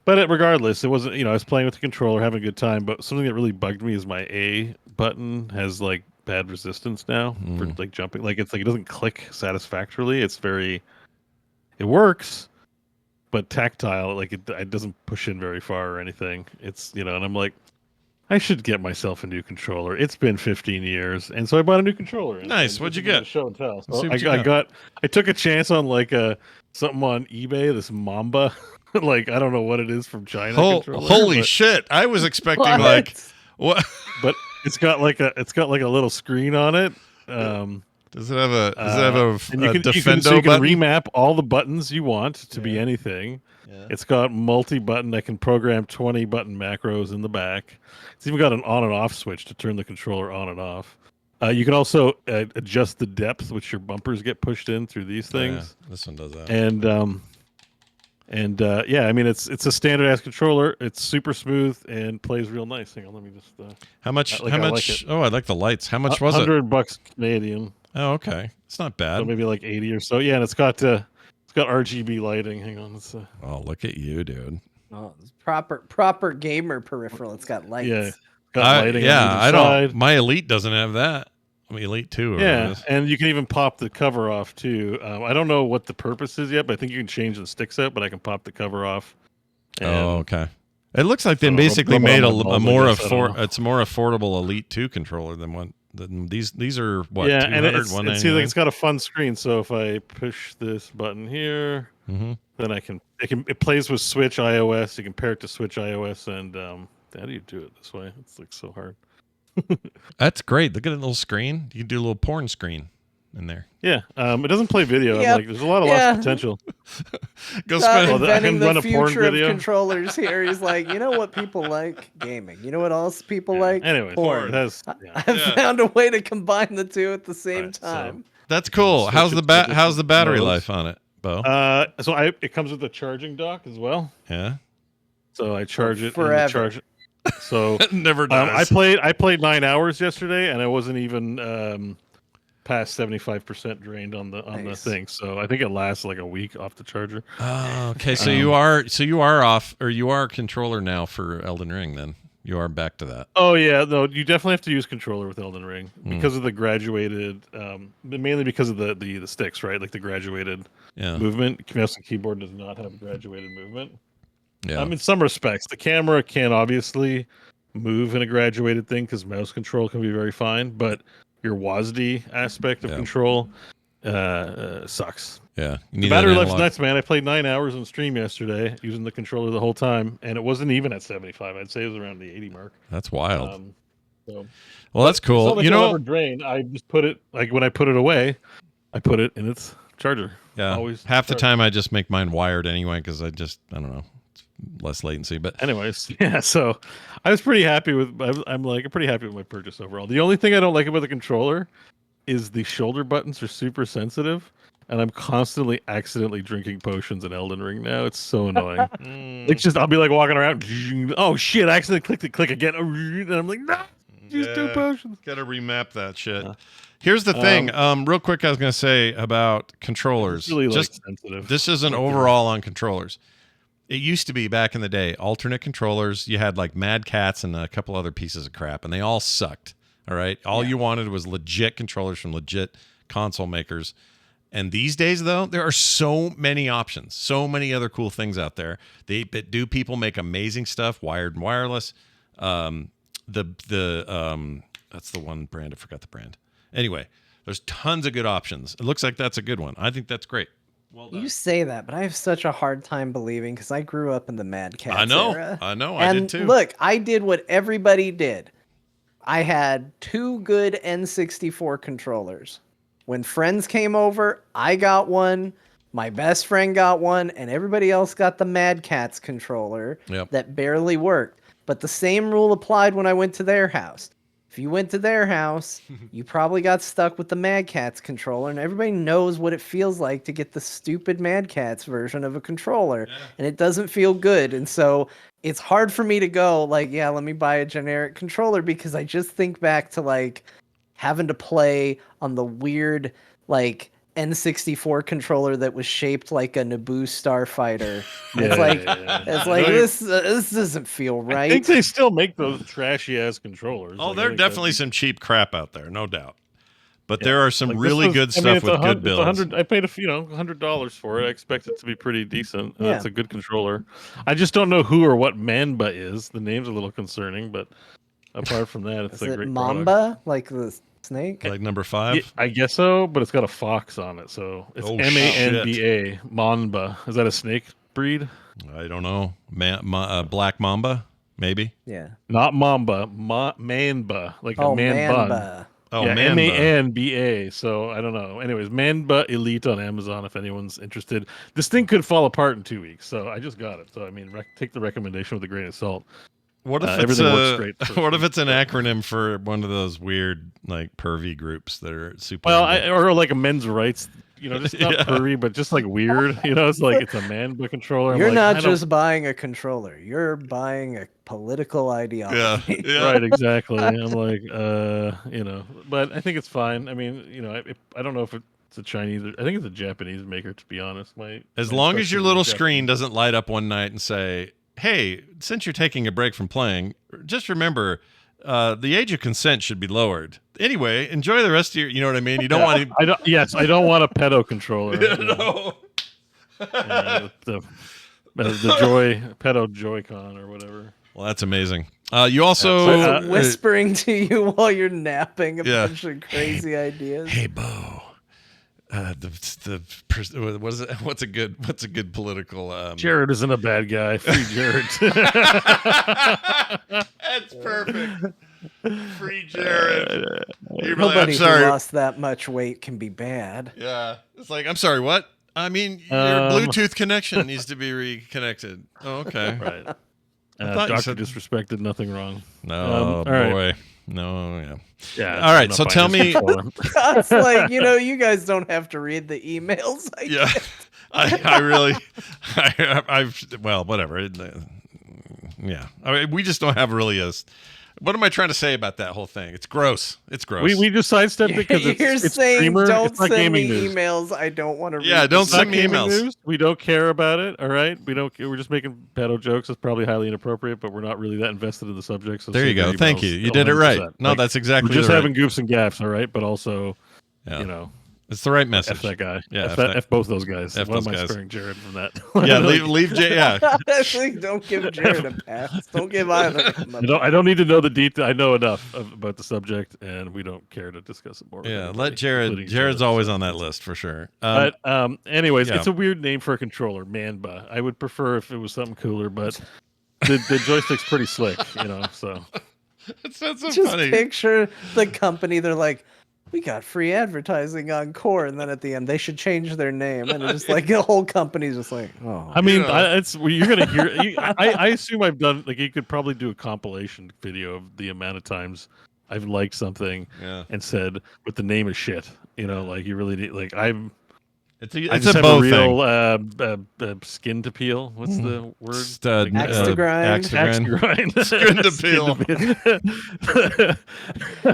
But regardless, it wasn't, I was playing with the controller, having a good time, but something that really bugged me is my A button has like bad resistance now for like jumping. Like it's like it doesn't click satisfactorily. It works, but tactile, like it doesn't push in very far or anything. It's, and I'm like, I should get myself a new controller. It's been 15 years. And so I bought a new controller. Nice. What'd you get? Show and tell. So I took a chance on like something on eBay, this Mamba. Like I don't know what it is from China. Holy shit! I was expecting like what? But it's got like a little screen on it. Does it have a Defendo so you can button? remap all the buttons you want to be anything. Yeah. It's got multi-button. I can program 20 button macros in the back. It's even got an on and off switch to turn the controller on and off. You can also adjust the depth which your bumpers get pushed in through these things. Yeah, this one does that. And I mean it's a standard ass controller. It's super smooth and plays real nice. Hang on, let me just. How much? Oh, I like the lights. How much was it? $100 Canadian. Oh, okay, it's not bad. So maybe like 80 or so. Yeah, and it's got RGB lighting. Hang on, oh, look at you, dude. Oh, it's proper gamer peripheral. It's got lights. Yeah, got lighting. I don't. My Elite doesn't have that. I mean, Elite 2. Yeah, and you can even pop the cover off too. I don't know what the purpose is yet, but I think you can change the sticks out. But I can pop the cover off. Oh, okay. It looks like they basically made a more it's more affordable Elite 2 controller than one. These are what? Yeah, and it's got a fun screen. So if I push this button here, then it plays with Switch iOS. You can pair it to Switch iOS, and how do you do it this way? It's like so hard. That's great. Look at that little screen. You can do a little porn screen in there. Yeah, it doesn't play video. Yep. There's a lot of lost potential. Go spend. Inventing the future of controllers here. He's like, you know what people like? Gaming. You know what else people like? Anyway, porn. I've found a way to combine the two at the same time. So, that's cool. How's the battery life on it? Bo? So it comes with a charging dock as well. Yeah. So I charge it forever. in the charge. So Never does. I played 9 hours yesterday, and I wasn't even past 75% drained on the Nice. thing. So I think it lasts like a week off the charger. Oh, okay. So you are off, or you are a controller now for Elden Ring. Then you are back to that. Oh yeah, no, you definitely have to use controller with Elden Ring because of the graduated, mainly because of the sticks, right? Like the graduated movement. Mouse and keyboard does not have graduated movement. Yeah. In some respects, the camera can obviously move in a graduated thing because mouse control can be very fine, but your WASD aspect of control sucks. Yeah. The battery life's nuts, man. I played 9 hours on stream yesterday using the controller the whole time, and it wasn't even at 75. I'd say it was around the 80 mark. That's wild. Well, that's cool. Like never drain. I just put it when I put it away, I put it in its charger. Yeah. Always half the time I just make mine wired anyway because I don't know. Less latency, but anyways, yeah. So I was pretty happy with. I'm pretty happy with my purchase overall. The only thing I don't like about the controller is the shoulder buttons are super sensitive, and I'm constantly accidentally drinking potions in Elden Ring now. It's so annoying. It's just I'll be like walking around. Oh shit! I accidentally click again, and I'm like, no, just 2 potions. Got to remap that shit. Here's the thing. Real quick, I was going to say about controllers. It's really just sensitive. This is an overall on controllers. It used to be back in the day, alternate controllers. You had like Mad Cats and a couple other pieces of crap, and they all sucked. All right. All you wanted was legit controllers from legit console makers. And these days, though, there are so many options, so many other cool things out there. Do people make amazing stuff, wired and wireless? That's the one brand. I forgot the brand. Anyway, there's tons of good options. It looks like that's a good one. I think that's great. Well done. You say that, but I have such a hard time believing because I grew up in the Mad Cats era. I know. And I did too. Look, I did what everybody did. I had 2 good N64 controllers. When friends came over, I got one. My best friend got one, and everybody else got the Mad Cats controller that barely worked. But the same rule applied when I went to their house. If you went to their house, you probably got stuck with the Mad Catz controller, and everybody knows what it feels like to get the stupid Mad Catz version of a controller, and it doesn't feel good. And so it's hard for me to go like, yeah, let me buy a generic controller because I just think back to like having to play on the weird like N64 controller that was shaped like a Naboo starfighter. It's like this doesn't feel right. I think they still make those trashy ass controllers. Oh, there are definitely some cheap crap out there, no doubt. But there are some really good stuff with good builds. I paid $100 for it. I expect it to be pretty decent. It's a good controller. I just don't know who or what Mamba is. The name's a little concerning, but apart from that, it's a great Mamba, product. like the snake, like number 5. Yeah, I guess so, but it's got a fox on it, so it's Manba. Mamba. Is that a snake breed? I don't know. Black Mamba, maybe. Yeah. Not Mamba. Manba, like a man bun. Oh, yeah, Manba. Manba. So I don't know. Anyways, Manba Elite on Amazon if anyone's interested. This thing could fall apart in 2 weeks, so I just got it. So I mean, take the recommendation with a grain of salt. What if everything works great? What if it's an acronym for one of those weird like pervy groups that are super? Well, or like a men's rights, just not pervy, but just like weird. It's like it's a Manba controller. You're not just buying a controller; you're buying a political ideology. Yeah. Right, exactly. I'm like, but I think it's fine. I mean, I don't know if it's a Chinese. I think it's a Japanese maker, to be honest. As long as your little screen doesn't light up one night and say, hey, since you're taking a break from playing, just remember the age of consent should be lowered. Anyway, enjoy the rest of your, you know what I mean? You don't want to... I don't want a pedo controller. No. The pedo Joy-Con or whatever. Well, that's amazing. You also... whispering to you while you're napping a bunch of crazy ideas. Hey, Bo. What's a good political Jared isn't a bad guy. Free Jared. That's perfect. Free Jared. Nobody who lost that much weight can be bad. Yeah. It's like, I'm sorry, what? I mean, your Bluetooth connection needs to be reconnected. Oh, okay. Right. thought you Doctor said- disrespected, nothing wrong. No, all right. boy. No, yeah. Yeah. All right, I'm not so buying tell this me- controller. It's like, you guys don't have to read the emails. Yeah. I really, I've, well, whatever. Yeah. I mean, we just don't have really a, what am I trying to say about that whole thing? It's gross. It's gross. We just sidestepped it because You're it's saying streamer. don't It's not send me gaming news. emails. I don't want to read. Yeah, them. don't It's not send me gaming emails. news. We don't care about it. All right, we don't. We're just making pedo jokes. It's probably highly inappropriate, but we're not really that invested in the subject. So There you send go. your Thank emails you. You did it 100%. right. No, Like, that's exactly we're just the having right. goofs and gaffs. All right, but also, Yeah. It's the right message. F that guy. Yeah, F both those guys. F Why those am I guys. sparing Jared from that? Yeah, leave Jay. Yeah. Don't give Jared a pass. Don't give either of them a pass. I don't need to know the detail. I know enough about the subject, and we don't care to discuss it more. with Yeah, anybody, let Jared. including Jared's Jared, always so on that it's- list for sure. But anyways, yeah. it's a weird name for a controller, Manba. I would prefer if it was something cooler, but the joystick's pretty slick, So It's not so Just funny. picture the company. They're like, we got free advertising on Core, and then at the end they should change their name, and it's just like the whole company's just like, oh. I mean, Yeah. you're gonna hear. I assume I've done like you could probably do a compilation video of the amount of times I've liked something Yeah, and said, "But the name is shit." Like you really need. Like I it's just a have both a thing. real skin to peel. What's the word? Just, Axe to grind. axe to Axe grind. to grind. Skin to peel. peel.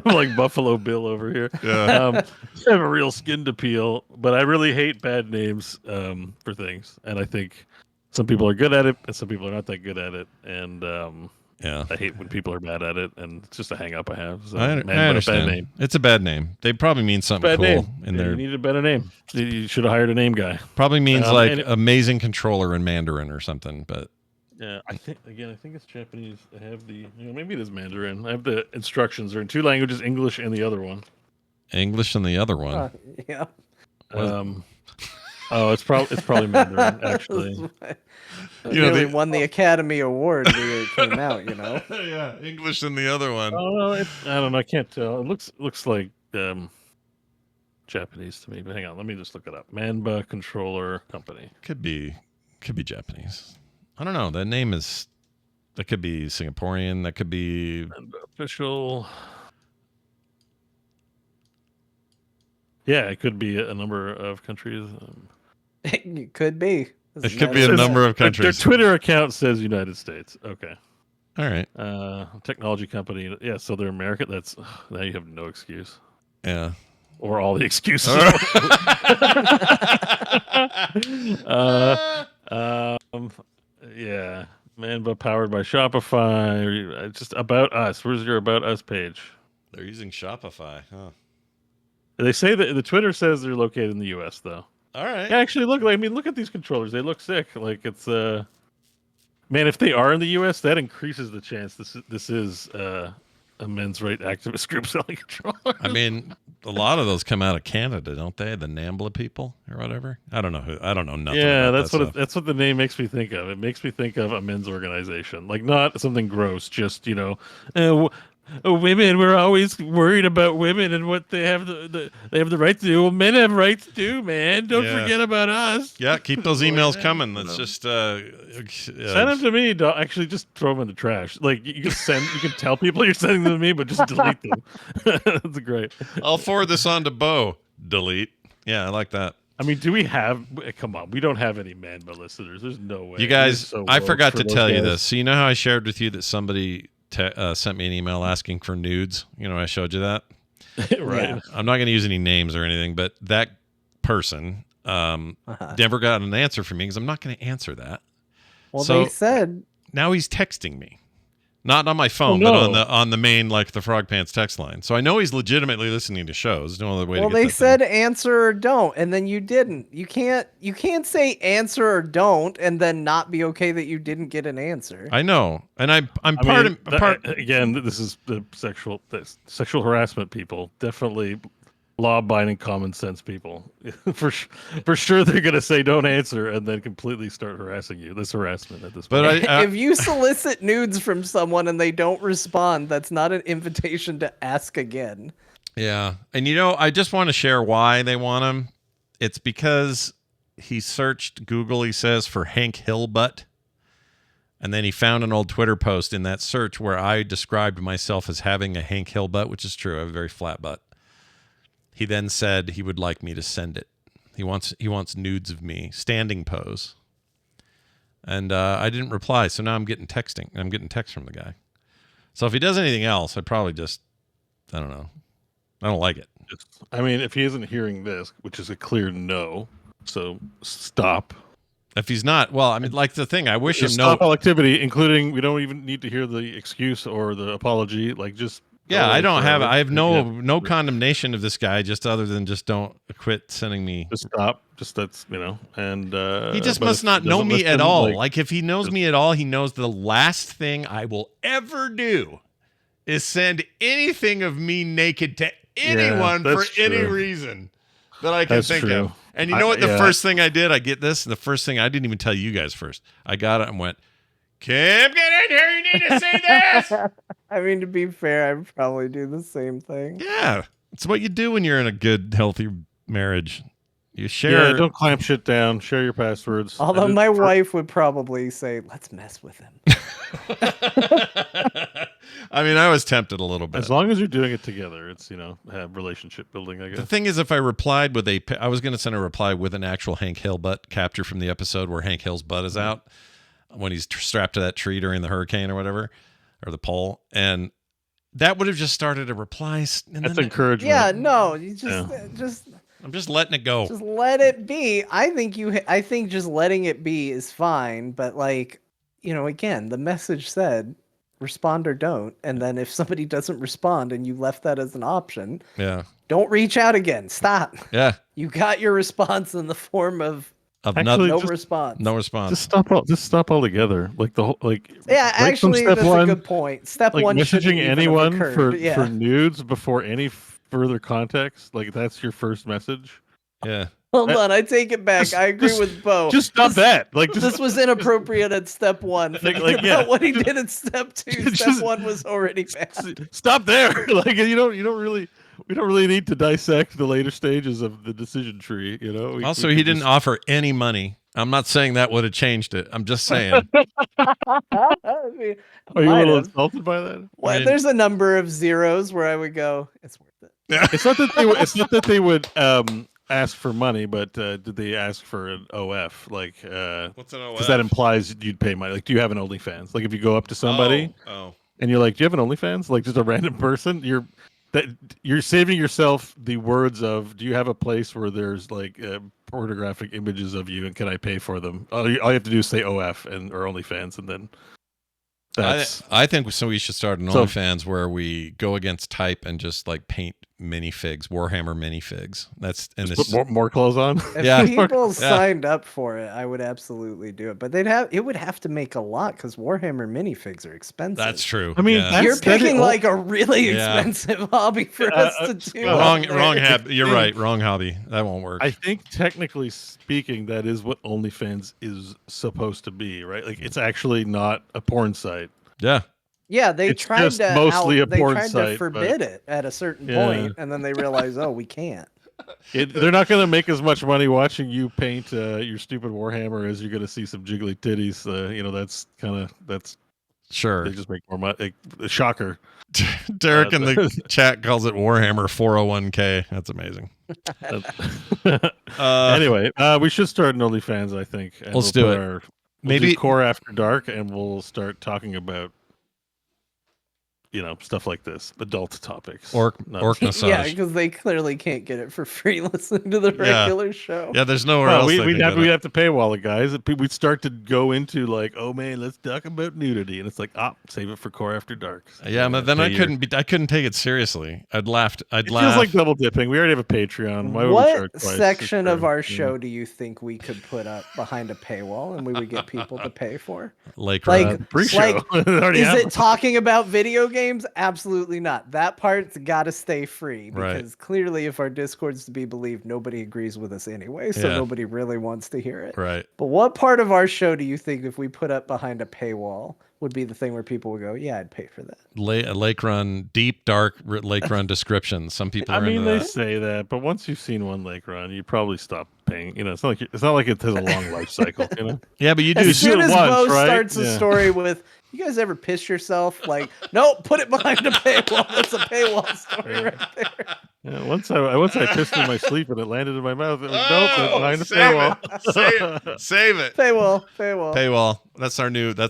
I'm like Buffalo Bill over here. Yeah. I have a real skin to peel, but I really hate bad names for things, and I think some people are good at it, and some people are not that good at it, and Yeah. I hate when people are bad at it, and it's just a hang up I have. So, I but a understand. bad name. It's a bad name. They probably mean something Bad cool name. in Yeah, there. you needed a better name. You should have hired a name guy. Probably means like and- amazing controller in Mandarin or something. But Yeah, I think it's Japanese. I have maybe it is Mandarin. I have the instructions. They're in two languages, English and the other one. English and the other one. Yeah. It's probably Mandarin actually. Nearly won the Academy Award when it came out. Yeah, English and the other one. Oh no, I don't know. I can't tell. It looks like Japanese to me. But hang on, let me just look it up. Manba Controller Company. Could be Japanese. I don't know. That could be Singaporean. That could be. Manba official. Yeah, it could be a number of countries. It could be. It could be a number of Their countries. Twitter account says United States. Okay. All right. Technology company. Yeah, so they're American. That's now you have no excuse. Yeah. Or all the excuses. Yeah. Manba powered by Shopify. Just About Us. Where's your About Us page? They're using Shopify. Huh. They say that the Twitter says they're located in the U.S. though. All right. Yeah, actually, look at these controllers. They look sick. Like it's man, if they are in the U.S., that increases the chance this is a men's right activist group selling controllers. I mean, a lot of those come out of Canada, don't they? The NAMBLA people or whatever. I don't know nothing. Yeah, about that's what the name makes me think of. It makes me think of a men's organization, like not something gross. Just women. We're always worried about women and what they have they have the right to do. Well, men have rights too, man. Don't Yeah. forget about us. Yeah, keep those emails Yeah, coming. you That's know. just Send them to me. Actually, just throw them in the trash. Like you can tell people you're sending them to me, but just delete them. That's great. I'll forward this on to Bo. Delete. Yeah, I like that. I mean, do we have? Come on, we don't have any Manba listeners. There's no way. You guys, We're so I woke forgot for to those tell you guys. this. So you know how I shared with you that somebody sent me an email asking for nudes? I showed you that. Right. Yeah. I'm not going to use any names or anything, but that person never got an answer from me because I'm not going to answer that. Well, So- they said Now he's texting me. Not on my phone, no. but on the main, like the Frog Pants text line. So I know he's legitimately listening to shows. No other way well, to get they that said thing. answer or don't, and then you didn't. You can't say answer or don't, and then not be okay that you didn't get an answer. I know, and I'm I part mean, of part. again, this is the sexual harassment people. Definitely law-abiding, common sense people. for sure, they're gonna say don't answer and then completely start harassing you. This harassment at this point. But I If you solicit nudes from someone and they don't respond, that's not an invitation to ask again. yeah, and I just want to share why they want him. It's because he searched Google. He says for Hank Hillbutt, And then he found an old Twitter post in that search where I described myself as having a Hank Hill butt, which is true. I have a very flat butt. He then said he would like me to send it. He wants nudes of me, standing pose. And I didn't reply, so now I'm getting text from the guy. So if he does anything else, I'd probably just, I don't know. I don't like it. I mean, if he isn't hearing this, which is a clear no, so stop. If he's not, well, I mean, like the thing, I wish him stop all activity, including we don't even need to hear the excuse or the apology. Like just I have no condemnation of this guy, just other than just don't quit sending me. Just stop. Just that's and he just must not know me at all. Like if he knows me at all, he knows the last thing I will ever do is send anything of me naked to anyone for any reason that I can think of. And you know what? The first thing I did, I get this. The first thing I didn't even tell you guys first. I got it and went, Kim, get in here. You need to see this. I mean, to be fair, I would probably do the same thing. Yeah. It's what you do when you're in a good, healthy marriage. You share. Yeah, don't clamp shit down. Share your passwords. Although my wife would probably say, let's mess with him. I mean, I was tempted a little bit. As long as you're doing it together, it's, have relationship building, I guess. The thing is, if I replied with I was going to send a reply with an actual Hank Hill butt capture from the episode where Hank Hill's butt is out when he's strapped to that tree during the hurricane or whatever, or the pole. And that would have just started a reply. That's encouragement. Yeah, no, you just I'm just letting it go. Just let it be. I think just letting it be is fine. But again, the message said respond or don't. And then if somebody doesn't respond and you left that as an option, don't reach out again. Stop. Yeah. You got your response in the form of nothing. No response. No response. Just stop altogether. Like the whole Yeah, actually, that's a good point. Step one, messaging anyone for nudes before any further context. Like that's your first message. Yeah. Hold on, I take it back. I agree with Bo. Just stop that. Like this was inappropriate at step one. What he did at step two. Step one was already bad. Stop there. Like we don't really need to dissect the later stages of the decision tree. Also, he didn't offer any money. I'm not saying that would have changed it. I'm just saying. Are you a little insulted by that? Well, there's a number of zeros where I would go, it's worth it. It's not that they would ask for money, but did they ask for an OF? Like, what's an OF? Because that implies you'd pay money. Like, do you have an OnlyFans? Like, if you go up to somebody and you're like, do you have an OnlyFans? Like, just a random person, you're saving yourself the words of, do you have a place where there's like pornographic images of you and can I pay for them? All you have to do is say OF or OnlyFans, and then I think we should start an OnlyFans where we go against type and just like paint minifigs, Warhammer minifigs. That's put more clothes on. If people signed up for it, I would absolutely do it. But it would have to make a lot because Warhammer minifigs are expensive. That's true. I mean, you're picking like a really expensive hobby for us to do. Wrong hobby. You're right. Wrong hobby. That won't work. I think technically speaking, that is what OnlyFans is supposed to be, right? Like it's actually not a porn site. Yeah. Yeah, they tried to forbid it it at a certain point, and then they realized, we can't. They're not going to make as much money watching you paint your stupid Warhammer as you're going to see some jiggly titties. That's sure. They just make more money. Shocker. Derek in the chat calls it Warhammer 401k. That's amazing. Anyway, we should start an OnlyFans, I think. And Let's do it. Maybe do Core After Dark, and we'll start talking about stuff like this, adult topics. Orc massage. Yeah, because they clearly can't get it for free listening to the regular show. Yeah, there's nowhere else. We'd have to paywall it, guys. We'd start to go into like, oh man, let's talk about nudity, and it's like, save it for Core After Dark. So but then I couldn't take it seriously. I'd laugh. It feels like double dipping. We already have a Patreon. Why would we charge what twice? section of our show do you think we could put up behind a paywall and we would get people to pay for? Like pre-show. Is it talking about video games? games, absolutely not. That part's got to stay free because clearly, if our Discord's to be believed, nobody agrees with us anyway, so nobody really wants to hear it. Right. But what part of our show do you think, if we put up behind a paywall, would be the thing where people would go, "Yeah, I'd pay for that"? Lake Run, deep, dark Lake Run descriptions. Some people are into they that. say that, but once you've seen one Lake Run, you probably stop paying. It's not like it has a long life cycle. Yeah, but you do. As soon as Bo right? starts a story with, "You guys ever piss yourself?" Like, nope, put it behind a paywall. That's a paywall story right there. Yeah, once I pissed in my sleep and it landed in my mouth. It was, nope, it's behind the paywall. Save it. Paywall. That's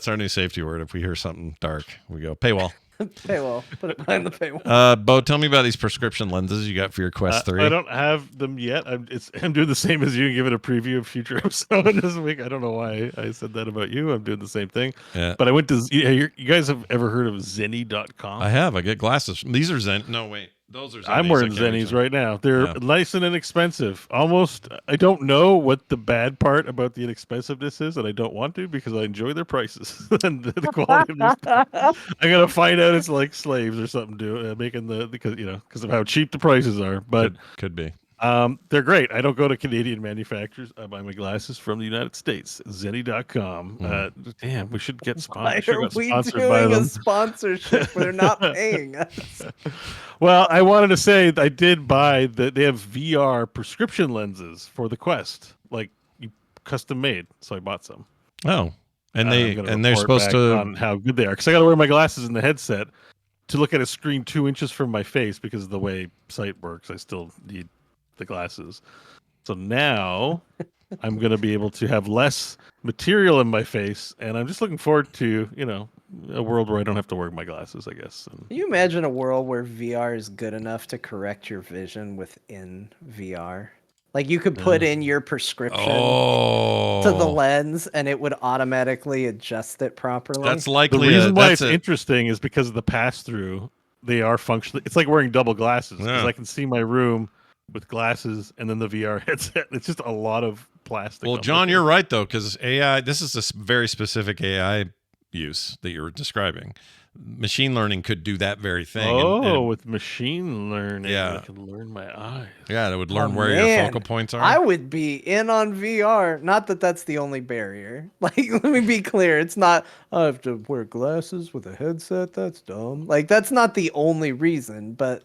our new safety word. If we hear something dark, we go paywall. Paywall. Put it behind the paywall. Bo, tell me about these prescription lenses you got for your Quest 3. I don't have them yet. I'm doing the same as you and giving a preview of future episode this week. I don't know why I said that about you. I'm doing the same thing. Yeah. But I went to you guys have ever heard of Zenny.com? I have. I get glasses. These are Zen. No, wait. Those are Zennies. I'm wearing Zennies right now. They're nice and inexpensive. Almost, I don't know what the bad part about the inexpensiveness is, and I don't want to because I enjoy their prices and the quality of their stuff. I gotta find out it's like slaves or something making because of how cheap the prices are. But could be. They're great. I don't go to Canadian manufacturers. I buy my glasses from the United States. Zenny.com. Damn, we should get sponsored. Why are we doing a sponsorship? They're not paying us. Well, I wanted to say I did buy they have VR prescription lenses for the Quest, like custom made. So I bought some. Oh, and they're supposed to on how good they are because I got to wear my glasses in the headset to look at a screen 2 inches from my face because of the way sight works. I still need the glasses. So now I'm going to be able to have less material in my face, and I'm just looking forward to, a world where I don't have to wear my glasses, I guess. Can you imagine a world where VR is good enough to correct your vision within VR? Like you could put in your prescription to the lens and it would automatically adjust it properly. That's likely. The reason why it's interesting is because of the pass-through. They are functionally. It's like wearing double glasses because I can see my room with glasses and then the VR headset. It's just a lot of plastic. Well, John, you're right though, because AI. This is a very specific AI use that you're describing. Machine learning could do that very thing. Oh, with machine learning, I can learn my eyes. Yeah, it would learn where your focal points are. I would be in on VR. Not that that's the only barrier. Like, let me be clear. It's not, I have to wear glasses with a headset. That's dumb. Like, that's not the only reason, but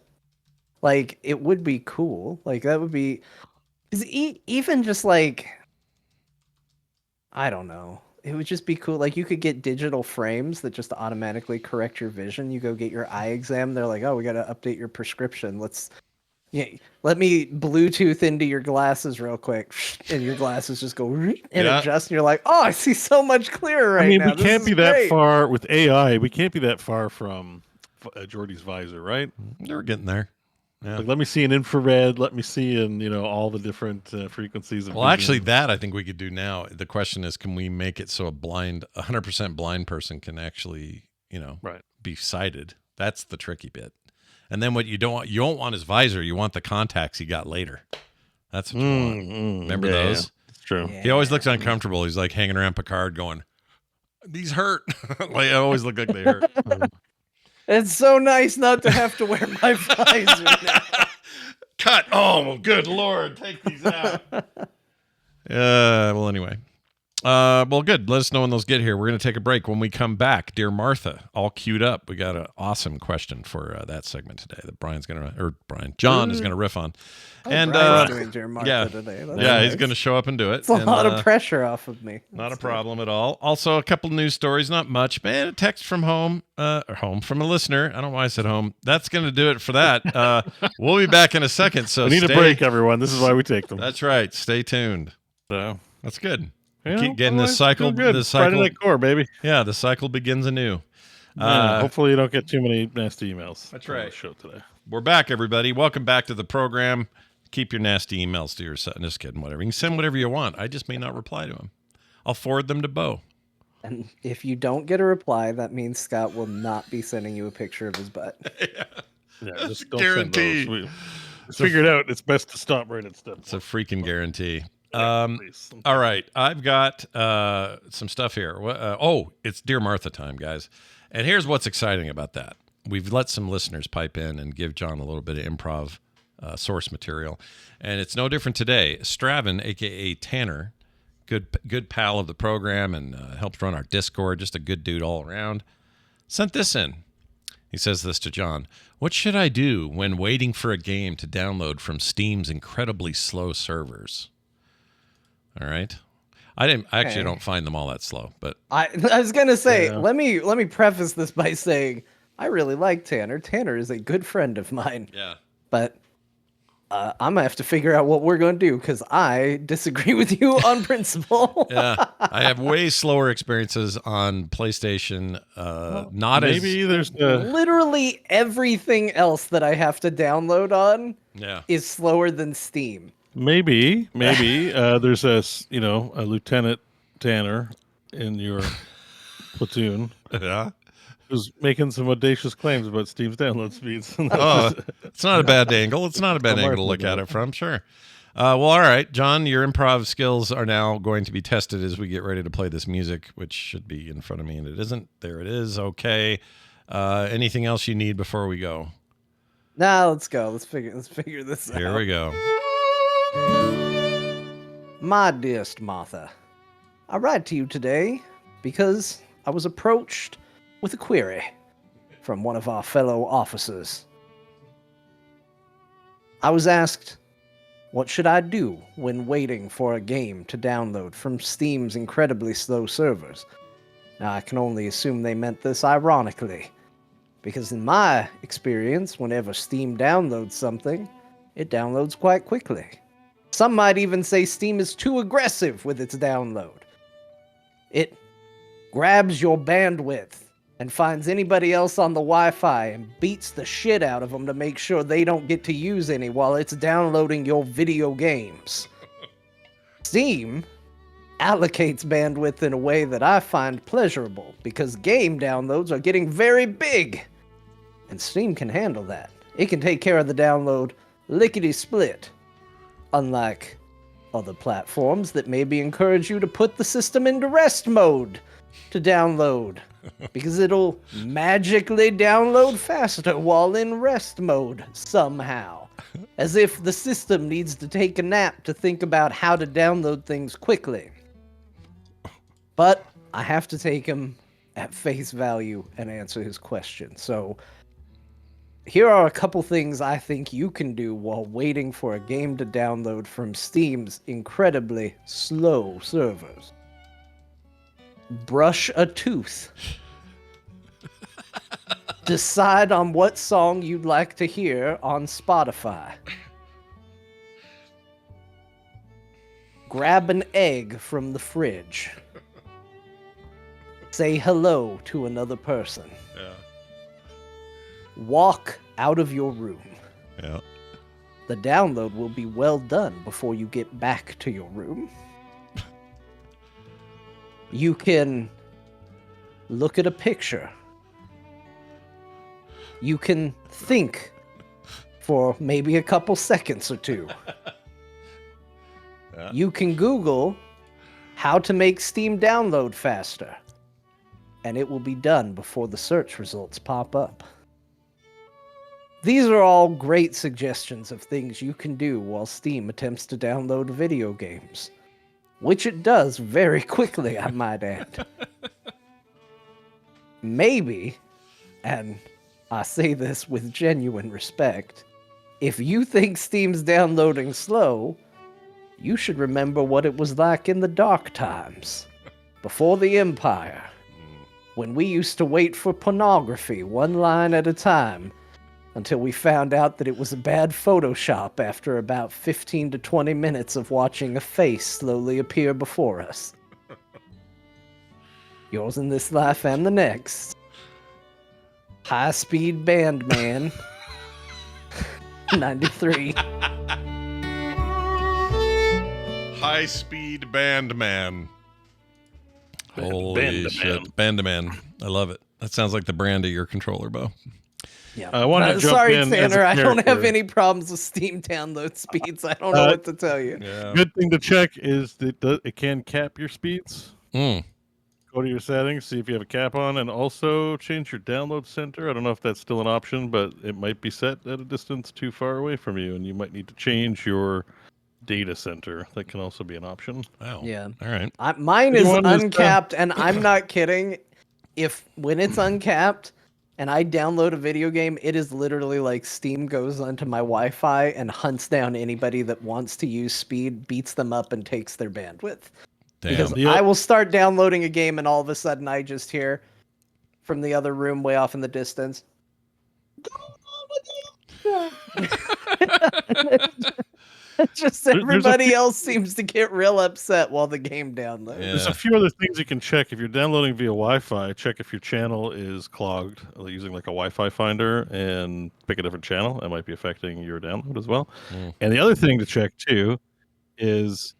like, it would be cool. Like, that would be, because even just like, I don't know. It would just be cool. Like you could get digital frames that just automatically correct your vision. You go get your eye exam. They're like, "Oh, we got to update your prescription. Let me Bluetooth into your glasses real quick," and your glasses just go and adjust. And you're like, "Oh, I see so much clearer right now." We can't be that far with AI. We can't be that far from Jordy's visor, right? They're getting there. Yeah. Like, let me see an infrared. Let me see in all the different frequencies of. Well, actually, that I think we could do now. The question is, can we make it so a 100% blind person can actually, be sighted? That's the tricky bit. And then what you don't want his visor. You want the contacts he got later. That's what you want. Remember those? Yeah. It's true. Yeah. He always looks uncomfortable. He's like hanging around Picard, going, "These hurt." Like I always look like they hurt. It's so nice not to have to wear my visor now. Cut. Oh, good Lord. Take these out. Well, anyway. Well, good. Let us know when those get here. We're going to take a break. When we come back, Dear Martha, all queued up. We got an awesome question for that segment today that John is going to riff on. And Brian's doing Dear Martha today. That's nice. He's going to show up and do it. It's a lot of pressure off of me. Not a problem at all. Also, a couple news stories, not much. Man, a text from home from a listener. I don't know why I said home. That's going to do it for that. We'll be back in a second. So we need a break, everyone. This is why we take them. That's right. Stay tuned. So that's good. Keep getting this cycle. Friday Night Core, baby. Yeah, the cycle begins anew. Hopefully, you don't get too many nasty emails. That's right. On the show today. We're back, everybody. Welcome back to the program. Keep your nasty emails to yourself. Just kidding. Whatever. You can send whatever you want. I just may not reply to them. I'll forward them to Bo. And if you don't get a reply, that means Scott will not be sending you a picture of his butt. Yeah, just don't guarantee. Send those. We figured out it's best to stop right at step. It's a freaking guarantee. All right, I've got some stuff here. It's Dear Martha time, guys. And here's what's exciting about that. we've let some listeners pipe in and give John a little bit of improv source material. And it's no different today. Straven, a.k.a. Tanner, good pal of the program and helps run our Discord, just a good dude all around, sent this in. He says this to John. What should I do when waiting for a game to download from Steam's incredibly slow servers? All right. I actually don't find them all that slow, but I was gonna say, let me preface this by saying I really like Tanner. Tanner is a good friend of mine. Yeah. But I'm gonna have to figure out what we're gonna do because I disagree with you on principle. Yeah, I have way slower experiences on PlayStation. There's literally everything else that I have to download on. Is slower than Steam. Maybe there's a Lieutenant Tanner in your platoon. Yeah. Who's making some audacious claims about Steam's download speeds. It's not a bad angle. It's not a bad angle to look at it from, sure. Well, all right, John, your improv skills are now going to be tested as we get ready to play this music, which should be in front of me, and it isn't. There it is. Okay. Anything else you need before we go? Nah, let's go. Let's figure this out. Here we go. My dearest Martha, I write to you today because I was approached with a query from one of our fellow officers. I was asked, what should I do when waiting for a game to download from Steam's incredibly slow servers? Now, I can only assume they meant this ironically, because in my experience, whenever Steam downloads something, it downloads quite quickly. Some might even say Steam is too aggressive with its download. It grabs your bandwidth and finds anybody else on the Wi-Fi and beats the shit out of them to make sure they don't get to use any while it's downloading your video games. Steam allocates bandwidth in a way that I find pleasurable because game downloads are getting very big. And Steam can handle that. It can take care of the download lickety-split. Unlike other platforms that maybe encourage you to put the system into rest mode to download. Because it'll magically download faster while in rest mode somehow. As if the system needs to take a nap to think about how to download things quickly. But I have to take him at face value and answer his question. So here are a couple things I think you can do while waiting for a game to download from Steam's incredibly slow servers. Brush a tooth. Decide on what song you'd like to hear on Spotify. Grab an egg from the fridge. Say hello to another person. Yeah. Walk out of your room. Yeah. The download will be well done before you get back to your room. You can look at a picture. You can think for maybe a couple seconds or two. Yeah. You can Google how to make Steam download faster. And it will be done before the search results pop up. These are all great suggestions of things you can do while Steam attempts to download video games. Which it does very quickly, I might add. Maybe, and I say this with genuine respect, if you think Steam's downloading slow, you should remember what it was like in the dark times, before the Empire, when we used to wait for pornography one line at a time, until we found out that it was a bad Photoshop after about 15 to 20 minutes of watching a face slowly appear before us. Yours in this life and the next. High Speed Band Man. 93. High Speed Band Man. Holy shit. Band-a-man. I love it. That sounds like the brand of your controller, Bo. Yeah. I want to jump sorry, in Tanner. I don't have any problems with Steam download speeds. I don't know what to tell you. Yeah. Good thing to check is that it can cap your speeds. go to your settings, see if you have a cap on, and also change your download center. I don't know if that's still an option, but it might be set at a distance too far away from you, and you might need to change your data center. That can also be an option. Wow. Yeah. All right. Mine is Anyone is, uncapped, and I'm not kidding. When it's uncapped and I download a video game, it is literally like Steam goes onto my Wi-Fi and hunts down anybody that wants to use speed, beats them up, and takes their bandwidth. Damn. Because I will start downloading a game, and all of a sudden I just hear from the other room way off in the distance. Just everybody else seems to get real upset while the game downloads. Yeah. There's a few other things you can check. If you're downloading via Wi-Fi, check if your channel is clogged using like a Wi-Fi finder and pick a different channel. That might be affecting your download as well. And the other thing to check too is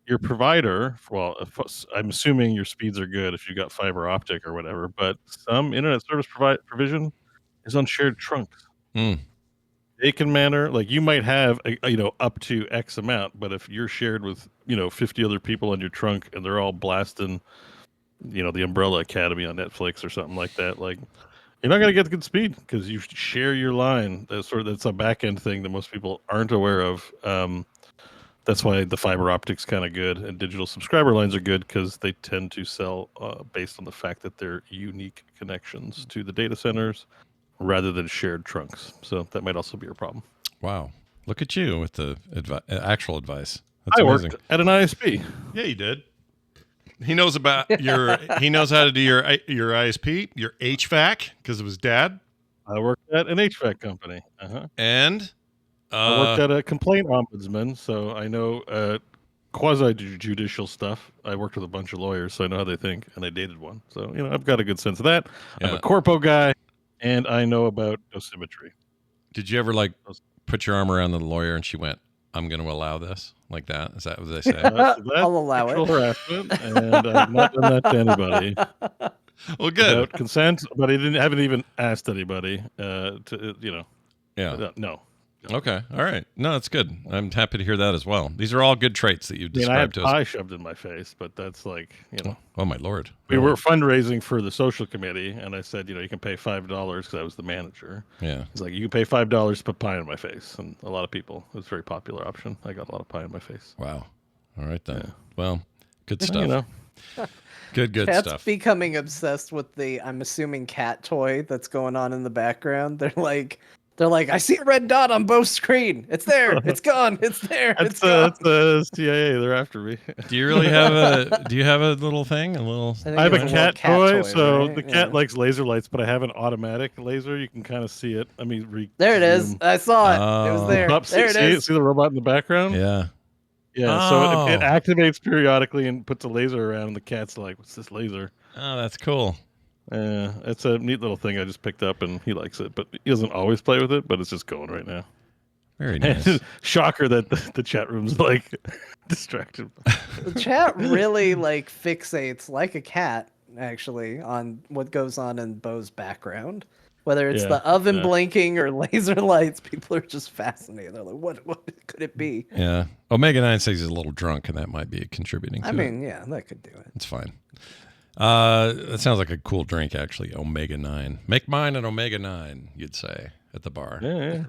your provider. Well, I'm assuming your speeds are good if you got fiber optic or whatever, but some internet service provision is on shared trunks. They can manner, like you might have up to X amount, but if you're shared with 50 other people on your trunk and they're all blasting the Umbrella Academy on Netflix or something like that, like you're not going to get good speed because you share your line. That's a back end thing that most people aren't aware of. That's why the fiber optic's kind of good, and digital subscriber lines are good because they tend to sell based on the fact that they're unique connections to the data centers rather than shared trunks. So that might also be a problem. Wow. Look at you with the actual advice. That's I amazing. worked at an ISP. Yeah, you did. He knows about he knows how to do your ISP, your HVAC, because of his dad. I worked at an HVAC company. And I worked at a complaint ombudsman, so I know quasi-judicial stuff. I worked with a bunch of lawyers, so I know how they think, and I dated one. So, I've got a good sense of that. Yeah. I'm a corpo guy, and I know about dosimetry. Did you ever put your arm around the lawyer and she went, "I'm going to allow this," like that? Is that what they say? I'll allow sexual it. harassment, and I've not done that to anybody. Well, good. Without consent, but I haven't even asked anybody Yeah. No. Okay. All right. No, that's good. I'm happy to hear that as well. These are all good traits that you described to us. I had pie shoved in my face, but that's Oh, my Lord. We were fundraising for the social committee, and I said, you can pay $5 because I was the manager. Yeah. He's like, you can pay $5 to put pie in my face, and a lot of people. It was a very popular option. I got a lot of pie in my face. Wow. All right then. Yeah. Well, good stuff. Good Cat's stuff. Becoming obsessed with the, I'm assuming, cat toy that's going on in the background. They're like, I see a red dot on Bo's screen. It's there. It's gone. It's there. It's gone. That's the CIA. They're after me. Do you really have a little thing? I have a cat toy, so right? the cat likes laser lights, but I have an automatic laser. You can kind of see it. There it is. I saw it. It was there. There it is. See the robot in the background? Yeah. Yeah, so it activates periodically and puts a laser around, and the cat's like, "What's this laser?" Oh, that's cool. It's a neat little thing I just picked up, and he likes it, but he doesn't always play with it, but it's just going right now. Very nice. Shocker that the chat room's distracted. The chat really fixates like a cat, actually, on what goes on in Bo's background. Whether it's the oven blinking or laser lights, people are just fascinated. They're like, what could it be? Yeah. Omega 9 says he's a little drunk, and that might be contributing to it. Yeah, that could do it. It's fine. That sounds like a cool drink, actually. Omega 9. Make mine an Omega 9, you'd say, at the bar. Yeah.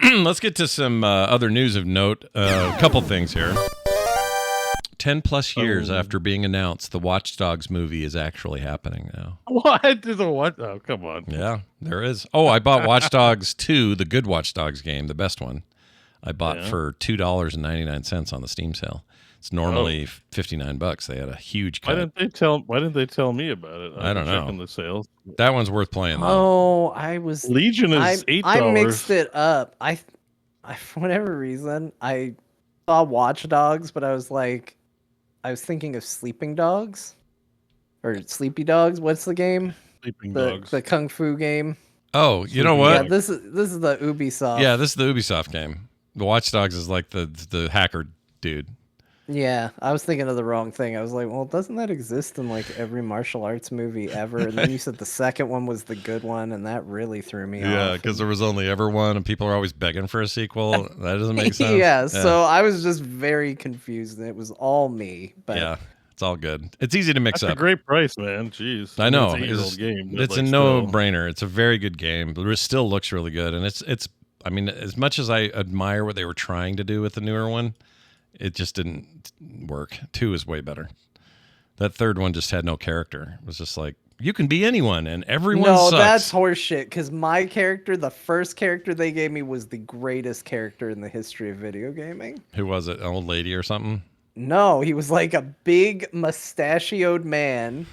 Let's get to some other news of note. A couple things here. 10 plus years after being announced, the Watchdogs movie is actually happening now. What is a what? Oh, come on. Yeah, there is. Oh, I bought Watchdogs 2, the good Watchdogs game, the best one. I bought for $2.99 on the Steam sale. It's normally $59. They had a huge cut. Why didn't they tell me about it? I don't know. Checking the sales. That one's worth playing though. Oh, Legion is $8. I mixed it up. I for whatever reason I saw Watchdogs, but I was thinking of Sleeping Dogs or Sleepy Dogs. What's the game? Sleeping Dogs. The Kung Fu game. Oh, you know what? Yeah, this is the Ubisoft. Yeah, this is the Ubisoft game. The Watchdogs is like the hacker dude. Yeah, I was thinking of the wrong thing. I was like, well, doesn't that exist in every martial arts movie ever? And then you said the second one was the good one, and that really threw me off. Yeah, because there was only ever one, and people are always begging for a sequel. That doesn't make sense. Yeah, so I was just very confused, and it was all me. But yeah, It's all good. It's easy to mix That's up. a great price, man. Jeez. I know. It's an 8-year-old game. but, It's like, a still- no-brainer. It's a very good game. But it still looks really good. And it's. I mean, as much as I admire what they were trying to do with the newer one, it just didn't work. 2 is way better. That third one just had no character. It was just like, you can be anyone and everyone No, sucks. that's horseshit. Because my character, the first character they gave me, was the greatest character in the history of video gaming. Who was it? An old lady or something? No, he was like a big mustachioed man.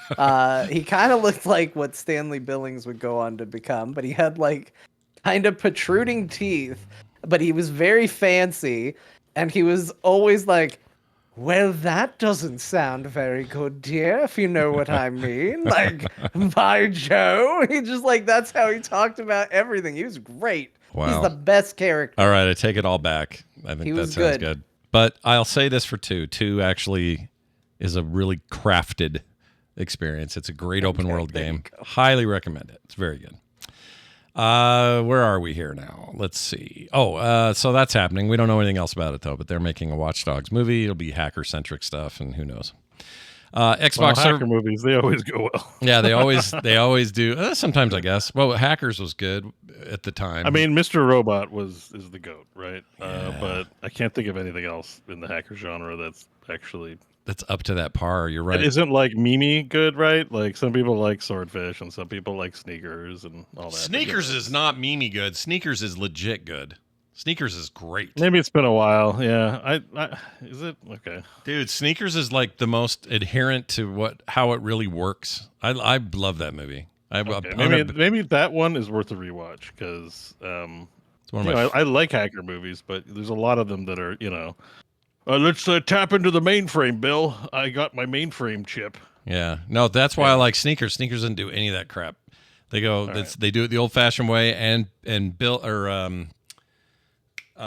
He kind of looked like what Stanley Billings would go on to become, but he had like kind of protruding teeth, but he was very fancy, and he was always like, well, that doesn't sound very good, dear, if you know what I mean. Like, by Joe. He just like, that's how he talked about everything. He was great. Wow. He's the best character. All right, I take it all back. I think He that was sounds good. good. But I'll say this for 2. 2 actually is a really crafted experience. It's a great open world there you game. go. Highly recommend it. It's very good. Where are we here now? Let's see. So that's happening. We don't know anything else about it though, but they're making a Watchdogs movie. It'll be hacker centric stuff, and who knows. Xbox hacker movies, they always go well. Yeah, they always do. Sometimes I guess. Well, Hackers was good at the time. I mean, Mr. Robot is the GOAT, right? Yeah. But I can't think of anything else in the hacker genre that's actually that's up to that par. You're right. It isn't like Mimi good, right? Like some people like Swordfish and some people like Sneakers and all that. Sneakers is not Mimi good. Sneakers is legit good. Sneakers is great. Maybe it's been a while. Yeah. I is it okay? Dude, Sneakers is like the most adherent to how it really works. I love that movie. Okay. Maybe that one is worth a rewatch because it's one of my I like hacker movies, but there's a lot of them that are let's tap into the mainframe, Bill. I got my mainframe chip. Yeah, no, that's why I like Sneakers. Sneakers doesn't do any of that crap. They go, they do it the old-fashioned way, and Bill or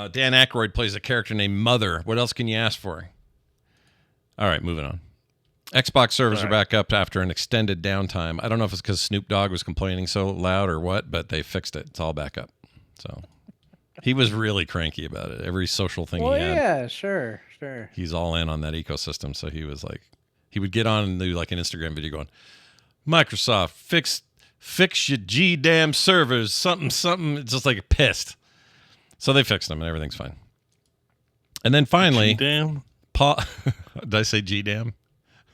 Dan Aykroyd plays a character named Mother. What else can you ask for? All right, moving on. Xbox servers are back up after an extended downtime. I don't know if it's because Snoop Dogg was complaining so loud or what, but they fixed it. It's all back up. So he was really cranky about it. Every social thing he had. Yeah, sure. He's all in on that ecosystem. So he was like, he would get on and do like an Instagram video going, Microsoft, fix your G-damn servers, something. It's just like pissed. So they fixed them and everything's fine. And then finally, G-damn? Did I say G-damn?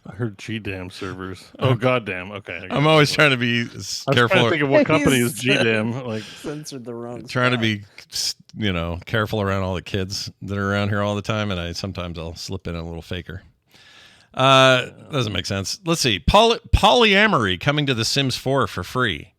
I heard G-damn servers. Oh, goddamn. Okay. I'm always trying to be I was careful. trying to think of what company is G-damn. Like, Censored the wrong Trying to spot. be, careful around all the kids that are around here all the time, and sometimes I'll slip in a little faker. Doesn't make sense. Let's see. Polyamory coming to The Sims 4 for free.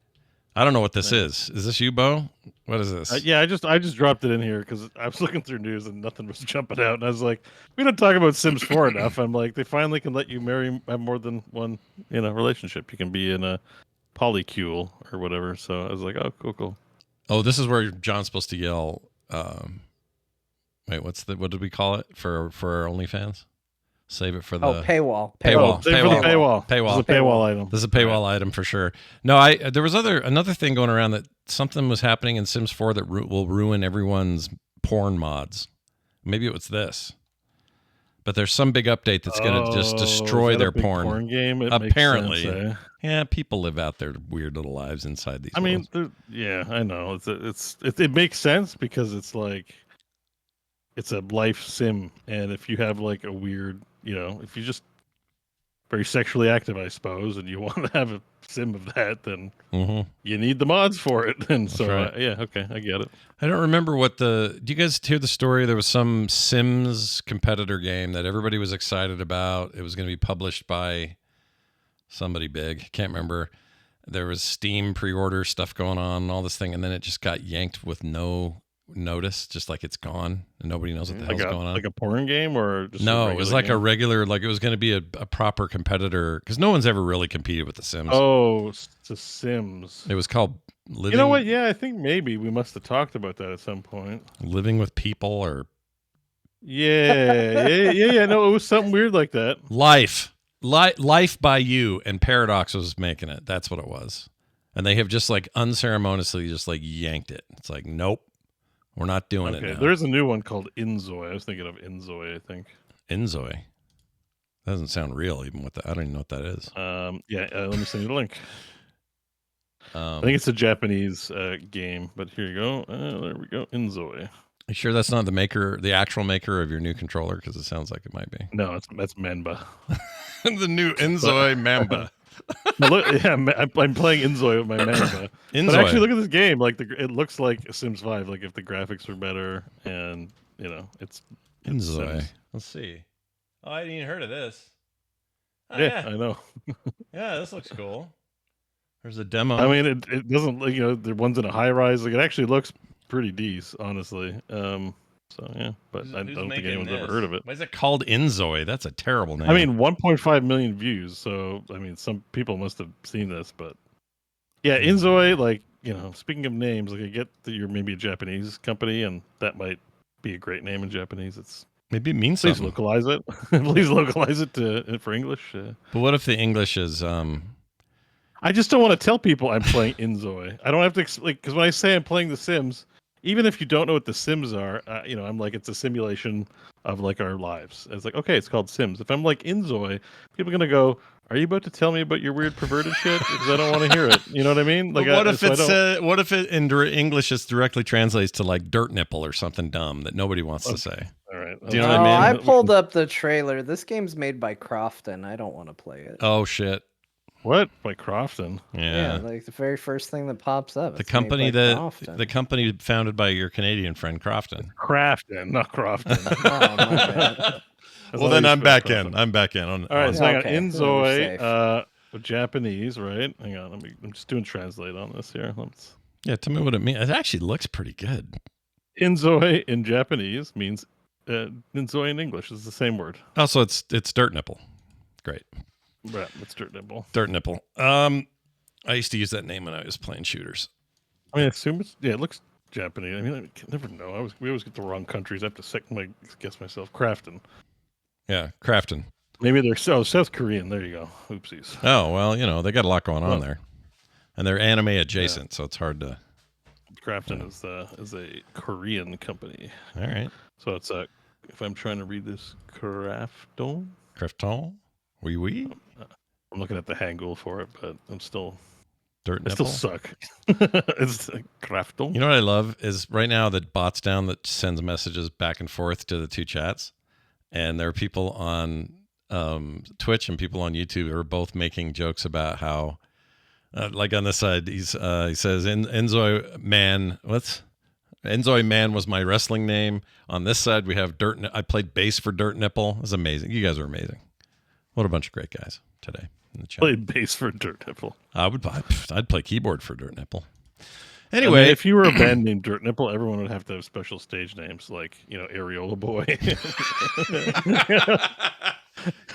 I don't know what this is. Is this you, Bo? What is this? yeah, I just dropped it in here because I was looking through news and nothing was jumping out, and I was like, we don't talk about Sims 4 enough. I'm like, they finally can let you have more than one relationship. You can be in a polycule or whatever. So I was like, oh, cool. Oh, this is where John's supposed to yell. Wait, what did we call it for our OnlyFans? Save it for the paywall. Paywall. Save for the paywall. Paywall. This is a paywall item. This is a paywall item for sure. No, there was another thing going around that something was happening in Sims 4 that will ruin everyone's porn mods. Maybe it was this. But there's some big update that's going to just destroy their porn. Game? Apparently. Makes sense, Yeah, people live out their weird little lives inside these worlds. I know. It makes sense because it's like it's a life sim, and if you have like a weird, if you just very sexually active, I suppose, and you want to have a sim of that, then you need the mods for it. And so, okay, I get it. I don't remember do you guys hear the story? There was some Sims competitor game that everybody was excited about. It was going to be published by somebody big. Can't remember. There was Steam pre-order stuff going on and all this thing, and then it just got yanked with no notice, just like it's gone and nobody knows what the hell's going on. Like a porn game or just no, it was like a regular, like it was going to be a proper competitor because no one's ever really competed with the Sims. Oh, the Sims. It was called Living. You know what? Yeah, I think maybe we must have talked about that at some point. Living with People or yeah. No, it was something weird like that. Life by You, and Paradox was making it. That's what it was, and they have just like unceremoniously just like yanked it. It's like, nope. We're not doing it now. There's a new one called inZOI. I was thinking of inZOI, I think. inZOI. That doesn't sound real, even with that. I don't even know what that is. Let me send you the link. I think it's a Japanese game, but here you go. There we go. inZOI. You sure that's not the actual maker of your new controller? Because it sounds like it might be. No, that's Mamba. The new inZOI Mamba. I'm playing inZOI with my Mamba. But actually, look at this game. Like it looks like Sims 5. Like if the graphics were better, and it's inZOI. Let's see. Oh, I hadn't even heard of this. Oh, yeah, I know. Yeah, this looks cool. There's a demo. I mean, it doesn't, the one's in a high rise. Like it actually looks pretty decent, honestly. So yeah, but I don't think anyone's ever heard of it. Why is it called inZOI? That's a terrible name. I mean, 1.5 million views. So I mean, some people must have seen this, but yeah, inZOI. Like speaking of names, like I get that you're maybe a Japanese company, and that might be a great name in Japanese. Maybe it means please something. Localize it. Please localize it for English. But what if the English is? I just don't want to tell people I'm playing inZOI. I don't have to because when I say I'm playing The Sims, even if you don't know what The Sims are, I'm like it's a simulation of like our lives. It's like okay, it's called Sims. If I'm like inZOI, people are gonna go, "Are you about to tell me about your weird perverted shit?" Because I don't want to hear it. You know what I mean? Like, what if it in English is directly translates to like dirt nipple or something dumb that nobody wants to say? All right. Do you know what I mean? I pulled up the trailer. This game's made by Crofton. I don't want to play it. Oh shit. What? By Crofton? Yeah, like the very first thing that pops up. The company the company founded by your Canadian friend Crofton. Crafton, not Crofton. Oh, my bad. Well, then I'm back in. I'm back in. All right, so hang on. inZOI, Japanese, right? Hang on. I'm just doing translate on this here. Yeah, tell me what it means. It actually looks pretty good. inZOI in Japanese means inZOI in English. It's the same word. Also, it's dirt nipple. Great. Right, it's dirt nipple. Dirt nipple. I used to use that name when I was playing shooters. I mean, I assume it looks Japanese. I mean, I never know. We always get the wrong countries. I have to guess myself. Crafton. Yeah, Crafton. Maybe they're South Korean. There you go. Oopsies. Oh well, they got a lot going on there, and they're anime adjacent, so it's hard to. Crafton is a Korean company. All right. So it's if I'm trying to read this, Crafton. Oui. I'm looking at the Hangul for it, but I'm still dirt nipple. I still suck. It's Crafton. You know what I love is right now the bot's down that sends messages back and forth to the two chats, and there are people on Twitch and people on YouTube who are both making jokes about how, like on this side, he says inZOI Man. inZOI Man was my wrestling name. On this side, we have I played bass for Dirt Nipple. It's amazing. You guys are amazing. What a bunch of great guys today in the chat. Played bass for Dirt Nipple. I'd play keyboard for Dirt Nipple. Anyway, if you were a band named Dirt Nipple, everyone would have to have special stage names like Areola Boy.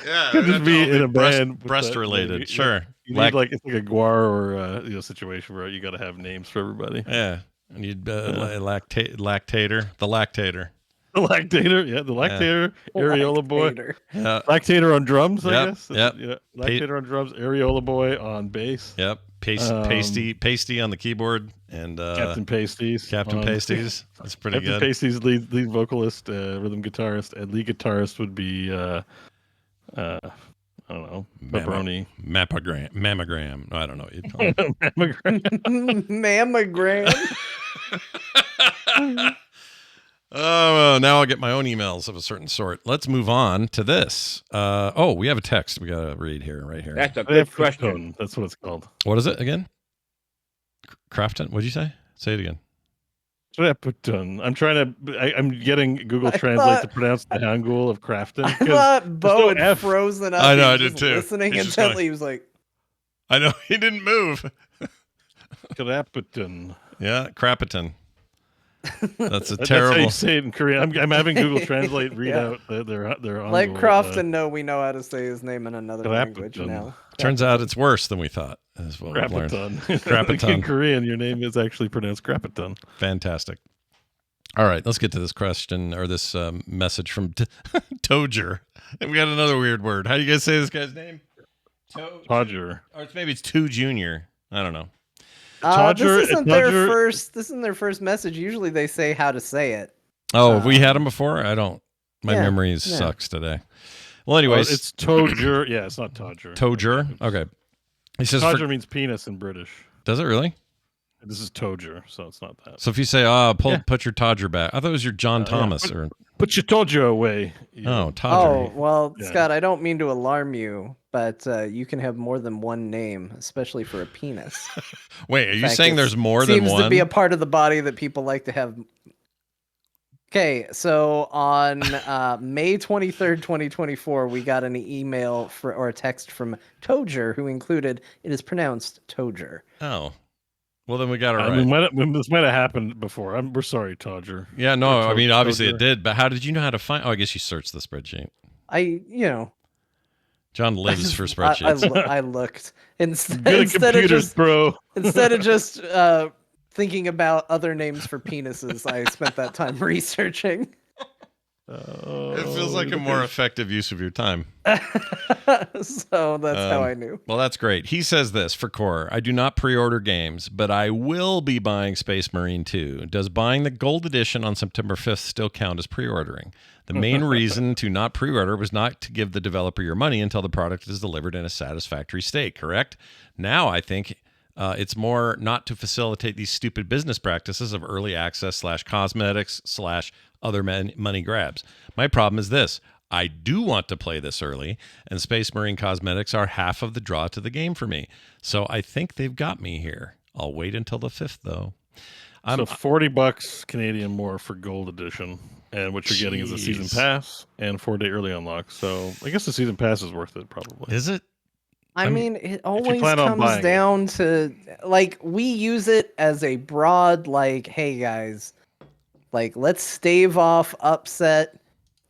Yeah, could just be in a band breast related. Sure, you need it's like a Guar or situation where you got to have names for everybody. Yeah, and you'd lactator, the lactator. The Lactator, yeah, the Lactator, Areola Boy. Yeah. Lactator on drums, I guess. Yep. Yeah. Lactator on drums, Areola Boy on bass. Yep. Pasty on the keyboard, and Captain Pasties. Pasties. That's pretty good. Captain Pasties, lead vocalist, rhythm guitarist, and lead guitarist would be I don't know, Pepperoni. Mammogram. No, I don't know what you'd call it. Mammogram. Oh, now I'll get my own emails of a certain sort. Let's move on to this. We have a text we got to read here, right here. That's a good question. That's what it's called. What is it again? Crafton? What'd you say? Say it again. I'm getting Google Translate to pronounce the Hangul of Crafton. I thought Bo had frozen up. I know, I did too. Listening intently, he was like, I know, he didn't move. Crapiton. Yeah, Crapiton. That's a terrible. That's how you say it in Korean. I'm having Google Translate read out their Let Crofton know we know how to say his name in another language now. Turns out it's worse than we thought. Is what we've learned. Crapiton. In Korean, your name is actually pronounced Crapiton. Fantastic. All right, let's get to this question or this message from Toger. And we got another weird word. How do you guys say this guy's name? Toger. Or maybe it's Two Junior. I don't know. This isn't their first message. Usually they say how to say it. Oh, have we had them before? I don't. My memory sucks today. Well, anyways, it's Toger. Yeah, it's not Todger. Toger. Okay. He says Todger means penis in British. Does it really? This is Toger, so it's not that. So if you say, put your Todger back. I thought it was your John Thomas. Yeah. or Put your Toger away. Oh, Todger. Oh, well, Scott, I don't mean to alarm you, but you can have more than one name, especially for a penis. Wait, are you saying there's more than one? Seems to be a part of the body that people like to have. Okay, so on May 23rd, 2024, we got an email or a text from Toger who included, it is pronounced Toger. Oh. Well, then we got it right. This might have happened before. We're sorry, Todger. Yeah, no, I mean, obviously it did, but how did you know how to find? Oh, I guess you searched the spreadsheet. John lives for spreadsheets. I looked. Instead of just thinking about other names for penises, I spent that time researching. It feels like a more effective use of your time. So that's how I knew. Well, that's great. He says this for Core. I do not pre-order games, but I will be buying Space Marine 2. Does buying the gold edition on September 5th still count as pre-ordering? The main reason to not pre-order was not to give the developer your money until the product is delivered in a satisfactory state, correct? Now I think it's more not to facilitate these stupid business practices of early access / cosmetics / other money grabs. My problem is this. I do want to play this early, and Space Marine cosmetics are half of the draw to the game for me. So I think they've got me here. I'll wait until the 5th, though. So $40 Canadian more for gold edition, and what you're getting is a season pass and 4-day early unlock. So I guess the season pass is worth it, probably. Is it? I mean, it always comes down to, like, we use it as a broad, like, hey, guys, like, let's stave off upset,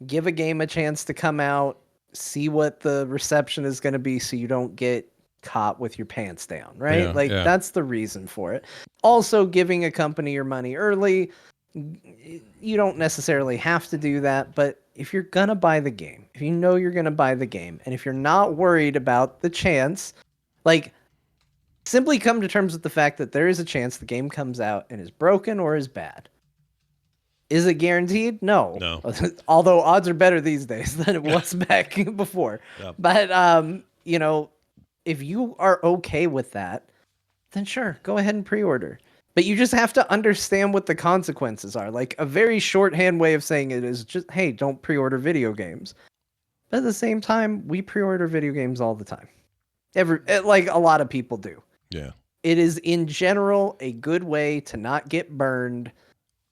give a game a chance to come out, see what the reception is going to be so you don't get caught with your pants down, right? Yeah, that's the reason for it. Also, giving a company your money early, you don't necessarily have to do that, but if you're going to buy the game, if you know you're going to buy the game, and if you're not worried about the chance, like, simply come to terms with the fact that there is a chance the game comes out and is broken or is bad. Is it guaranteed? No. Although odds are better these days than it was back before. Yep. But, if you are okay with that, then sure, go ahead and pre-order. But you just have to understand what the consequences are. Like, a very shorthand way of saying it is just, hey, don't pre-order video games. But at the same time, we pre-order video games all the time. Like a lot of people do. Yeah. It is, in general, a good way to not get burned,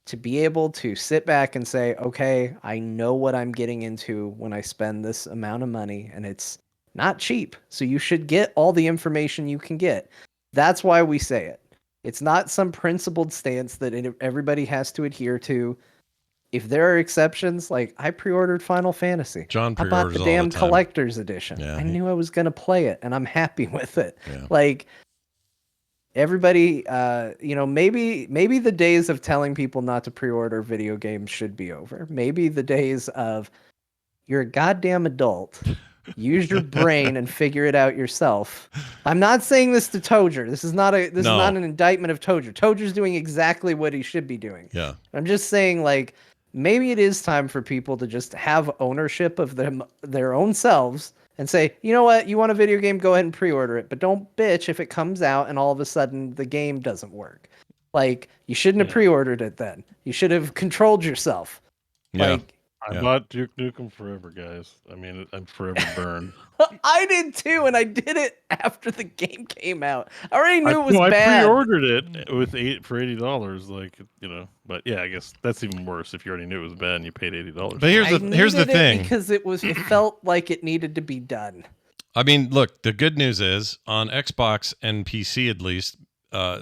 to be able to sit back and say, okay, I know what I'm getting into when I spend this amount of money, and it's not cheap. So you should get all the information you can get. That's why we say it. It's not some principled stance that everybody has to adhere to. If there are exceptions, like I pre-ordered Final Fantasy. John I bought the damn collector's edition. Yeah, I knew I was going to play it, and I'm happy with it. Yeah. Like, everybody, maybe the days of telling people not to pre-order video games should be over. Maybe the days of, you're a goddamn adult, use your brain and figure it out yourself. I'm not saying this to Toger. This is not an indictment of Toger. Toger's doing exactly what he should be doing. Yeah. I'm just saying, like, maybe it is time for people to just have ownership of their own selves and say, you know what, you want a video game, go ahead and pre-order it, but don't bitch if it comes out and all of a sudden the game doesn't work. Like, you shouldn't have pre-ordered it then. You should have controlled yourself. Yeah. Like, I bought Duke Nukem Forever, guys. I mean, I'm forever burned. I did too, and I did it after the game came out. I already knew it was bad. I pre-ordered it for $80, like, But yeah, I guess that's even worse if you already knew it was bad and you paid $80. But here's the thing, because it felt like it needed to be done. I mean, look, the good news is on Xbox and PC, at least,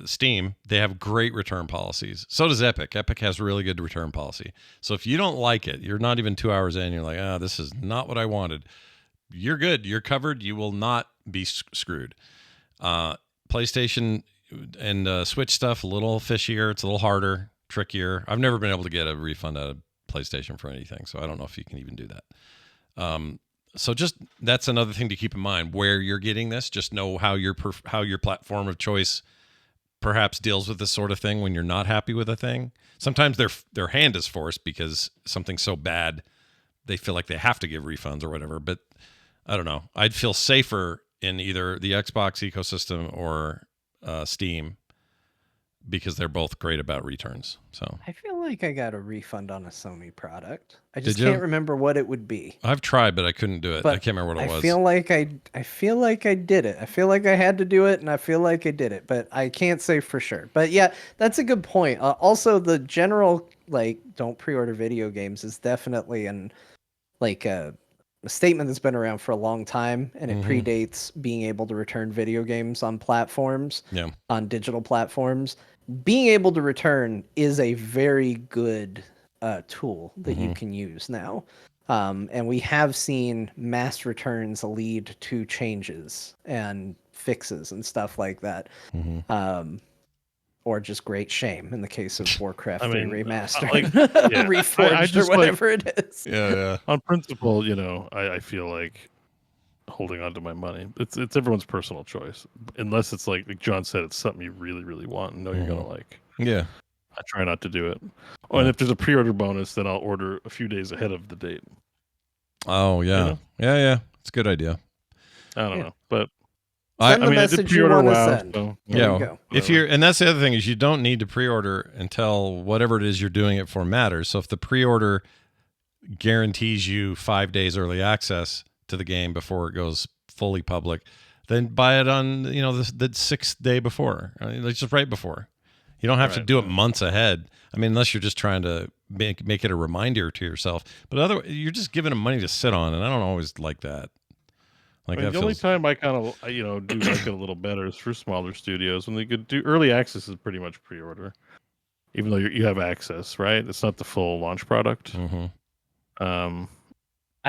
Steam, they have great return policies. So does Epic. Epic has really good return policy. So if you don't like it, you're not even 2 hours in, you're like, this is not what I wanted. You're good. You're covered. You will not be screwed. PlayStation and Switch stuff, a little fishier. It's a little harder, trickier. I've never been able to get a refund out of PlayStation for anything, so I don't know if you can even do that. So just that's another thing to keep in mind where you're getting this. Just know how your platform of choice perhaps deals with this sort of thing when you're not happy with a thing. Sometimes their hand is forced because something's so bad they feel like they have to give refunds or whatever. But I don't know. I'd feel safer in either the Xbox ecosystem or Steam because they're both great about returns. So I feel like I got a refund on a Sony product. I Did just you? can't remember what it would be. I've tried, but I couldn't do it. But I can't remember what it was. I feel like I did it. I feel like I had to do it, and I feel like I did it, but I can't say for sure. But yeah, that's a good point. Also, the general like don't pre-order video games is definitely a statement that's been around for a long time, and it predates being able to return video games on platforms, on digital platforms. Being able to return is a very good tool that you can use now. And we have seen mass returns lead to changes and fixes and stuff like that. Or just great shame in the case of Warcraft 3 Remastered, Reforged, or whatever it is. Yeah. On principle, I feel like holding on to my money. It's everyone's personal choice, unless it's like John said, it's something you really, really want and know you're gonna like. Yeah. I try not to do it. Oh, and if there's a pre-order bonus, then I'll order a few days ahead of the date. Oh yeah, yeah. It's a good idea. I don't know, but Send the message you want to send. So, there you go. If you're, and that's the other thing is you don't need to pre-order until whatever it is you're doing it for matters. So if the pre-order guarantees you 5 days early access to the game before it goes fully public, then buy it on the 6th day before, like just right before. You don't have to do it months ahead. I mean, unless you're just trying to make it a reminder to yourself. But otherwise, you're just giving them money to sit on, and I don't always like that. Like the only time I kind of do like it a little better is for smaller studios when they could do early access is pretty much pre-order, even though you have access, right? It's not the full launch product. I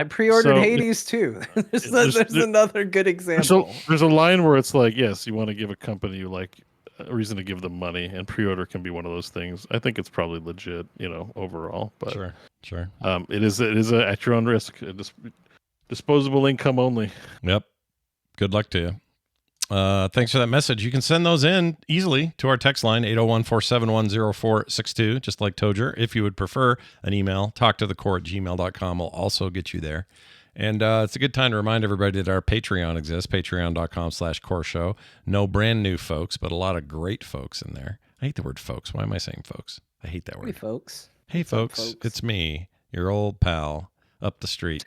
pre-ordered Hades too. there's another good example. There's a line where it's like, yes, you want to give a company like a reason to give them money, and pre-order can be one of those things. I think it's probably legit, overall. But sure. It is at your own risk. Disposable income only. Yep. Good luck to you. Thanks for that message. You can send those in easily to our text line, 801-471-0462, just like Toger. If you would prefer an email, talktothecore@gmail.com will also get you there. And it's a good time to remind everybody that our Patreon exists, patreon.com/core show. No brand new folks, but a lot of great folks in there. I hate the word folks. Why am I saying folks? I hate that word. Hey, folks. Hey, folks. It's me, your old pal up the street.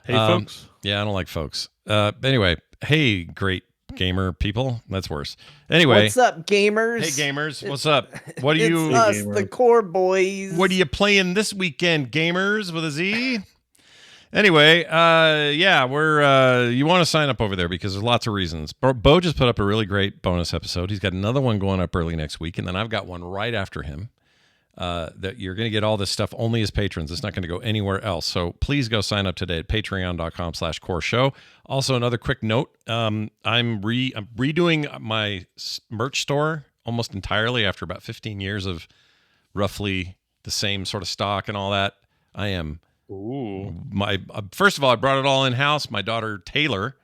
Hey, folks. Yeah, I don't like folks. Anyway, hey, great gamer people. That's worse. Anyway. What's up, gamers? Hey, gamers. What's up? What are it's you? us, the core boys. What are you playing this weekend, gamers, with a Z? Anyway, we're you want to sign up over there because there's lots of reasons. Bo just put up a really great bonus episode. He's got another one going up early next week, and then I've got one right after him. That you're going to get all this stuff only as patrons. It's not going to go anywhere else. So please go sign up today at patreon.com/core show. Also, another quick note. I'm redoing my merch store almost entirely after about 15 years of roughly the same sort of stock and all that. I am. Ooh. First of all, I brought it all in-house. My daughter, Taylor,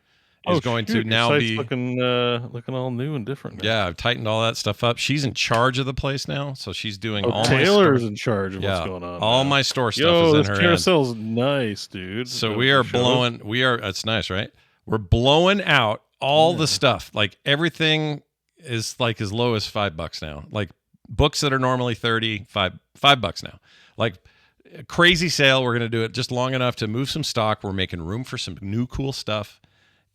is going to now be looking all new and different. Yeah, I've tightened all that stuff up. She's in charge of the place now, so she's doing all Taylor's in charge of what's going on. All my store stuff is in her carousel's nice, dude. So it's nice, right? We're blowing out all the stuff. Like everything is like as low as $5 now. Like books that are normally $5 now. Like a crazy sale. We're going to do it just long enough to move some stock. We're making room for some new cool stuff.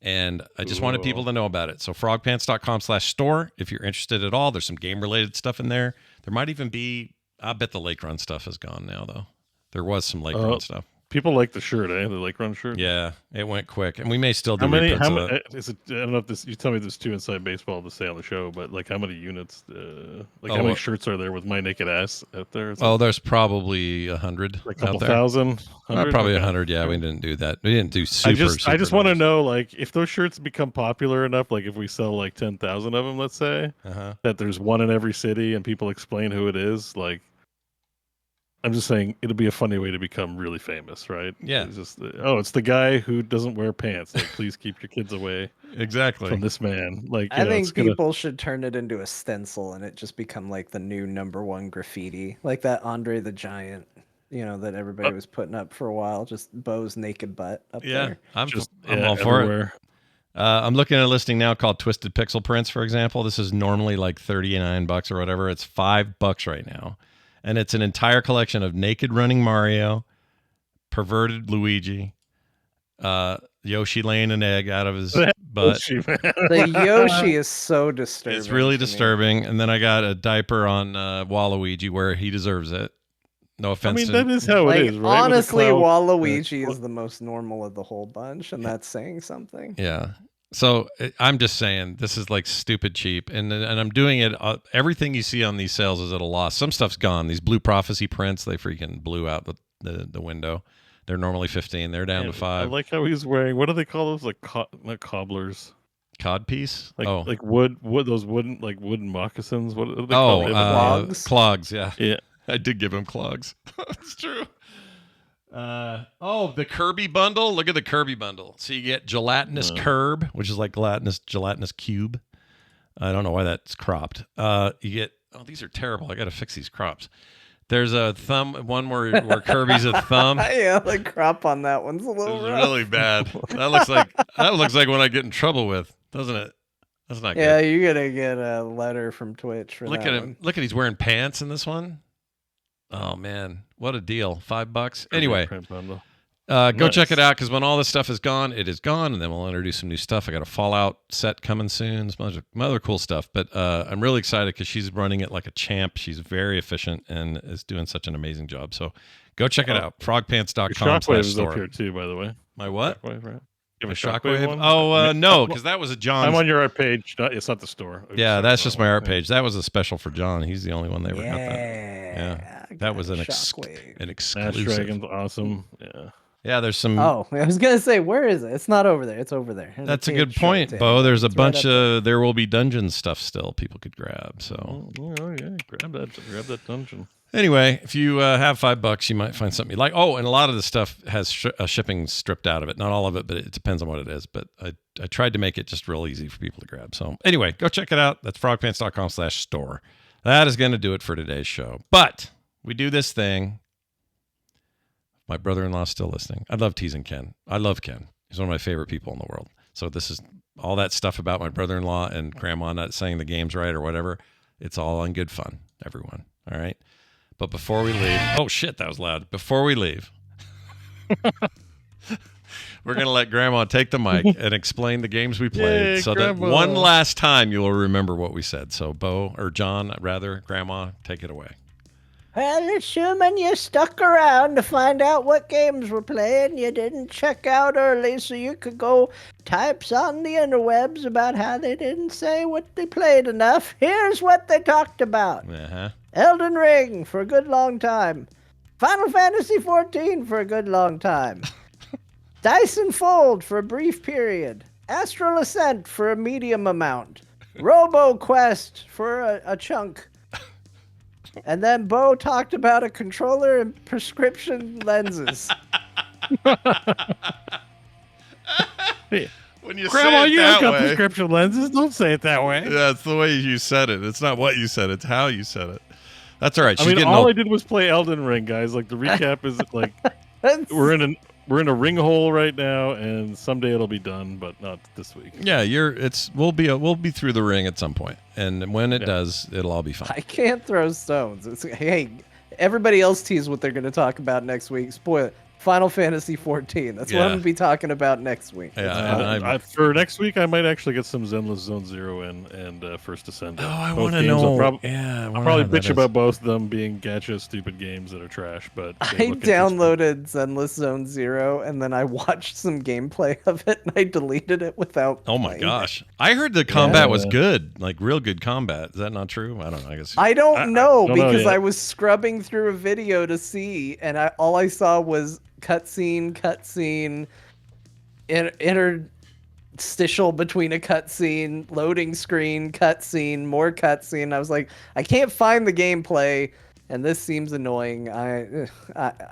And I just wanted people to know about it. So frogpants.com/store. If you're interested at all, there's some game related stuff in there. There might even be, I bet the Lake Run stuff is gone now though. There was some Lake Run stuff. People like the shirt, the Lake Run shirt. Yeah, it went quick, and we may still do reprints of it. Is it? I don't know if this. You tell me there's 2 inside baseball to say on the show, but like how many units? How many shirts are there with my naked ass out there? There's probably 100. A couple thousand. Probably 100. Yeah, we didn't do that. We didn't do super. I just want to know, like, if those shirts become popular enough, like if we sell like 10,000 of them, let's say, that there's one in every city, and people explain who it is, like. I'm just saying it'll be a funny way to become really famous, right? Yeah. It's just it's the guy who doesn't wear pants. Like, please keep your kids away. Exactly. From this man. Like, I think people should turn it into a stencil and it just become like the new #1 graffiti, like that Andre the Giant that everybody was putting up for a while. Just Bo's naked butt up there. I'm all for it. I'm looking at a listing now called Twisted Pixel Prints, for example. This is normally like $39 or whatever. It's $5 right now. And it's an entire collection of naked running Mario, perverted Luigi, Yoshi laying an egg out of his butt. The Yoshi is so disturbing. It's really disturbing. And then I got a diaper on Waluigi where he deserves it. No offense. I mean, that is how it is, right? Honestly, Waluigi is the most normal of the whole bunch, and that's saying something. Yeah. So I'm just saying this is like stupid cheap, and I'm doing it. Everything you see on these sales is at a loss. Some stuff's gone. These Blue Prophecy prints, they freaking blew out the window. They're normally 15. They're down to 5. I like how he's wearing. What do they call those? Like not cobblers. Codpiece? Like wood. Those wooden moccasins. What do they call them? Clogs. Clogs. Yeah. Yeah. I did give him clogs. It's true. The Kirby bundle. Look at the Kirby bundle. So you get gelatinous curb, which is like gelatinous cube. I don't know why that's cropped. You get these are terrible. I got to fix these crops. There's a one where Kirby's a thumb. Yeah, the crop on that one's a little rough. Really bad. That looks like when I get in trouble with, doesn't it? That's not good. Yeah, you're gonna get a letter from Twitch for Look that at him. one. Look at he's wearing pants in this one. Oh man, what a deal! $5. Anyway, go check it out because when all this stuff is gone, it is gone, and then we'll introduce some new stuff. I got a Fallout set coming soon, some other cool stuff. But I'm really excited because she's running it like a champ. She's very efficient and is doing such an amazing job. So go check it out. Frogpants.com/store. Shockwave is up here too, by the way. My what? Shockwave, right? You have a Shockwave one? Oh no, because that was a John. I'm on your art page. It's not the store. Yeah, that's just my art page. That was a special for John. He's the only one that ever got that. Yeah, that was an exclusive. Ash Dragon's awesome. Yeah. Yeah, there's some. Oh, I was gonna say, where is it? It's not over there. It's over there. That's a good point, Bo. There's a bunch of There Will Be Dungeon stuff still people could grab. So. Oh yeah, grab that dungeon. Anyway, if you have $5, you might find something you like. Oh, and a lot of the stuff has shipping stripped out of it. Not all of it, but it depends on what it is. But I tried to make it just real easy for people to grab. So anyway, go check it out. That's frogpants.com/store. That is going to do it for today's show. But we do this thing. My brother-in-law's still listening. I love teasing Ken. I love Ken. He's one of my favorite people in the world. So this is all that stuff about my brother-in-law and grandma not saying the game's right or whatever. It's all in good fun, everyone. All right? But before we leave, oh shit, that was loud. Before we leave, we're going to let Grandma take the mic and explain the games we played so Grandma. That one last time you will remember what we said. So Bo, or John, rather, Grandma, take it away. Well, assuming you stuck around to find out what games we're playing, you didn't check out early so you could go types on the interwebs about how they didn't say what they played enough. Here's what they talked about. Elden Ring for a good long time. Final Fantasy XIV for a good long time. Dyson Fold for a brief period. Astral Ascent for a medium amount. RoboQuest for a chunk. And then Bo talked about a controller and prescription lenses. When you Grandma, say it you that got way, prescription lenses. Don't say it that way. Yeah, it's the way you said it. It's not what you said. It's how you said it. That's all right. I mean, all I did was play Elden Ring, guys. Like the recap is like we're in a ring hole right now, and someday it'll be done, but not this week. Yeah, we'll be through the ring at some point, and when it does, it'll all be fine. I can't throw stones. Hey, everybody else tease what they're going to talk about next week. Spoil it. Final Fantasy XIV. That's what I'm going to be talking about next week. Yeah, for next week, I might actually get some Zenless Zone Zero in and First Ascent. Oh, I want to know. I'll probably bitch about both of them being gacha stupid games that are trash. But I downloaded Zenless Zone Zero and then I watched some gameplay of it and I deleted it without. Oh my gosh! I heard the combat was good, like real good combat. Is that not true? I don't know. I guess I don't know because I was scrubbing through a video to see, and all I saw was cutscene, interstitial between a cutscene, loading screen, cutscene, more cutscene. I was like, I can't find the gameplay, and this seems annoying.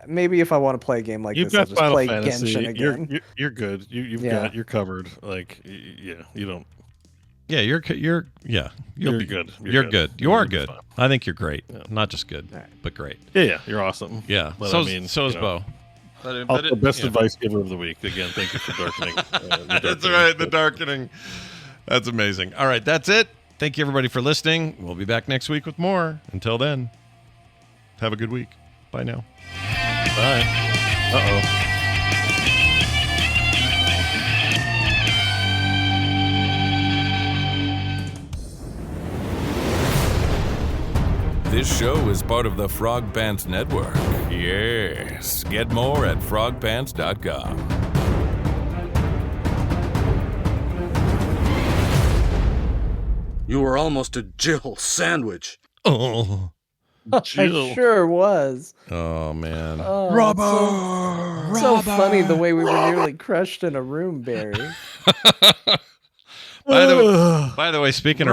Maybe if I want to play a game like this, I'll just play Genshin again. You're good. You're covered. Like, yeah, you don't. Yeah, you're good. You're good. You're good. You are good. Fine. I think you're great. Yeah. Not just good, All right. but great. Yeah, you're awesome. Yeah. But so I mean, so is you know, Bo. But Also, best advice giver of the week. Again, thank you for darkening. That's right. The darkening. That's amazing. All right, that's it. Thank you everybody for listening. We'll be back next week with more. Until then, have a good week. Bye now. Bye. Uh-oh. This show is part of the Frog Pants Network. Yes. Get more at frogpants.com. You were almost a Jill sandwich. Oh. Jill. I sure was. Oh man. Oh, so funny the way we were nearly crushed in a room, Barry. By the way, speaking of